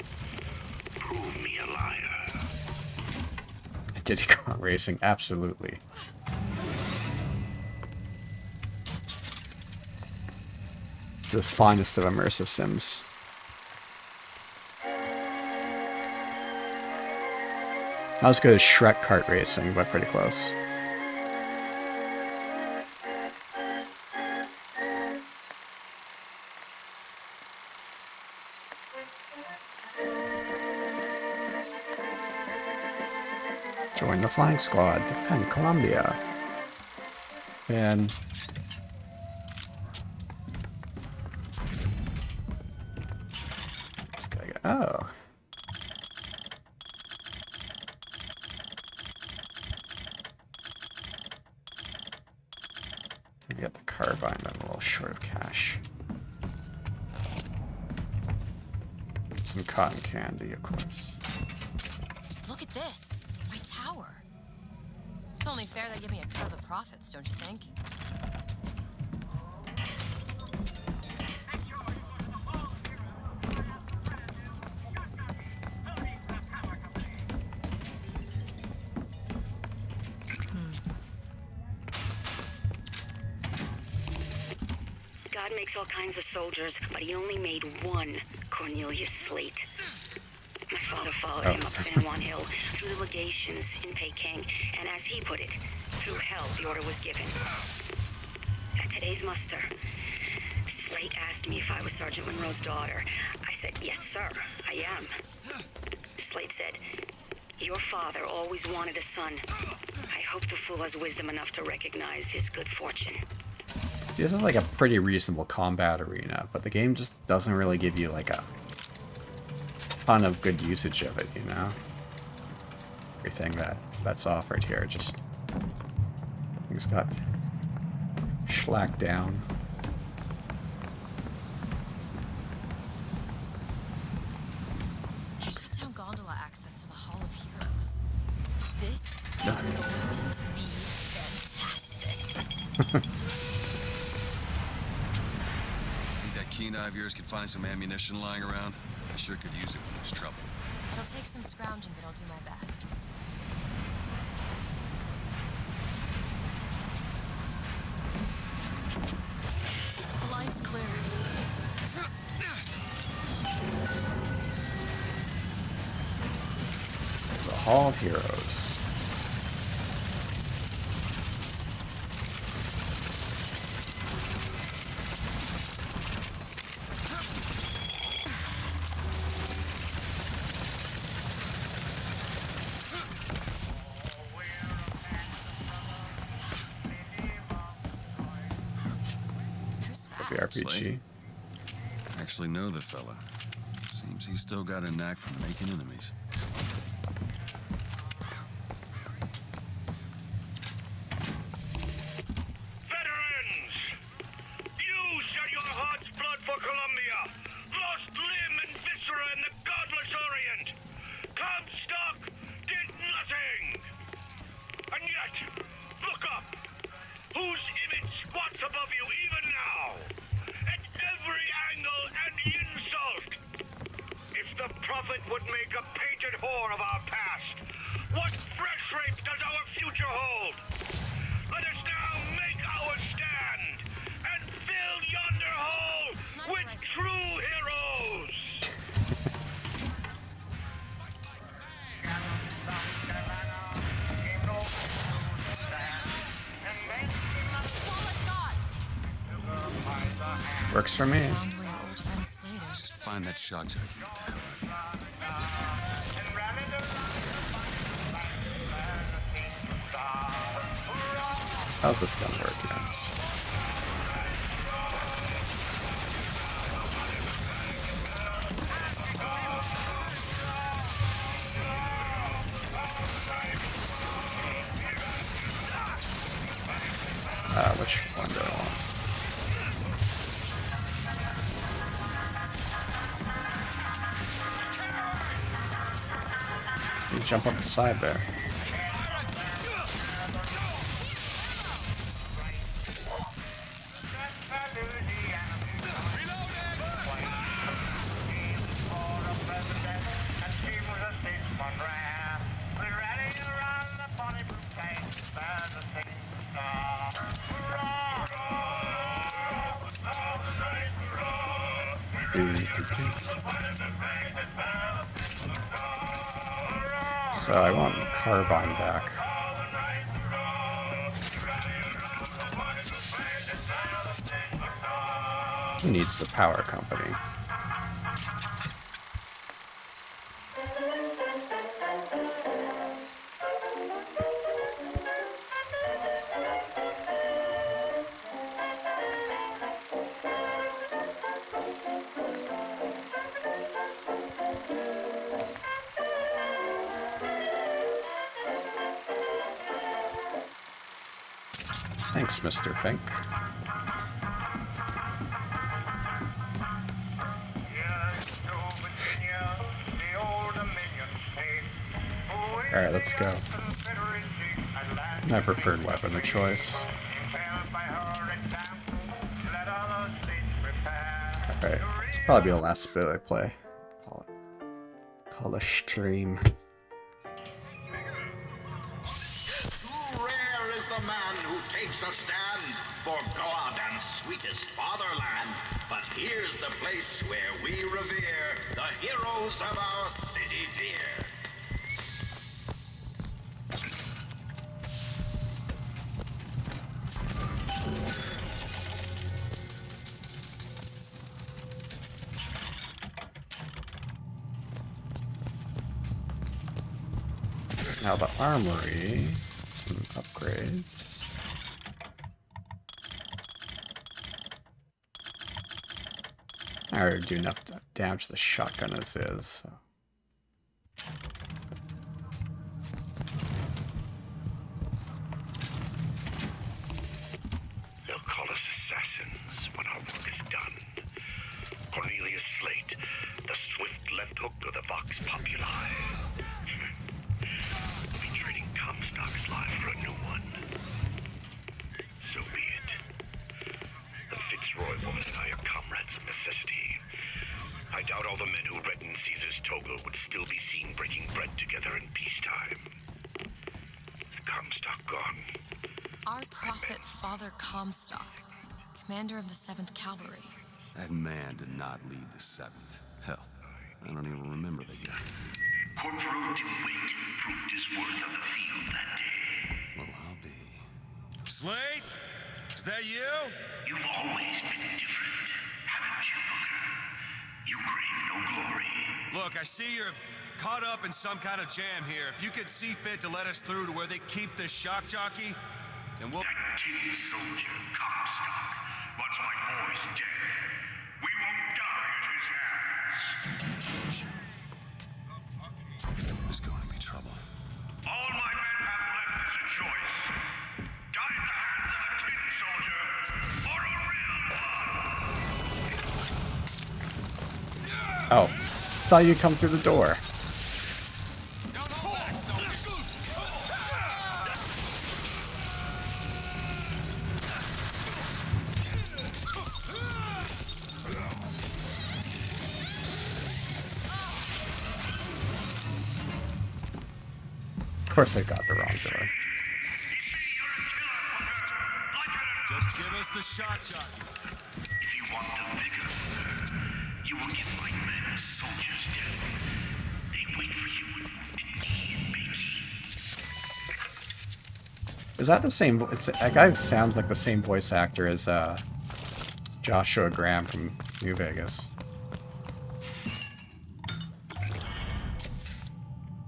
Prove me a liar. Diddy Kong Racing, absolutely. The finest of immersive sims. Not as good as Shrek kart racing, but pretty close. Join the flying squad, defend Columbia. And this guy got, oh. We got the carbine, but I'm a little short of cash. Some cotton candy, of course. Look at this. My tower. It's only fair they give me a cut of the profits, don't you think? God makes all kinds of soldiers, but he only made one Cornelius Slate. My father followed him up San Juan Hill, through the legations in Peking, and as he put it, through hell the order was given. At today's muster, Slate asked me if I was Sergeant Monroe's daughter. I said, yes, sir, I am. Slate said, your father always wanted a son. I hope the fool has wisdom enough to recognize his good fortune. This is like a pretty reasonable combat arena, but the game just doesn't really give you like a ton of good usage of it, you know? Everything that's offered here just got schlacked down. They shut down gondola access to the Hall of Heroes. This is going to be fantastic. Keen eye of yours could find some ammunition lying around. I sure could use it when there's trouble. It'll take some scrounging, but I'll do my best. The line's clear. The Hall of Heroes. RPG. I actually know the fella. Seems he's still got a knack for making enemies. Veterans! You shed your heart's blood for Columbia, lost limb and viscera in the godless Orient. Comstock did nothing! And yet, look up! Whose image squats above you even now? At every angle and insult! If the prophet would make a painted whore of our past, what fresh rape does our future hold? Let us now make our stand and fill yonder hole with true heroes! Works for me. Just find that shock jockey and get the hell out of here. How's this gonna work, man? Which one do I want? You jump up the side there. So I want Carbine back. Who needs the power company? Thanks, Mr. Fink. Alright, let's go. My preferred weapon of choice. Alright, this will probably be the last bit I play. Call a stream. Too rare is the man who takes a stand for God and sweetest fatherland. But here's the place where we revere the heroes of our city dear. Now the armory, some upgrades. I already do enough damage to the shotgun as is. So. They'll call us assassins when our work is done. Cornelius Slate, the swift left hook of the Vox Populi. We'll be trading Comstock's life for a new one. So be it. The Fitzroy woman and I are comrades of necessity. I doubt all the men who reddened Caesar's toga would still be seen breaking bread together in peacetime. With Comstock gone, Our prophet, Father Comstock, commander of the 7th Cavalry. That man did not lead the 7th. Hell, I don't even remember the guy. Corporal DeWitt proved his worth on the field that day. Well, I'll be. Slate? Is that you? You've always been different, haven't you, Booker? You crave no glory. Look, I see you're caught up in some kind of jam here. If you could see fit to let us through to where they keep this shock jockey, then we'll... That tin soldier, Comstock, once my boy's dead. We won't die at his hands. There's going to be trouble. All my men have left is a choice. Die at the hands of a tin soldier, or a real one. Oh, thought you'd come through the door. Of course they got the wrong door. Just give us the shock jockey. If you want the vigor, you will give my men a soldier's death. They wait for you with wounded knee and Is that the same? That guy sounds like the same voice actor as Joshua Graham from New Vegas.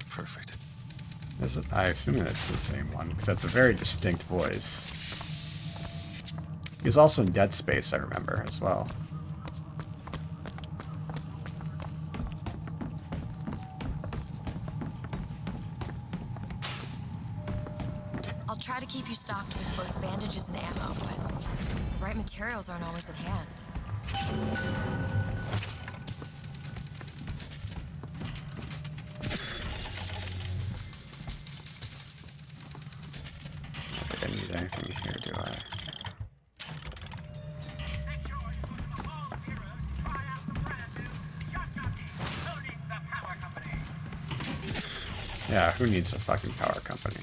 Perfect. Is it? I assume it's the same one because that's a very distinct voice. He was also in Dead Space, I remember, as well. I'll try to keep you stocked with both bandages and ammo, but the right materials aren't always at hand. I don't need anything here, do I? Yeah, who needs a fucking power company?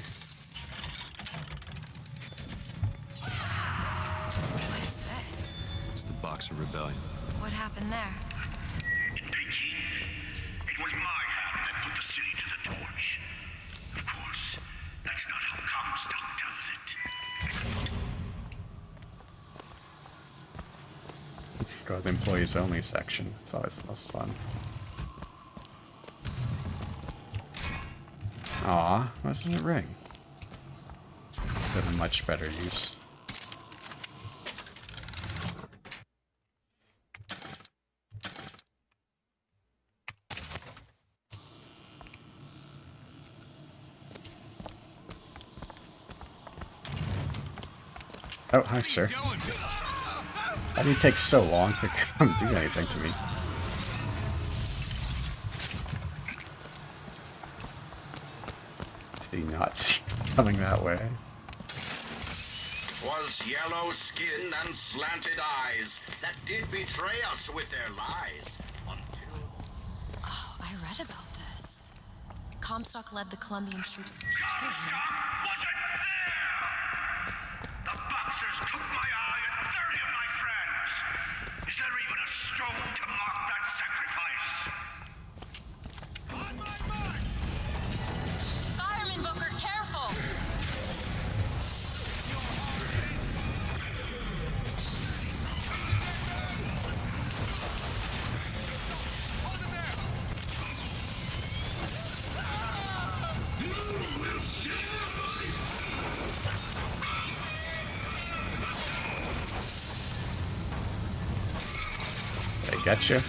What is this? It's the Boxer Rebellion. What happened there? In Peking, it was my hand that put the city to the torch. Of course, that's not how Comstock tells it. Go to the employees only section. It's always the most fun. Aw, why doesn't it ring? Could have much better use. Oh, hi, sir. Why do you take so long to come do anything to me? Did he not see coming that way? 'Twas yellow skin and slanted eyes that did betray us with their lies. Oh, I read about this. Comstock led the Colombian troops to Comstock wasn't there! The boxers took my eye and 30 of my friends. Is there even a stone to mark that sacrifice? On my mark! Fireman Booker, careful! They get you.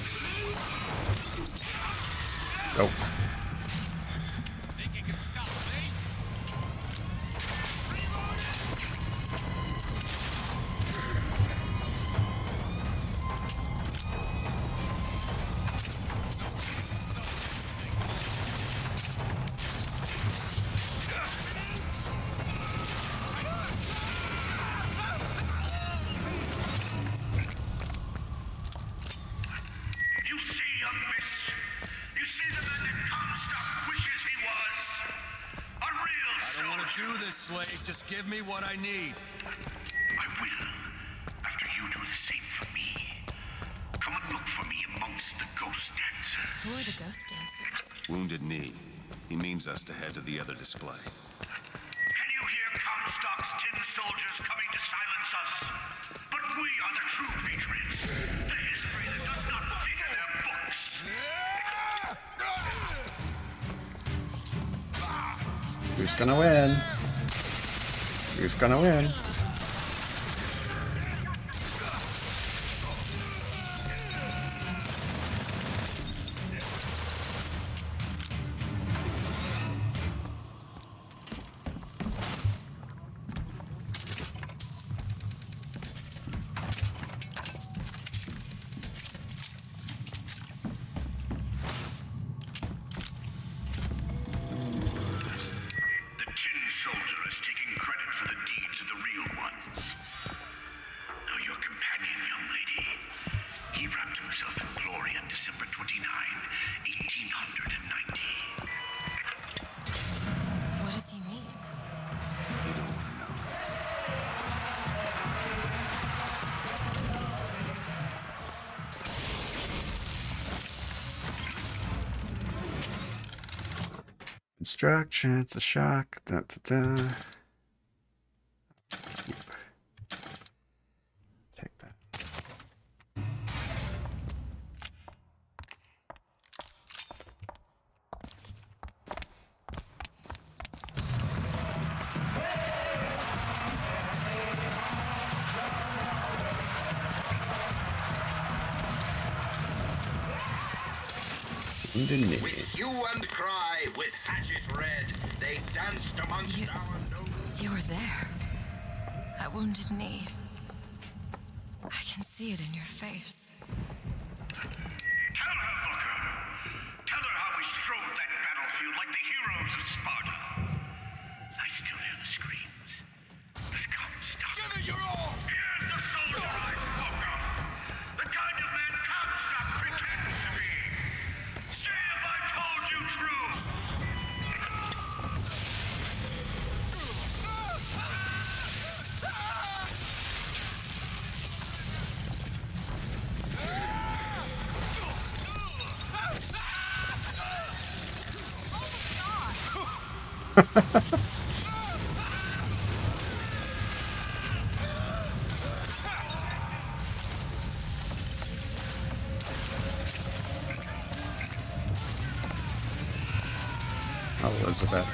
Go. You see, young miss? You see the man that Comstock wishes he was? A real I don't want to soldier. do this, slave. Just give me what I need. I will, after you do the same for me. Come and look for me amongst the ghost dancers. Who are the ghost dancers? Wounded Knee. He means us to head to the other display. Can you hear Comstock's tin soldiers coming to silence us? But we are the true patriots. The history that does not fit in their books. Who's gonna win? Who's gonna win? The tin soldier is taking credit for the deeds of the real ones. Now your companion, young lady, he wrapped himself in glory on December 29, 1890. What does he mean? You don't want to know. Instruction, it's a shock. Da, da, da. Take that. Indeed. With hue and cry, with hatchet red, they danced amongst our nobles. You were there. That wounded knee. I can see it in your face. Tell her, Booker. Tell her how we strode that battlefield like the heroes of Sparta. I still hear the screams. This Comstock. Give it your all! Here's the soldier I spoke of. The kind of man Comstock pretends to be. Say if I told you true. Oh, Elizabeth.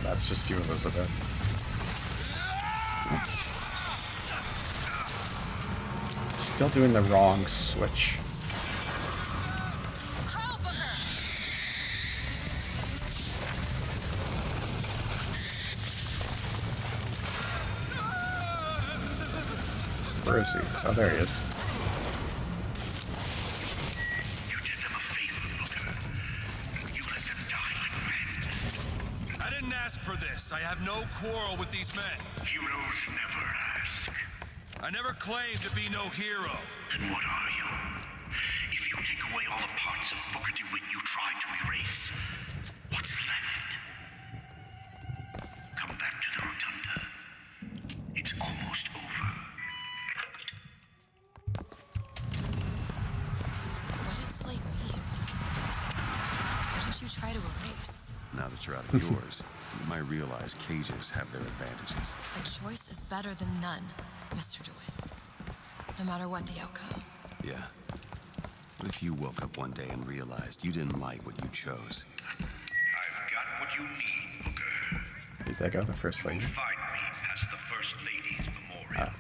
That's just you, Elizabeth. Still doing the wrong switch. Where is he? Oh, there he is. You did them a favor, Booker. I have no quarrel with these men. Heroes never ask. I never claimed to be no hero. Then what are you? If you take away all the parts of Booker DeWitt you tried to erase, what's left? Come back to the Rotunda. It's almost over. What did Slate mean? What did you try to erase? Now that you're out of yours, you might realize cages have their advantages. A choice is better than none, Mr. DeWitt. No matter what the outcome. Yeah. What if you woke up one day and realized you didn't like what you chose? I've got what you need, Booker. Did that go the first lady? Find me past the First Lady's memorial.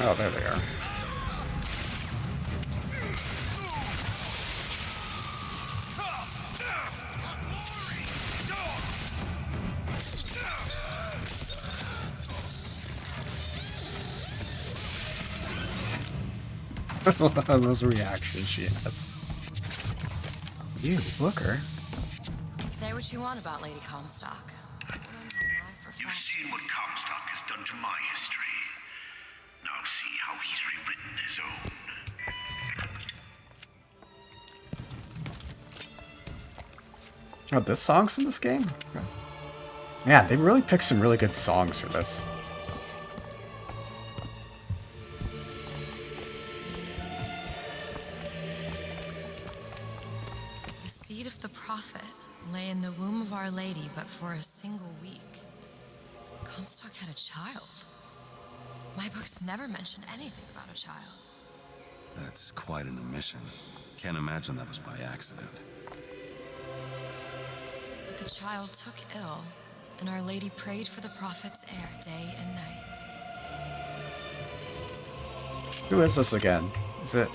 Oh, there they are. Those reactions she has. You, Booker. Say what you want about Lady Comstock. You've seen what Comstock has done to my history. Now see how he's rewritten his own. Oh, this song's in this game? Man, they really picked some really good songs for this. The seed of the prophet lay in the womb of Our Lady, but for a single week. Comstock had a child. My books never mentioned anything about a child. That's quite an omission. Can't imagine that was by accident. But the child took ill, and Our Lady prayed for the prophet's heir day and night. Who is this again? Is it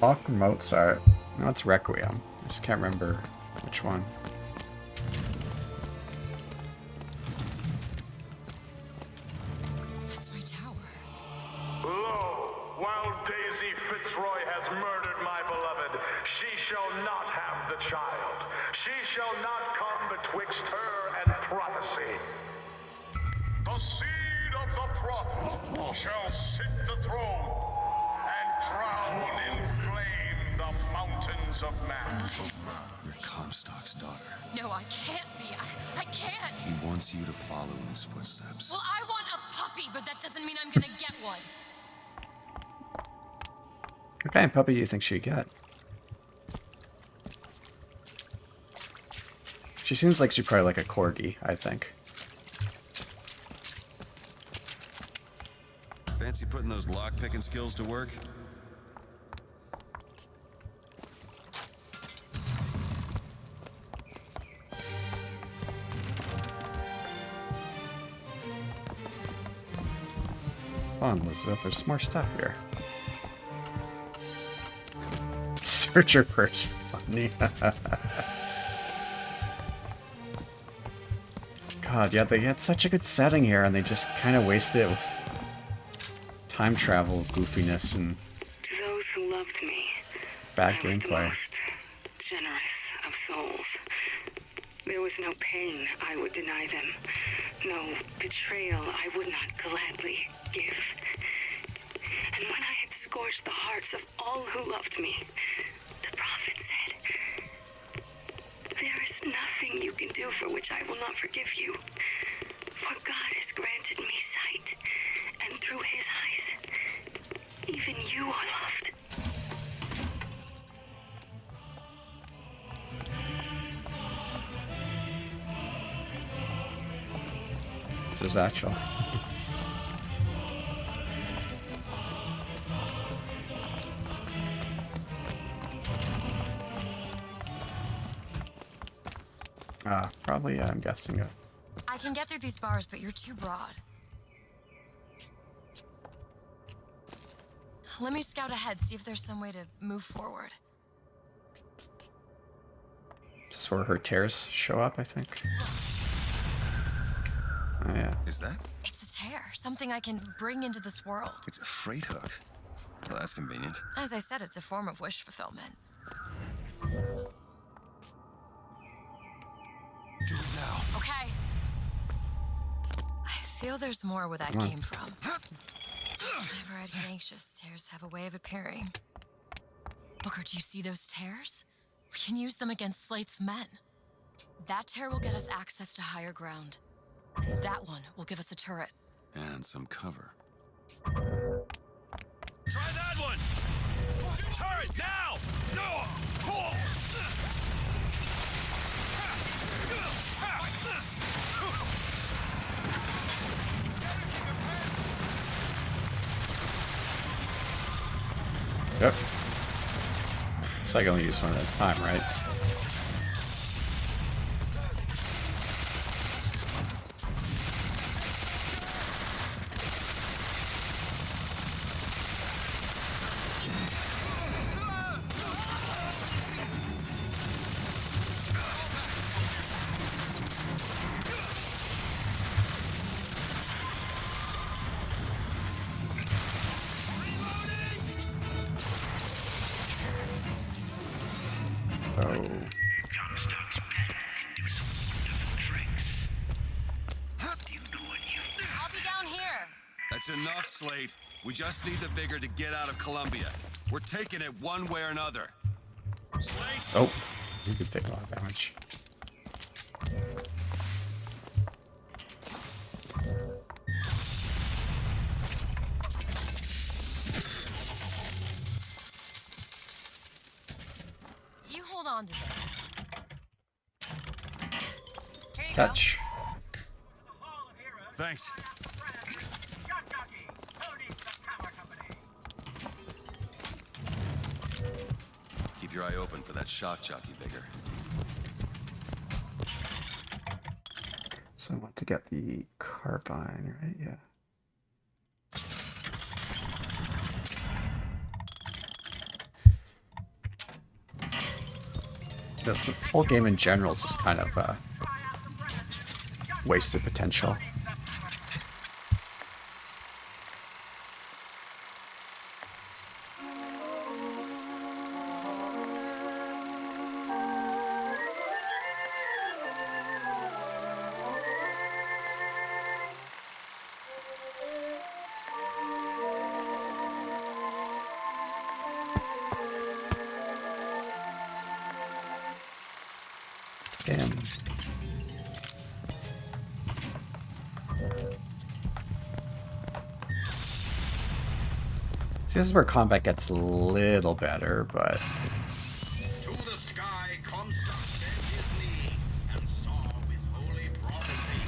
Bach or Mozart? No, it's Requiem. I just can't remember which one. That's my tower. Lo, while Daisy Fitzroy has murdered my beloved, she shall not have the child. She shall not come betwixt her and prophecy. The seed of the prophet shall sit the throne and drown in flame the mountains of man. You're Comstock's daughter. No, I can't be. I can't. He wants you to follow in his footsteps. Well, I want a puppy, but that doesn't mean I'm gonna get one. What kind of puppy do you think she'd get? She seems like she'd probably like a corgi, I think. Fancy putting those lock-picking skills to work? Come on, Elizabeth, there's more stuff here. Searcher first. Funny. God, yeah, they had such a good setting here, and they just kind of wasted it with time travel goofiness and To those who loved me, bad I was the gameplay. most generous of souls. There was no pain I would deny them, no betrayal I would not gladly give. And when I had scorched the hearts of all who loved me, the prophet said, "There is nothing you can do for which I will not forgive you. For God has granted me sight, and through his eyes, even you are loved." This is actual. Probably, I'm guessing it. I can get through these bars, but you're too broad. Let me scout ahead, see if there's some way to move forward. This is where her tears show up, I think. Oh, yeah. Is that? It's a tear, something I can bring into this world. It's a freight hook. Well, that's convenient. As I said, it's a form of wish fulfillment. Do it now. Okay. I feel there's more where that Come on. came from. Whenever I'd get anxious, tears have a way of appearing. Booker, do you see those tears? We can use them against Slate's men. That tear will get us access to higher ground. And that one will give us a turret. And some cover. Try that one! Turret, now! Yep. So I can only use one at a time, right? Comstock's pen can do some wonderful tricks. Do you know what you've I'll be down here. That's enough, Slate. We just need the vigor to get out of Columbia. We're taking it one way or another. Slate! Oh, you could take a lot of damage. You hold on to this. Here you Catch. Thanks. Keep your eye open for that shock jockey, Vigor. So I want to get the carbine, right? Yeah. This whole game in general is just kind of wasted potential. Damn. See, this is where combat gets a little better, but To the sky, Comstock bent his knee and saw with holy prophecy.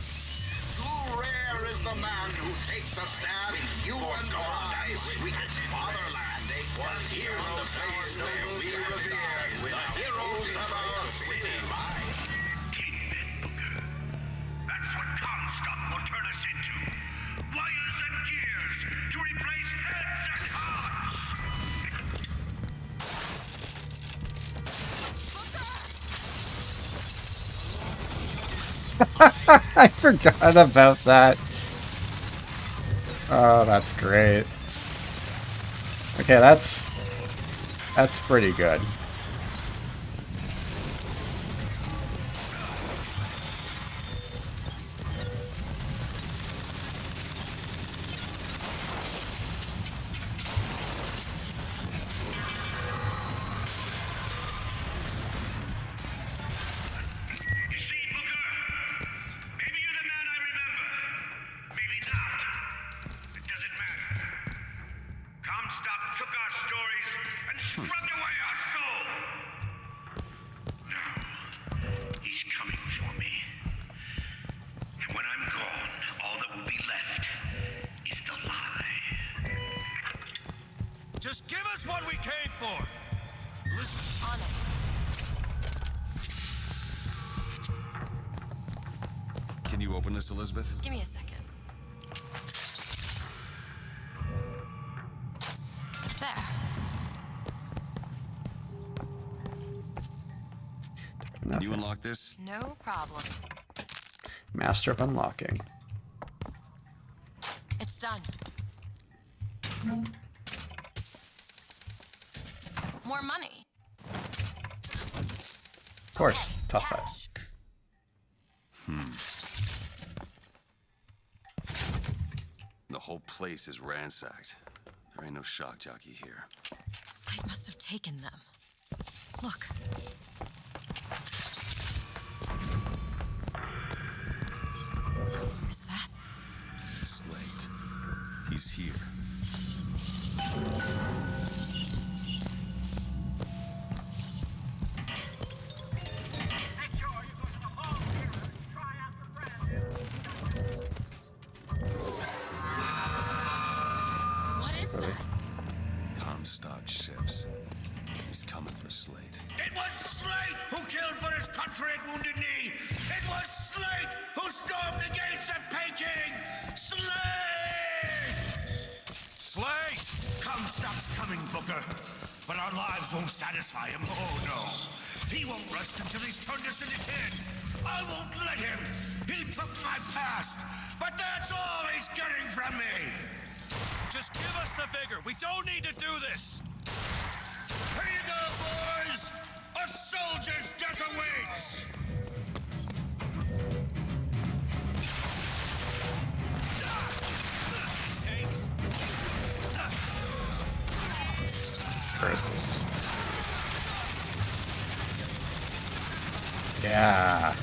Too rare is the man who takes a stab in you and I, sweetest fatherland. For here's the place where we revere the heroes of our city. That's what Comstock will turn us into. Wires and gears to replace heads and hearts. I forgot about that. Oh, that's great. Okay, that's pretty good. You see, Booker? Maybe you're the man I remember. Maybe not. It doesn't matter. Comstock took our stories and scrubbed away our soul. Now, he's coming for me. And when I'm gone, all that will be left is the lie. Just give us what we came for! Listen. On it. Can you open this, Elizabeth? Give me a second. There. Can you unlock this? No problem. Master of unlocking. It's done. More money. Of course, toss that. The whole place is ransacked. There ain't no shock jockey here. Slate must have taken them. Look. Is that? Slate. He's here. What is that? Comstock ships. He's coming for Slate. It was Slate who killed for his country at Wounded Knee! It was Slate who stormed the gates at Peking! Slate! Slate! Comstock's coming, Booker. But our lives won't satisfy him. Oh, no. He won't rest until he's turned us into tin. I won't let him. He took my past. But that's all he's getting from me. Just give us the figure. We don't need to do this. Here you go, boys. A soldier's death awaits. Takes. Curses. Yeah.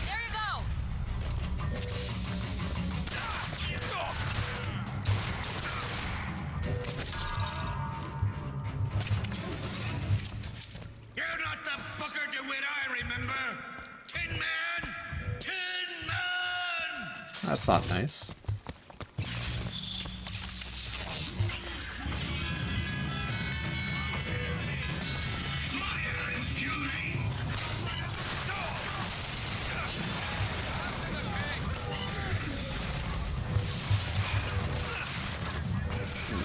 There you go. You're not the Booker DeWitt I remember. Tin Man! Tin Man! That's not nice.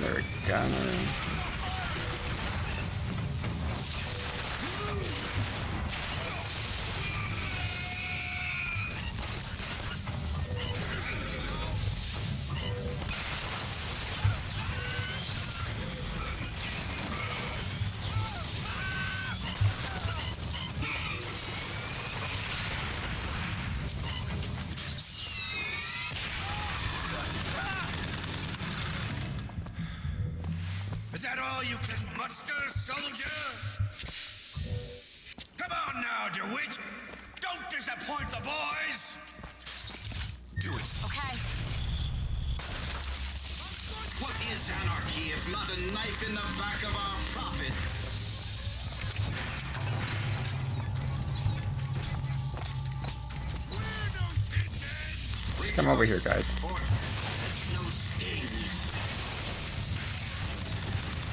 They're gonna. Is that all you can muster, soldier? Come on now, DeWitt! Don't disappoint the boys! Do it. Okay. What is anarchy if not a knife in the back of our prophet? Just come over here, guys.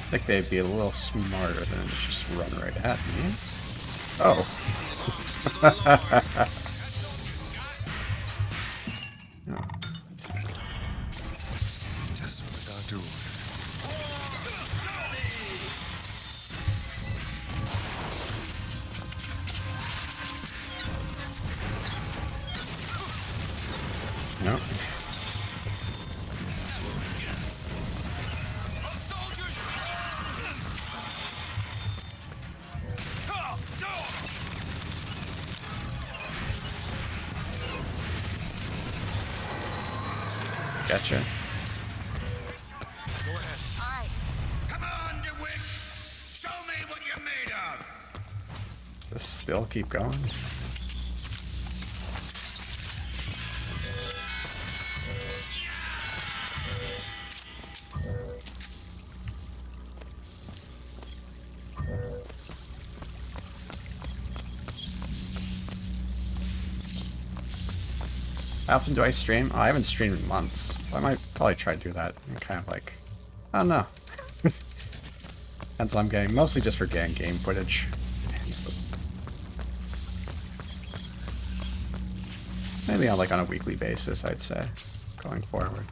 I think they'd be a little smarter than to just run right at me. Oh. No. Just what the doctor No. Gotcha. Go ahead. All right. Come on, DeWitt! Show me what you're made of! Does this still keep going? How often do I stream? Oh, I haven't streamed in months. I might probably try to do that. I'm kind of like, I don't know. Depends what I'm getting. Mostly just for getting game footage. Maybe on like on a weekly basis, I'd say, going forward.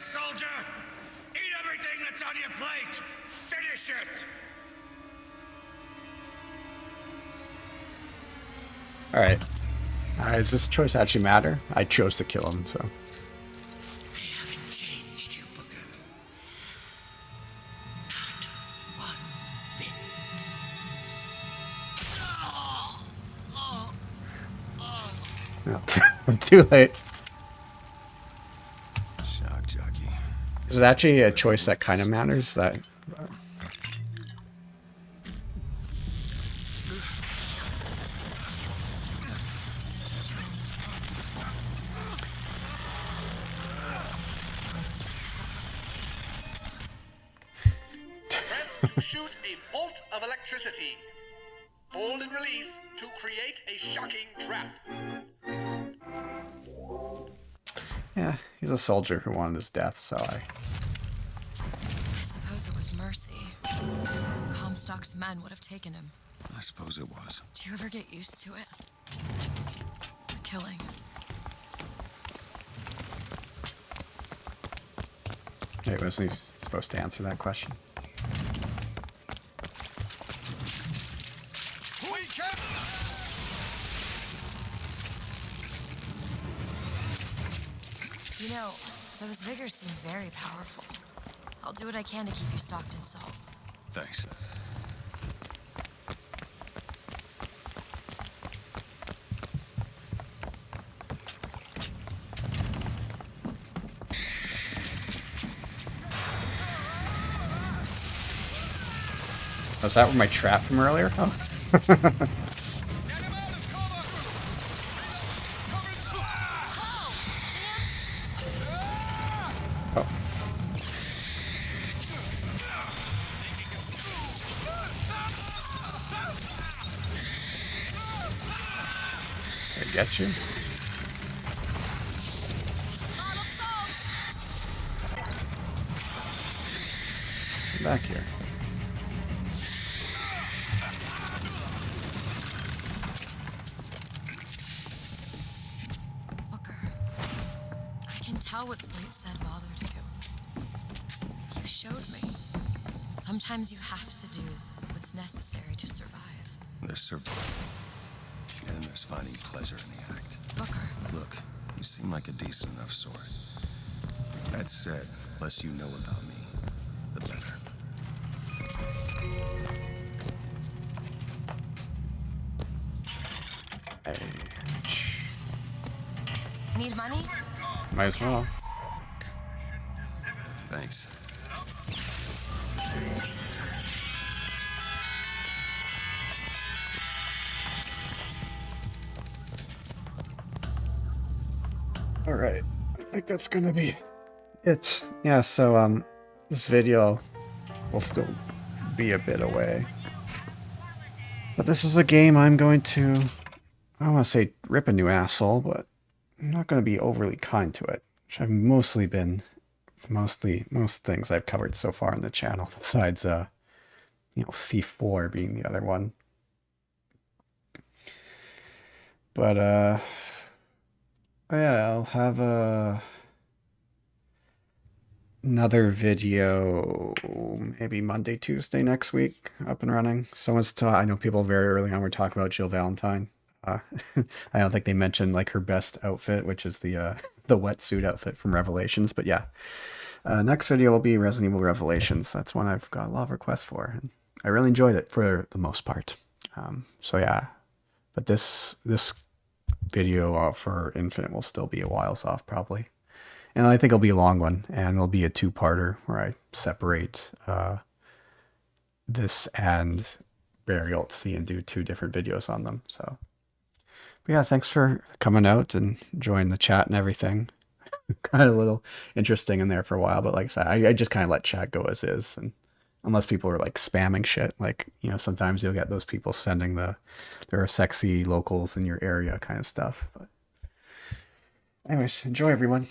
soldier! Eat everything that's on your plate! Finish it! Alright. Does this choice actually matter? I chose to kill him, so. They haven't changed you, Booker. Not one bit. No, too late. Shock jockey. Is it actually a choice that kind of matters? That. Press to shoot a bolt of electricity. Hold and release to create a shocking trap. Yeah, he's a soldier who wanted his death, so I suppose it was mercy. Comstock's men would have taken him. I suppose it was. Do you ever get used to it? The killing. Wait, wasn't he supposed to answer that question? You know, those vigors seem very powerful. I'll do what I can to keep you stocked in salts. Thanks. Was that my trap from earlier? Oh. Oh. I get you. Come back here. Tell what Slate said bothered you. You showed me. Sometimes you have to do what's necessary to survive. There's survival. And there's finding pleasure in the act. Booker. Look, you seem like a decent enough sort. That said, less you know about me, the better. Need money? Might as well. Thanks. All right, I think that's gonna be it. Yeah, so this video will still be a bit away, but this is a game I'm going to, I don't want to say rip a new asshole, but I'm not going to be overly kind to it, which I've mostly been, most things I've covered so far on the channel, besides, you know, Thief 4 being the other one. But, yeah, I'll have another video maybe Monday, Tuesday next week up and running. I know people very early on were talking about Jill Valentine. I don't think they mentioned like her best outfit, which is the wetsuit outfit from Revelations. But yeah, next video will be Resident Evil Revelations. That's one I've got a lot of requests for, and I really enjoyed it for the most part. So yeah, but this video for Infinite will still be a whiles off probably, and I think it'll be a long one, and it'll be a two-parter where I separate this and Burial at Sea and do two different videos on them. So. But yeah, thanks for coming out and joining the chat and everything. Kind of a little interesting in there for a while, but like I said, I just kind of let chat go as is, and unless people are like spamming shit, like, you know, sometimes you'll get those people sending there are sexy locals in your area kind of stuff. But anyways, enjoy everyone.